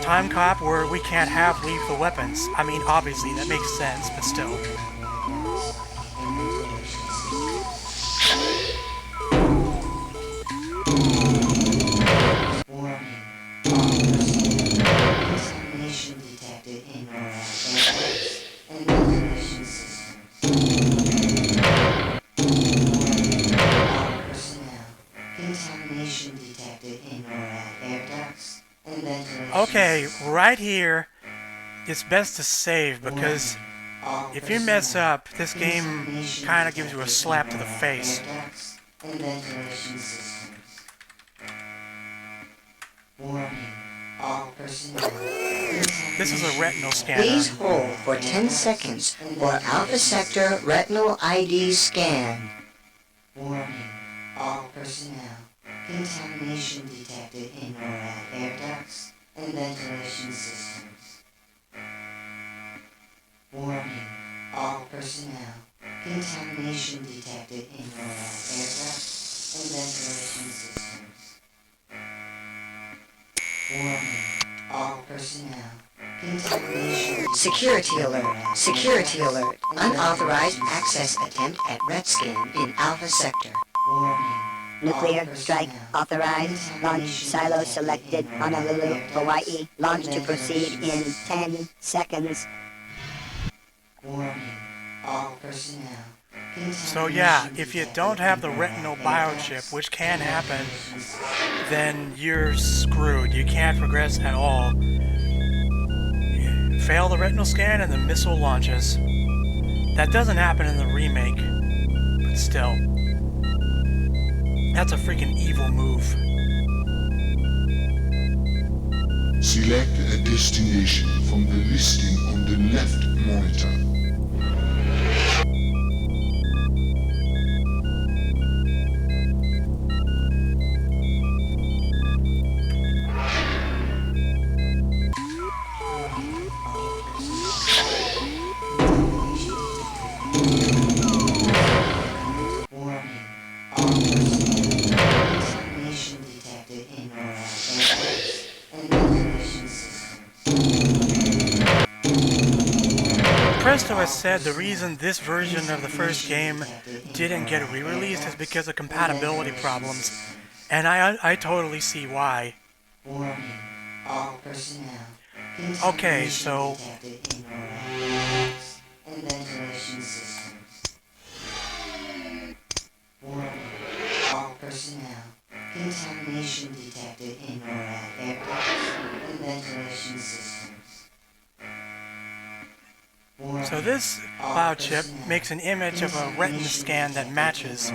time cop, we can't have lethal weapons. I mean, obviously, that makes sense, but still.
Contamination detected in NORAD aircraft and ventilation systems. All personnel. Contamination detected in NORAD air ducts and ventilation.
Okay, right here, it's best to save, because if you mess up, this game kind of gives you a slap to the face.
And ventilation systems. Warning. All personnel.
This is a retinal scanner.
Please hold for 10 seconds for Alpha Sector Retinal ID scan. Warning. personnel. Contamination detected in NORAD air ducts and ventilation systems. Warning, all personnel. Contamination detected in NORAD air ducts and ventilation systems. Warning, all personnel. Contamination. Security alert. Security alert. Unauthorized access attempt at Redskin in Alpha Sector. Warning.
Nuclear strike authorized. Launch silo selected. Honolulu, Hawaii. Launch to proceed in 10 seconds.
Warning. All personnel.
So yeah, if you don't have the retinal biochip, which can happen, then you're screwed. You can't progress at all. Fail the retinal scan and the missile launches. That doesn't happen in the remake, but still. That's a freaking evil move.
Select a destination from the listing on the left monitor.
Presto has said the reason this version of the first game didn't get re-released is because of compatibility problems, and I totally see why. Okay, so...
Contamination detected in NORAD air ducts and ventilation systems.
So this biochip makes an image of a retina scan that matches.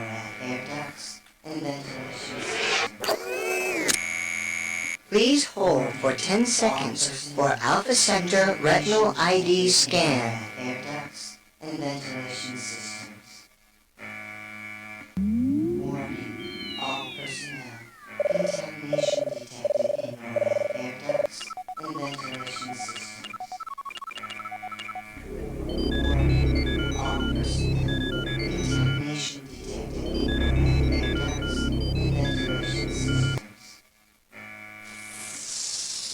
Please hold for 10 seconds for Alpha Sector Retinal ID scan. Air ducts and ventilation systems. Warning, all personnel. Contamination detected in NORAD air ducts and ventilation systems. Warning, all personnel. Contamination detected in NORAD air ducts and ventilation systems.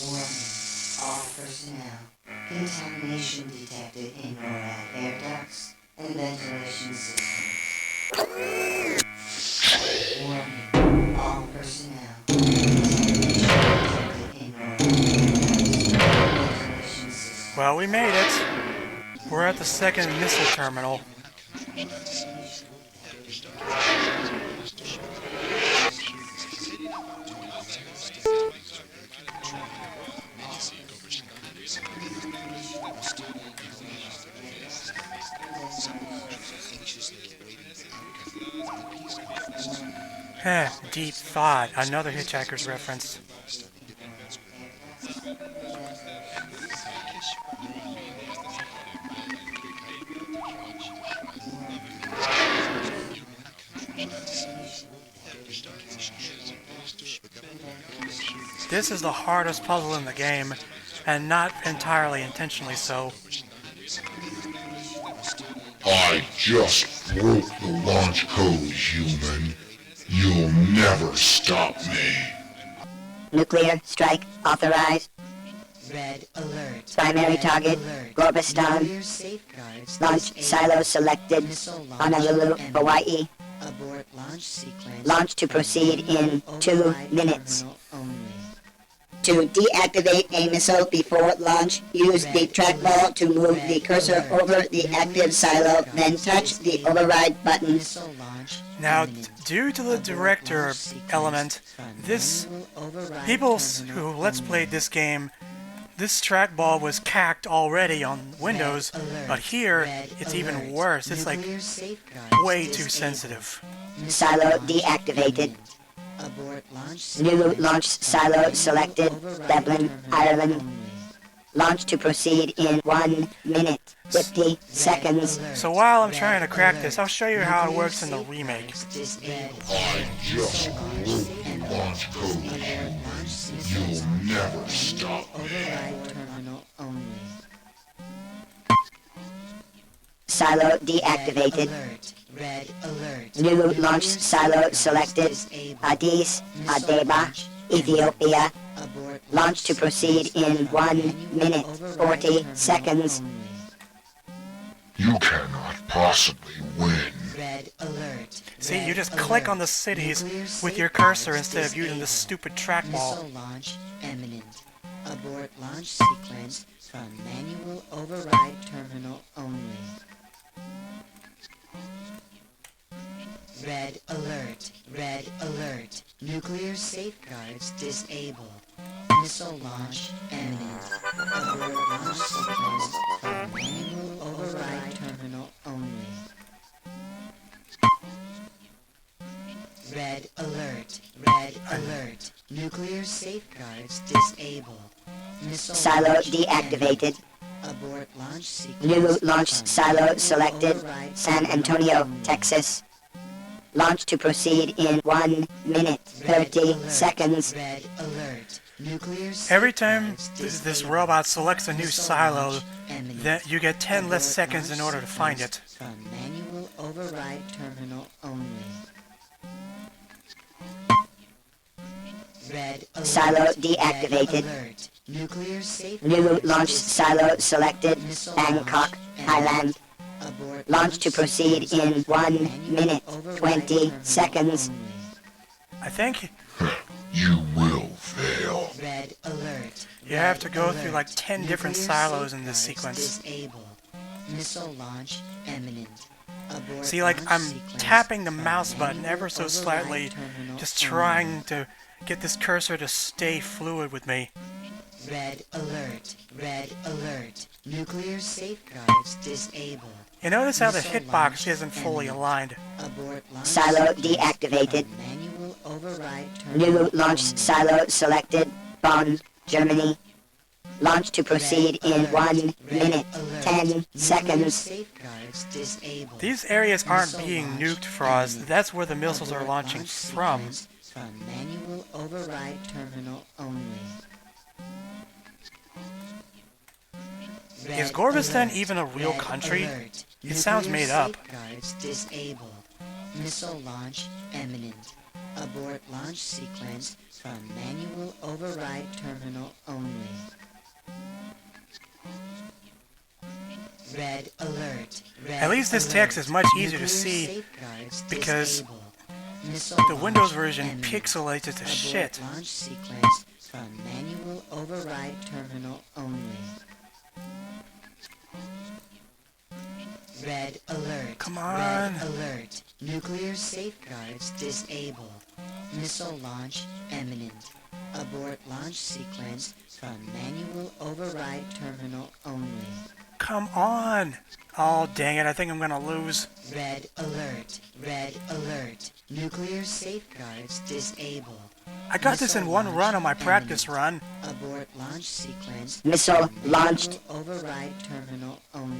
Warning, all personnel. Contamination detected in NORAD air ducts and ventilation systems. Warning, all personnel. Contamination detected in NORAD air ducts and ventilation systems.
Well, we made it. We're at the second missile terminal. Deep thought, another Hitchhiker's reference. This is the hardest puzzle in the game, and not entirely intentionally so.
I just broke the launch code, human. You'll never stop me.
Nuclear strike authorized.
Red alert.
Primary target, Gorbistan.
Nuclear safeguards.
Launch silo selected. Honolulu, Hawaii.
Abort launch sequence.
Launch to proceed in 2 minutes.
Only.
To deactivate a missile before launch, use the trackball to move the cursor over the active silo, then touch the override button.
Now, due to the director element, people who let's play this game, this trackball was cacked already on Windows, but here it's even worse. It's like way too sensitive.
Silo deactivated.
Abort launch
New launch silo selected. Dublin, Ireland.
Launch to proceed in 1 minute, 50 seconds.
So while I'm trying to crack this, I'll show you how it works in the remake.
I just wrote the launch code. You'll never stop me.
Silo deactivated. New launch silo selected. Addis Ababa, Ethiopia. Launch to proceed in 1 minute, 40 seconds.
You cannot possibly win.
See, you just click on the cities with your cursor instead of using the stupid trackball.
Missile launch imminent. Abort launch sequence from manual override terminal only. Red alert. Red alert. Nuclear safeguards disabled. Missile launch imminent. Abort launch sequence from manual override terminal only. Red alert. Red alert. Nuclear safeguards disabled. Missile silo deactivated. Abort launch sequence. New launch silo selected. San Antonio, Texas. Launch to proceed in 1 minute, 30 seconds. Red alert. Nuclear
Every time this robot selects a new silo, then you get 10 less seconds in order to find it.
From manual override terminal only. Red alert. Silo deactivated. Alert. Nuclear safe. New launch silo selected. Bangkok, Thailand. Launch to proceed in 1 minute, 20 seconds.
I think
You will fail.
Red alert.
you have to go through like 10 different silos in this sequence.
Disabled. Missile launch imminent. Abort
See, like,
launch
I'm
sequence
tapping the
from
mouse button
manual
ever so
override
slightly,
terminal
just
only.
trying to get this cursor to stay fluid with me.
Red alert. Red alert. Nuclear safeguards disabled.
You notice how the
Missile
hitbox
launch
isn't fully
imminent.
aligned.
Abort launch silo deactivated. Manual override terminal new launch
only.
silo selected. Bonn, Germany. Launch to proceed in 1 minute, 10 seconds. Safeguards disabled.
These areas aren't being nuked for us. That's where the missiles are launching from.
From manual override terminal only.
Is Gorbistan even a real country?
Alert.
It sounds made up.
Safeguards disabled. Missile launch imminent. Abort launch sequence from manual override terminal only. Red alert. Red
At least this
alert.
text is much easier to
Nuclear
see
safeguards
because
disabled. Missile
the Windows
launch
version
imminent.
pixelates it to
Abort
shit.
launch sequence from manual override terminal only. Red alert.
Come on.
Red alert. Nuclear safeguards disabled. Missile launch imminent. Abort launch sequence from manual override terminal only.
Come on! Oh, dang it, I think I'm gonna lose.
Red alert. Red alert. Nuclear safeguards disabled.
I got this in one run on my practice run.
Abort launch sequence. Missile launched. Override terminal only.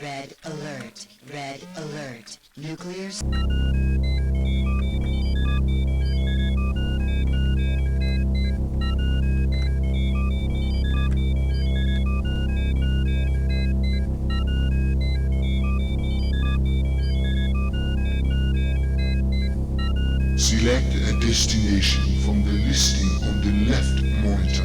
Red alert. Red alert. Nuclear.
Select a destination from the listing on the left monitor.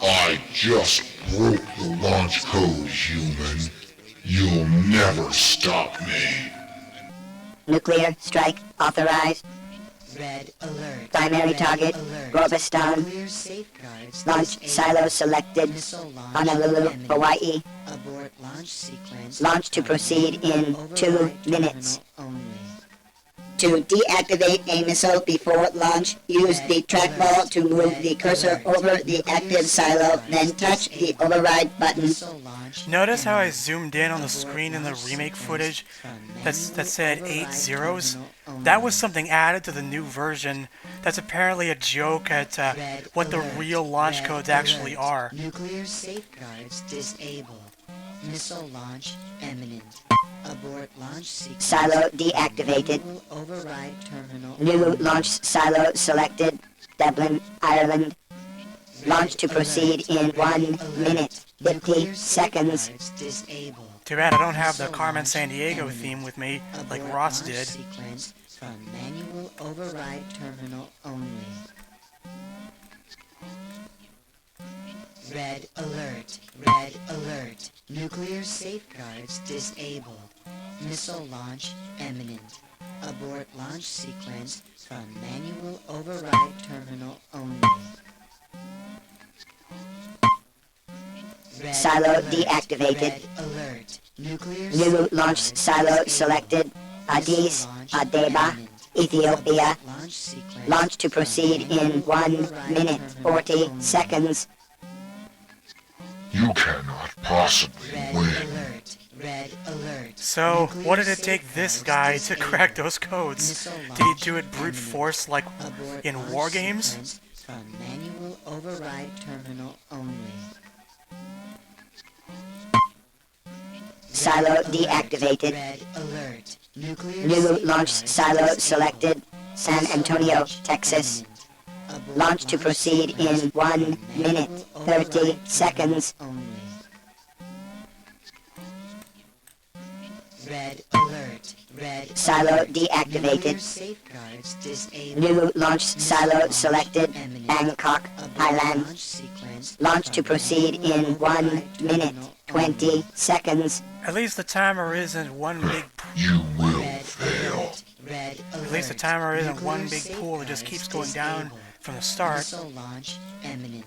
I just broke the launch code, human. You'll never stop me.
Nuclear strike authorized.
Red alert.
Primary target, Gorbistan.
Nuclear safeguards.
Launch silo selected.
Missile launch
Honolulu,
imminent.
Hawaii.
Abort launch sequence.
Launch to proceed in 2 minutes.
Only.
To deactivate a missile before launch, use the trackball to move the cursor over the active silo, then touch the override button.
Notice how I zoomed in on the screen in the remake footage that said 8 zeros? That was something added to the new version. That's apparently a joke at what the real launch codes actually are.
Nuclear safeguards disabled. Missile launch imminent. Abort launch sequence.
Silo deactivated.
Override terminal.
New launch silo selected. Dublin, Ireland. Launch to proceed in 1 minute, 50 seconds.
Disabled.
Too bad I don't have the Carmen Sandiego theme with me, like Ross did.
Sequence from manual override terminal only. Red alert. Red alert. Nuclear safeguards disabled. Missile launch imminent. Abort launch sequence from manual override terminal only. Red
Silo
alert.
deactivated.
Red alert. Nuclear
New launch
safeguards
silo
disabled.
selected. Addis
Missile launch
Ababa,
imminent.
Ethiopia.
Abort launch sequence
Launch to proceed in 1 minute, 40 seconds.
You cannot possibly win.
alert. Red alert.
So, what did it take this guy to crack those codes? Did he do it brute force like in war games?
From manual override terminal only.
Silo deactivated.
Red alert. Nuclear
New launch
safeguards
silo
disabled.
selected. San Antonio, Texas. Launch to proceed in 1 minute, 30 seconds.
Only. Red alert. Red
Silo
alert.
deactivated.
Nuclear safeguards disabled.
New launch silo selected.
Imminent.
Bangkok,
Abort
Thailand.
launch sequence
Launch to
from
proceed
manual
in 1
override
minute,
terminal
20
only.
seconds.
At least the timer isn't one big...
You will
Red
fail.
alert. Red alert.
At least the timer isn't one
Nuclear
big pool that just keeps going
safeguards
down
disabled.
from the start.
Missile launch imminent.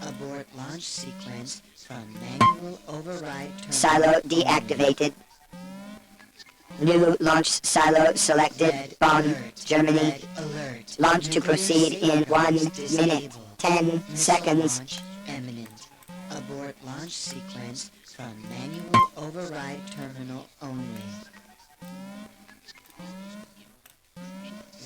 Abort launch sequence from manual override terminal.
Silo deactivated. New launch silo selected.
Red
Bonn,
alert.
Germany.
Red alert.
Launch to
Nuclear
proceed in 1
safeguards
minute,
disabled.
10
Missile
seconds.
launch imminent. Abort launch sequence from manual override terminal only.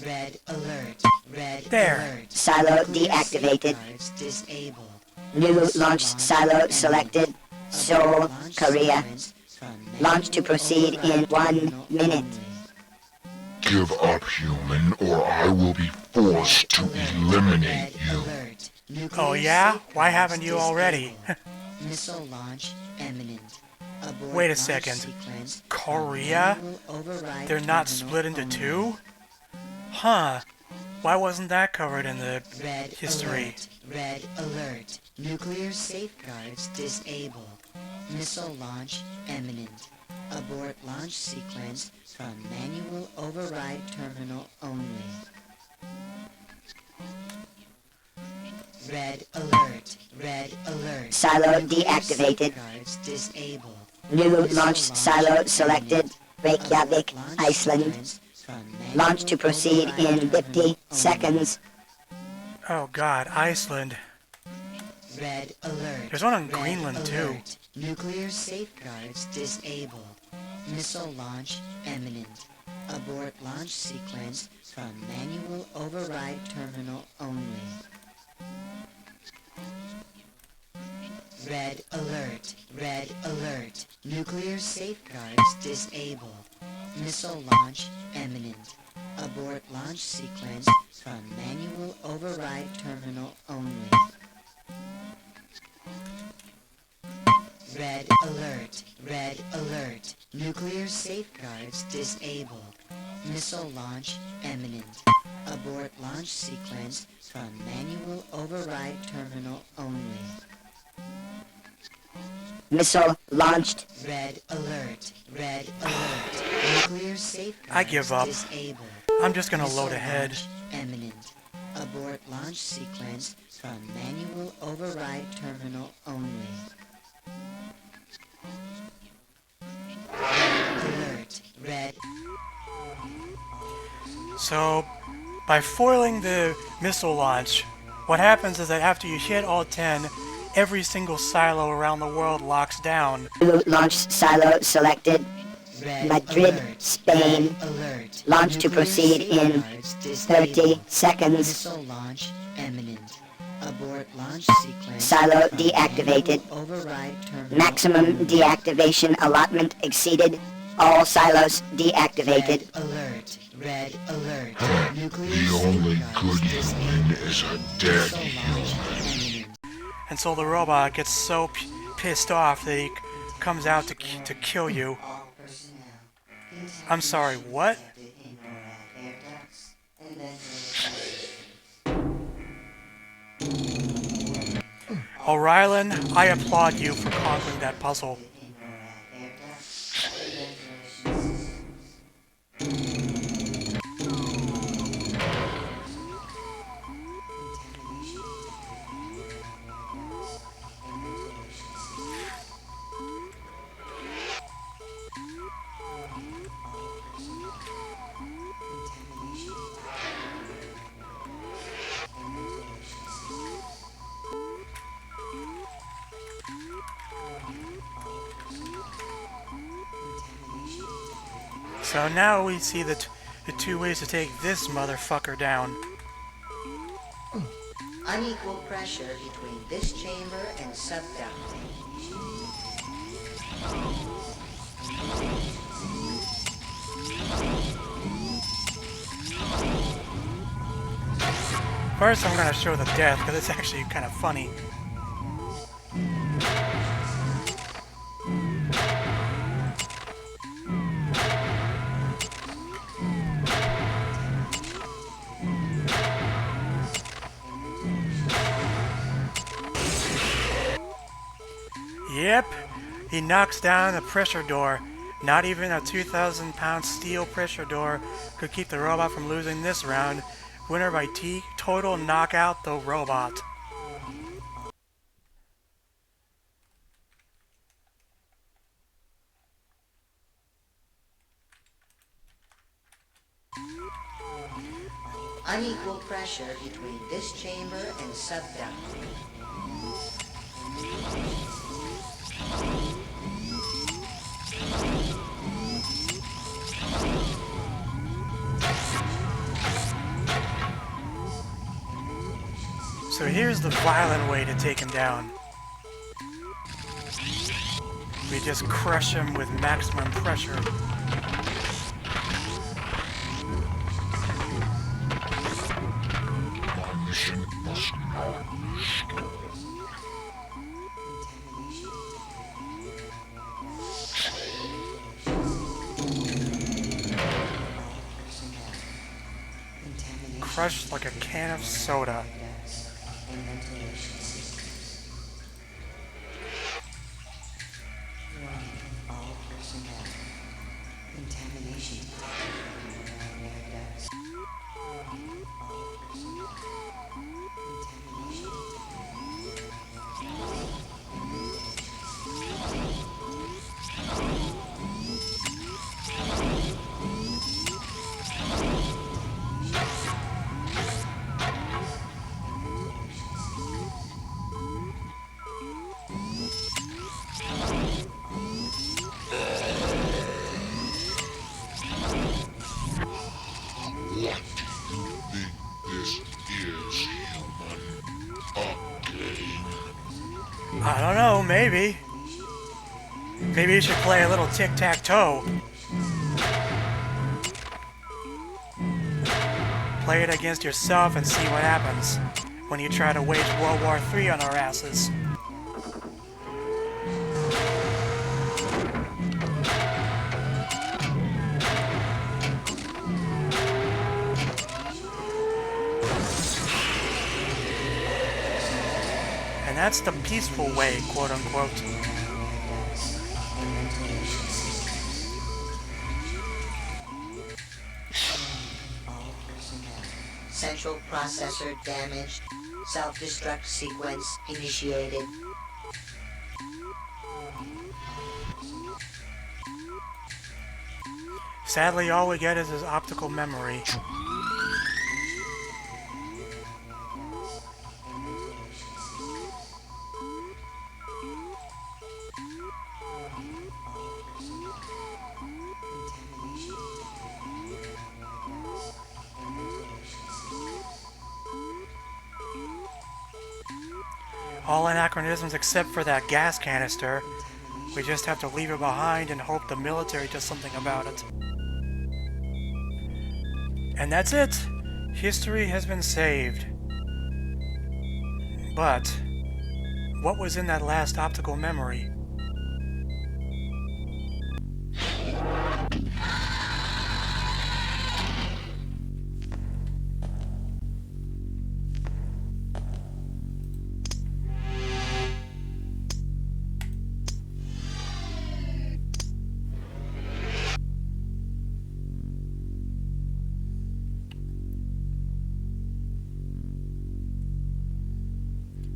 Red alert. Red
There.
alert.
Silo
Nuclear
deactivated.
safeguards disabled.
New
Missile
launch silo
imminent.
selected.
Abort
Seoul,
launch
Korea.
sequence from
Launch to
manual
proceed in
override
1
terminal
minute.
only.
Give up, human, or I will be forced to eliminate you.
Alert. Nuclear
Oh yeah? Why
safeguards
haven't you already?
disabled. Missile launch imminent. Abort
Wait a
launch
second.
sequence from
Korea?
manual override
They're not
terminal
split into
only.
2? Huh. Why wasn't that covered in the
Red
history?
alert. Red alert. Nuclear safeguards disabled. Missile launch imminent. Abort launch sequence from manual override terminal only. Red alert. Red alert.
Silo
Nuclear
deactivated.
safeguards disabled.
New
Missile
launch silo
launch
selected.
imminent.
Reykjavik,
Abort launch
Iceland.
sequence from
Launch to
manual
proceed
override
in
terminal
50
only.
seconds.
Oh god, Iceland.
Red alert.
There's one on
Red
Greenland, too.
alert. Nuclear safeguards disabled. Missile launch imminent. Abort launch sequence from manual override terminal only. Red alert. Red alert. Nuclear safeguards disabled. Missile launch imminent. Abort launch sequence from manual override terminal only. Red alert. Red alert. Nuclear safeguards disabled. Missile launch imminent. Abort launch sequence from manual override terminal only.
Missile launched.
Red alert. Red alert. Nuclear safeguards
I give up.
disabled.
I'm just gonna
Missile
load ahead.
launch imminent. Abort launch sequence from manual override terminal only. Red alert. Red.
So, by foiling the missile launch, what happens is that after you hit all 10, every single silo around the world locks down.
Launch silo selected. Madrid, Spain.
Alert.
Launch to proceed in 30 seconds.
Missile launch imminent. Abort launch sequence.
Silo
from
deactivated.
manual Override terminal
Maximum
only.
deactivation allotment exceeded. All silos deactivated.
Red alert. Red alert. Nuclear
The only good
safeguards
human is a dead
Missile
human.
launch imminent.
And so the robot gets so pissed off that he comes out to kill you. I'm sorry, what? O'Rylan, I applaud you for conquering that puzzle. So now we see the two ways to take this motherfucker down.
Unequal pressure between this chamber and subduct.
First I'm gonna show the death, because it's actually kind of funny. Yep, he knocks down a pressure door. Not even a 2,000-pound steel pressure door could keep the robot from losing this round. Winner by T, total knockout the robot.
Unequal pressure between this chamber and subduct.
So here's the violent way to take him down. We just crush him with maximum pressure.
My mission must not stop.
Crushed like a can of soda. I don't know, maybe. Maybe you should play a little tic-tac-toe. Play it against yourself and see what happens when you try to wage World War III on our asses. And that's the peaceful way, quote-unquote.
Processor damaged. Self-destruct sequence initiated.
Sadly, all we get is his optical memory. All anachronisms except for that gas canister. We just have to leave it behind and hope the military does something about it. And that's it! History has been saved. But what was in that last optical memory?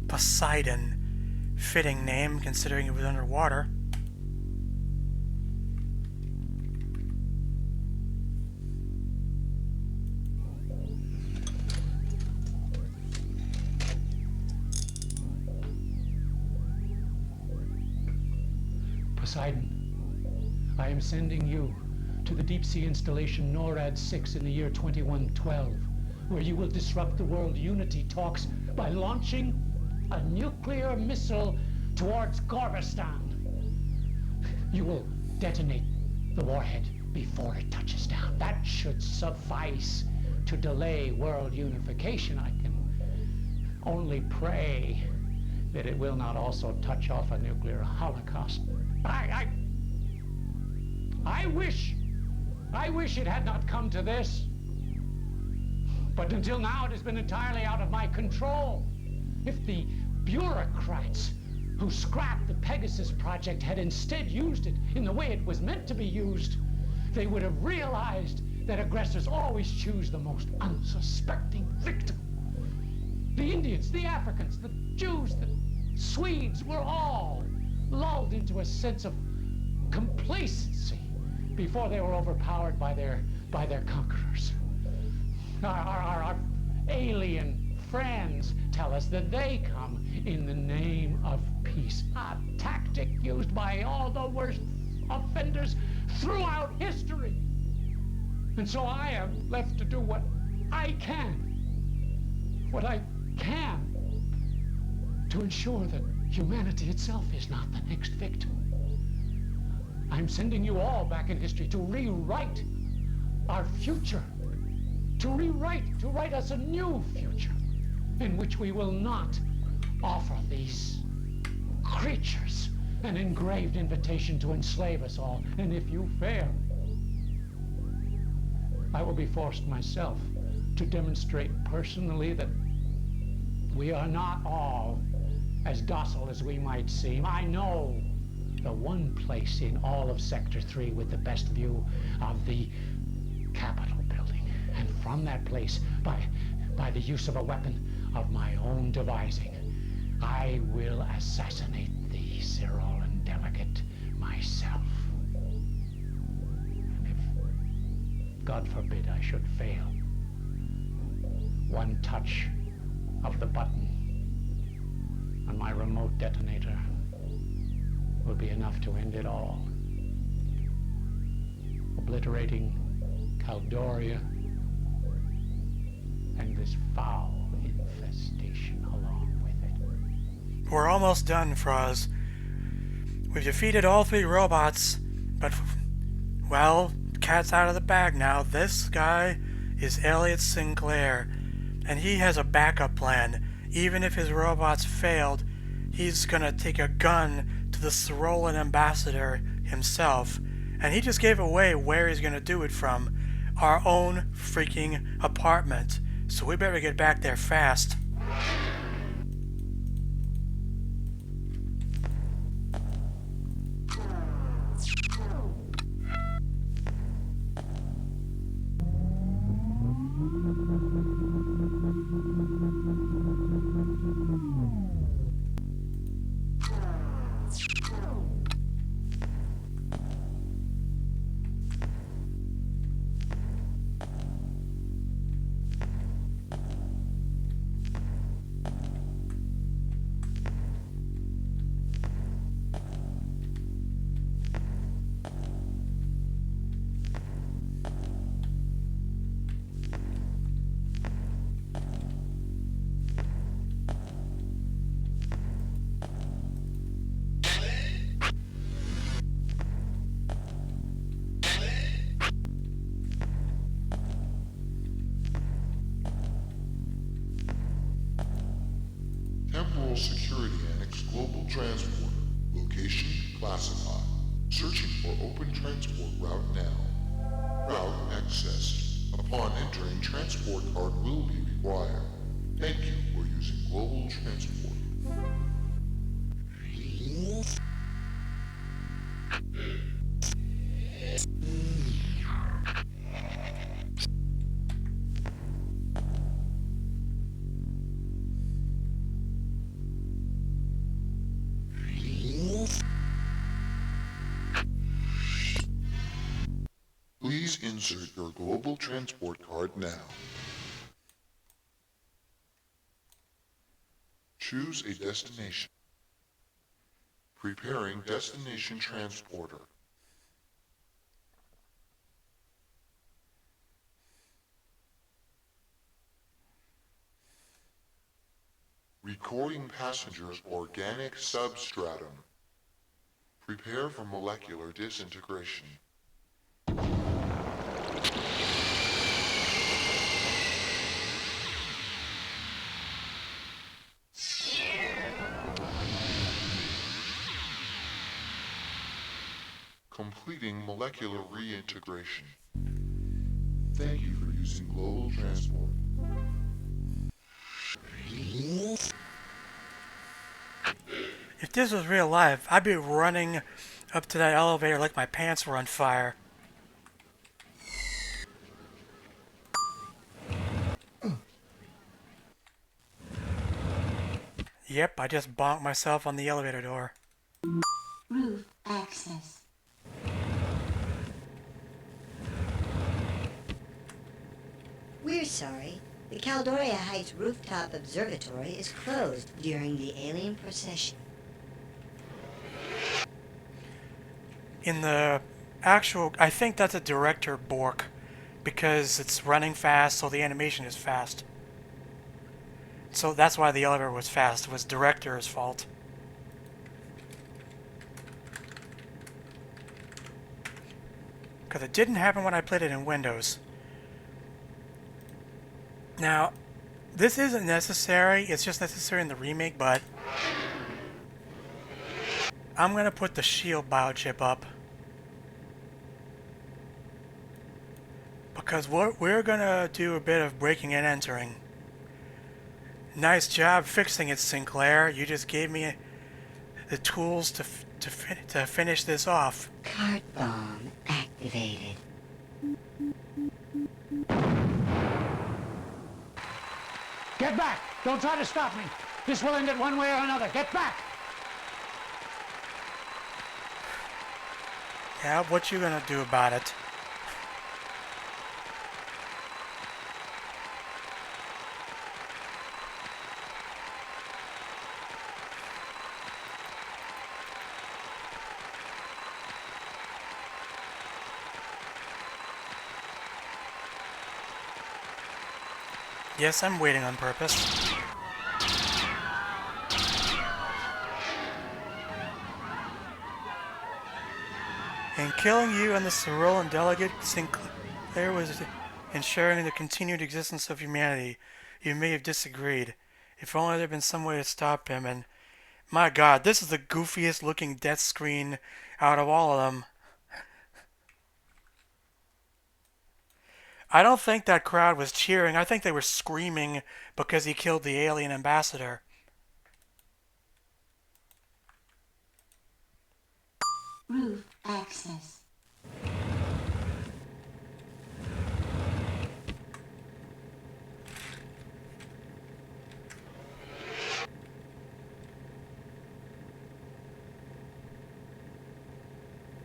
Poseidon. Fitting name, considering it was underwater.
Poseidon, I am sending you to the deep-sea installation NORAD 6 in the year 2112, where you will disrupt the world unity talks by launching a nuclear missile towards Gorbistan. You will detonate the warhead before it touches down. That should suffice to delay world unification. I can only pray that it will not also touch off a nuclear holocaust. I wish it had not come to this. But until now, it has been entirely out of my control. If the bureaucrats who scrapped the Pegasus project had instead used it in the way it was meant to be used, they would have realized that aggressors always choose the most unsuspecting victim. The Indians, the Africans, the Jews, the Swedes were all lulled into a sense of complacency before they were overpowered by their conquerors. Our alien friends tell us that they come in the name of peace, a tactic used by all the worst offenders throughout history. And so I am left to do what I can to ensure that humanity itself is not the next victim. I'm sending you all back in history to rewrite our future, to write us a new future in which we will not offer these creatures an engraved invitation to enslave us all. And if you fail, I will be forced myself to demonstrate personally that we are not all as docile as we might seem. I know the one place in all of Sector 3 with the best view of the Capitol building. And from that place, by the use of a weapon of my own devising, I will assassinate thee, Cyril and Delicate, myself. And if, God forbid, I should fail, one touch of the button on my remote detonator will be enough to end it all, obliterating Caldoria and this foul infestation along with it.
We're almost done, Froz. We've defeated all 3 robots, but, well, cat's out of the bag now. This guy is Elliot Sinclair, and he has a backup plan. Even if his robots failed, he's gonna take a gun to the Cyrolan ambassador himself, and he just gave away where he's gonna do it from. Our own freaking apartment. So we better get back there fast.
Admiral Security Annex Global Transporter. Location classified. Searching for open transport route now. Route accessed. Upon entering, transport card will be required. Thank you for using Global Transport. Please insert your Global Transport card now. Choose a destination. Preparing destination transporter. Recording passengers organic substratum. Prepare for molecular disintegration. Completing molecular reintegration. Thank you for using Global Transport.
If this was real life, I'd be running up to that elevator like my pants were on fire. Yep, I just bonked myself on the elevator door.
Roof access.
We're sorry. The Caldoria Heights Rooftop Observatory is closed during the alien procession.
In the actual, I think that's a director bork, because it's running fast, so the animation is fast. So that's why the elevator was fast. It was director's fault. Because it didn't happen when I played it in Windows. Now, this isn't necessary. It's just necessary in the remake, but I'm going to put the shield biochip up. Because we're going to do a bit of breaking and entering. Nice job fixing it, Sinclair. You just gave me the tools to finish this off.
Cart bomb activated.
Get back! Don't try to stop me. This will end it one way or another. Get back!
Yeah, what you gonna do about it? Yes, I'm waiting on purpose. In killing you and the Cyrillian delegate, Sinclair was ensuring the continued existence of humanity. You may have disagreed. If only there had been some way to stop him, and my god, this is the goofiest looking death screen out of all of them. I don't think that crowd was cheering. I think they were screaming because he killed the alien ambassador.
Roof access.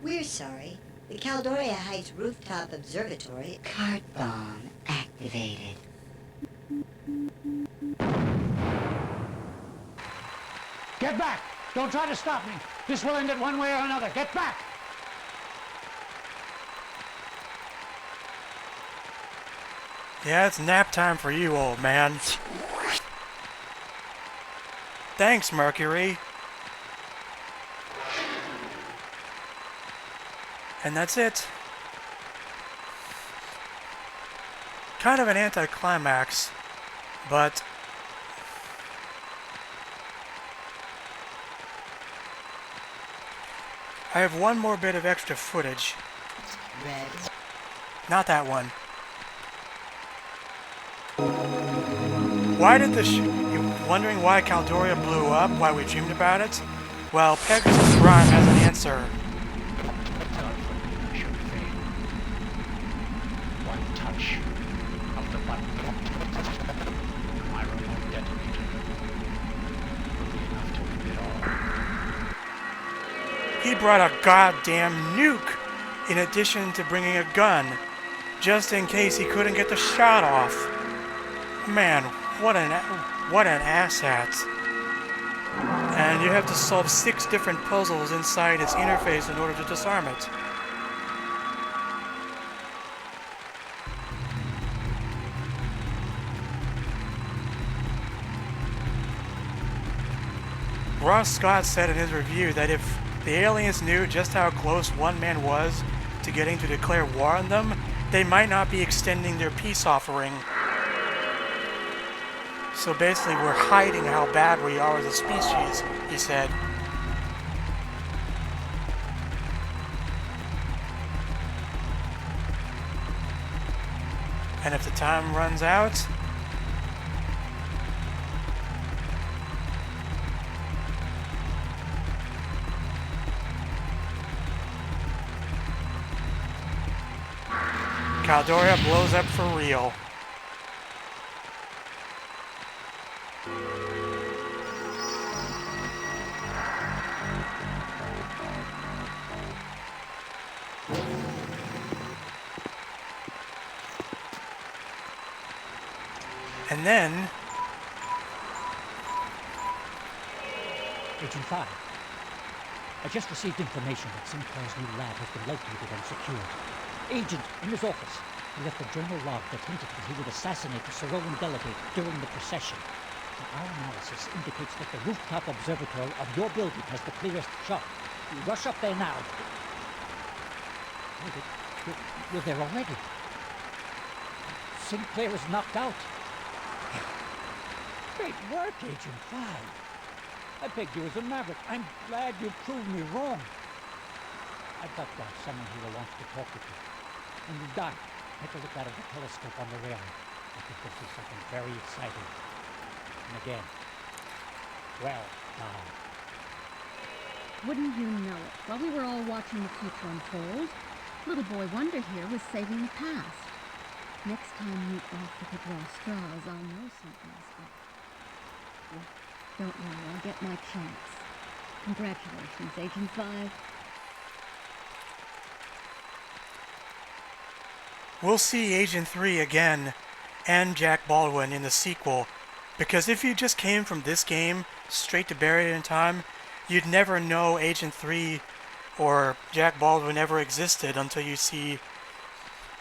We're sorry. The Caldoria Heights Rooftop Observatory cart bomb activated.
Get back! Don't try to stop me. This will end it one way or another. Get back!
Yeah, it's nap time for you, old man. Thanks, Mercury. And that's it. Kind of an anticlimax, but I have one more bit of extra footage.
Red.
Not that one. Why did you wondering why Caldoria blew up? Why we dreamed about it? Well, Pegasus Prime has an answer.
One touch of the button. My remote detonator will be enough to end it all.
He brought a goddamn nuke in addition to bringing a gun, just in case he couldn't get the shot off. Man, what an asshat. And you have to solve 6 different puzzles inside its interface in order to disarm it. Ross Scott said in his review that if the aliens knew just how close one man was to getting to declare war on them, they might not be extending their peace offering. So basically, we're hiding how bad we are as a species, he said. And if the time runs out, Caldoria blows up for real. And then...
Agent 5, I just received information that Sinclair's new lab has been located and secured. Agent, in his office, he left a journal log that hinted that he would assassinate the Sarolan delegate during the procession. Now, our analysis indicates that the rooftop observatory of your building has the clearest shot. You rush up there now. Oh, you're there already. Sinclair is knocked out. Great work, Agent 5. I pegged you as a maverick. I'm glad you proved me wrong. I've got someone here who wants to talk with you. When you're done, take a look out of the telescope on the railing. I think this is something very exciting. And again, well done.
Wouldn't you know it? While we were all watching the future unfold, little boy Wonder here was saving the past. Next time you offer to draw straws, I'll know something's up. Well, don't worry, I'll get my chance. Congratulations, Agent 5.
We'll see Agent 3 again, and Jack Baldwin in the sequel, because if you just came from this game straight to Buried in Time, you'd never know Agent 3 or Jack Baldwin ever existed until you see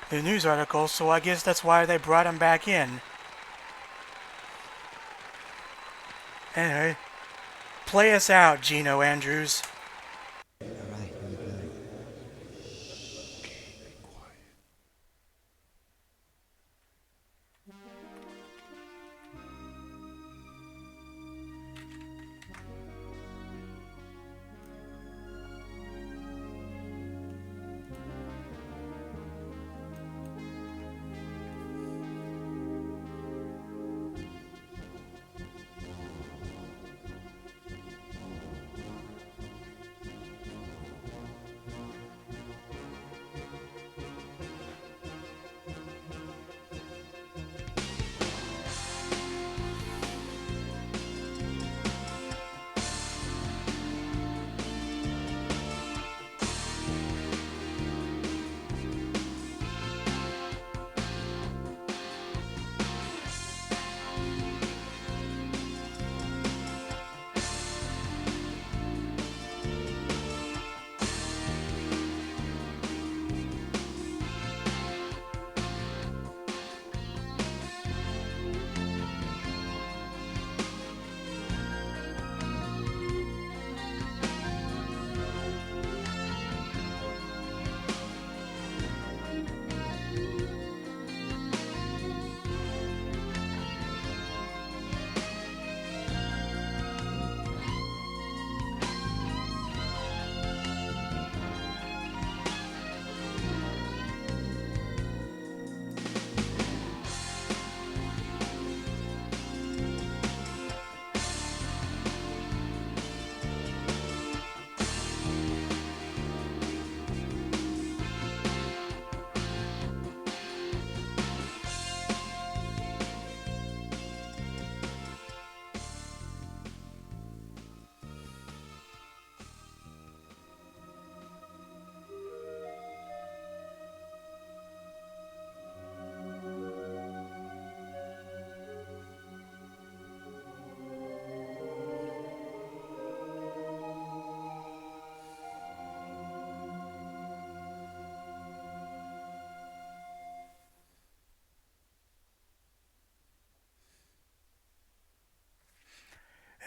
the news article, so I guess that's why they brought him back in. Anyway, play us out, Gino Andrews.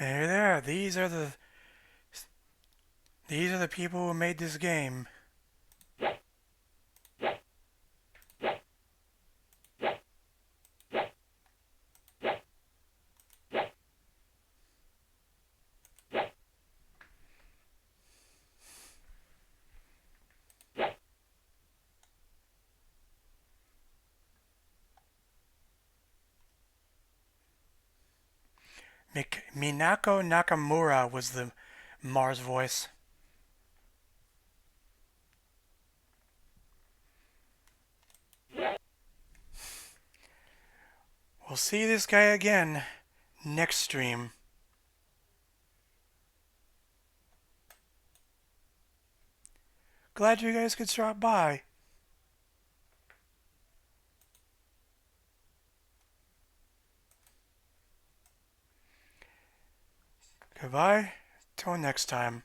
Hey there, these are the people who made this game. Minako Nakamura was the Mars voice. We'll see this guy again next stream. Glad you guys could stop by. Goodbye, till next time.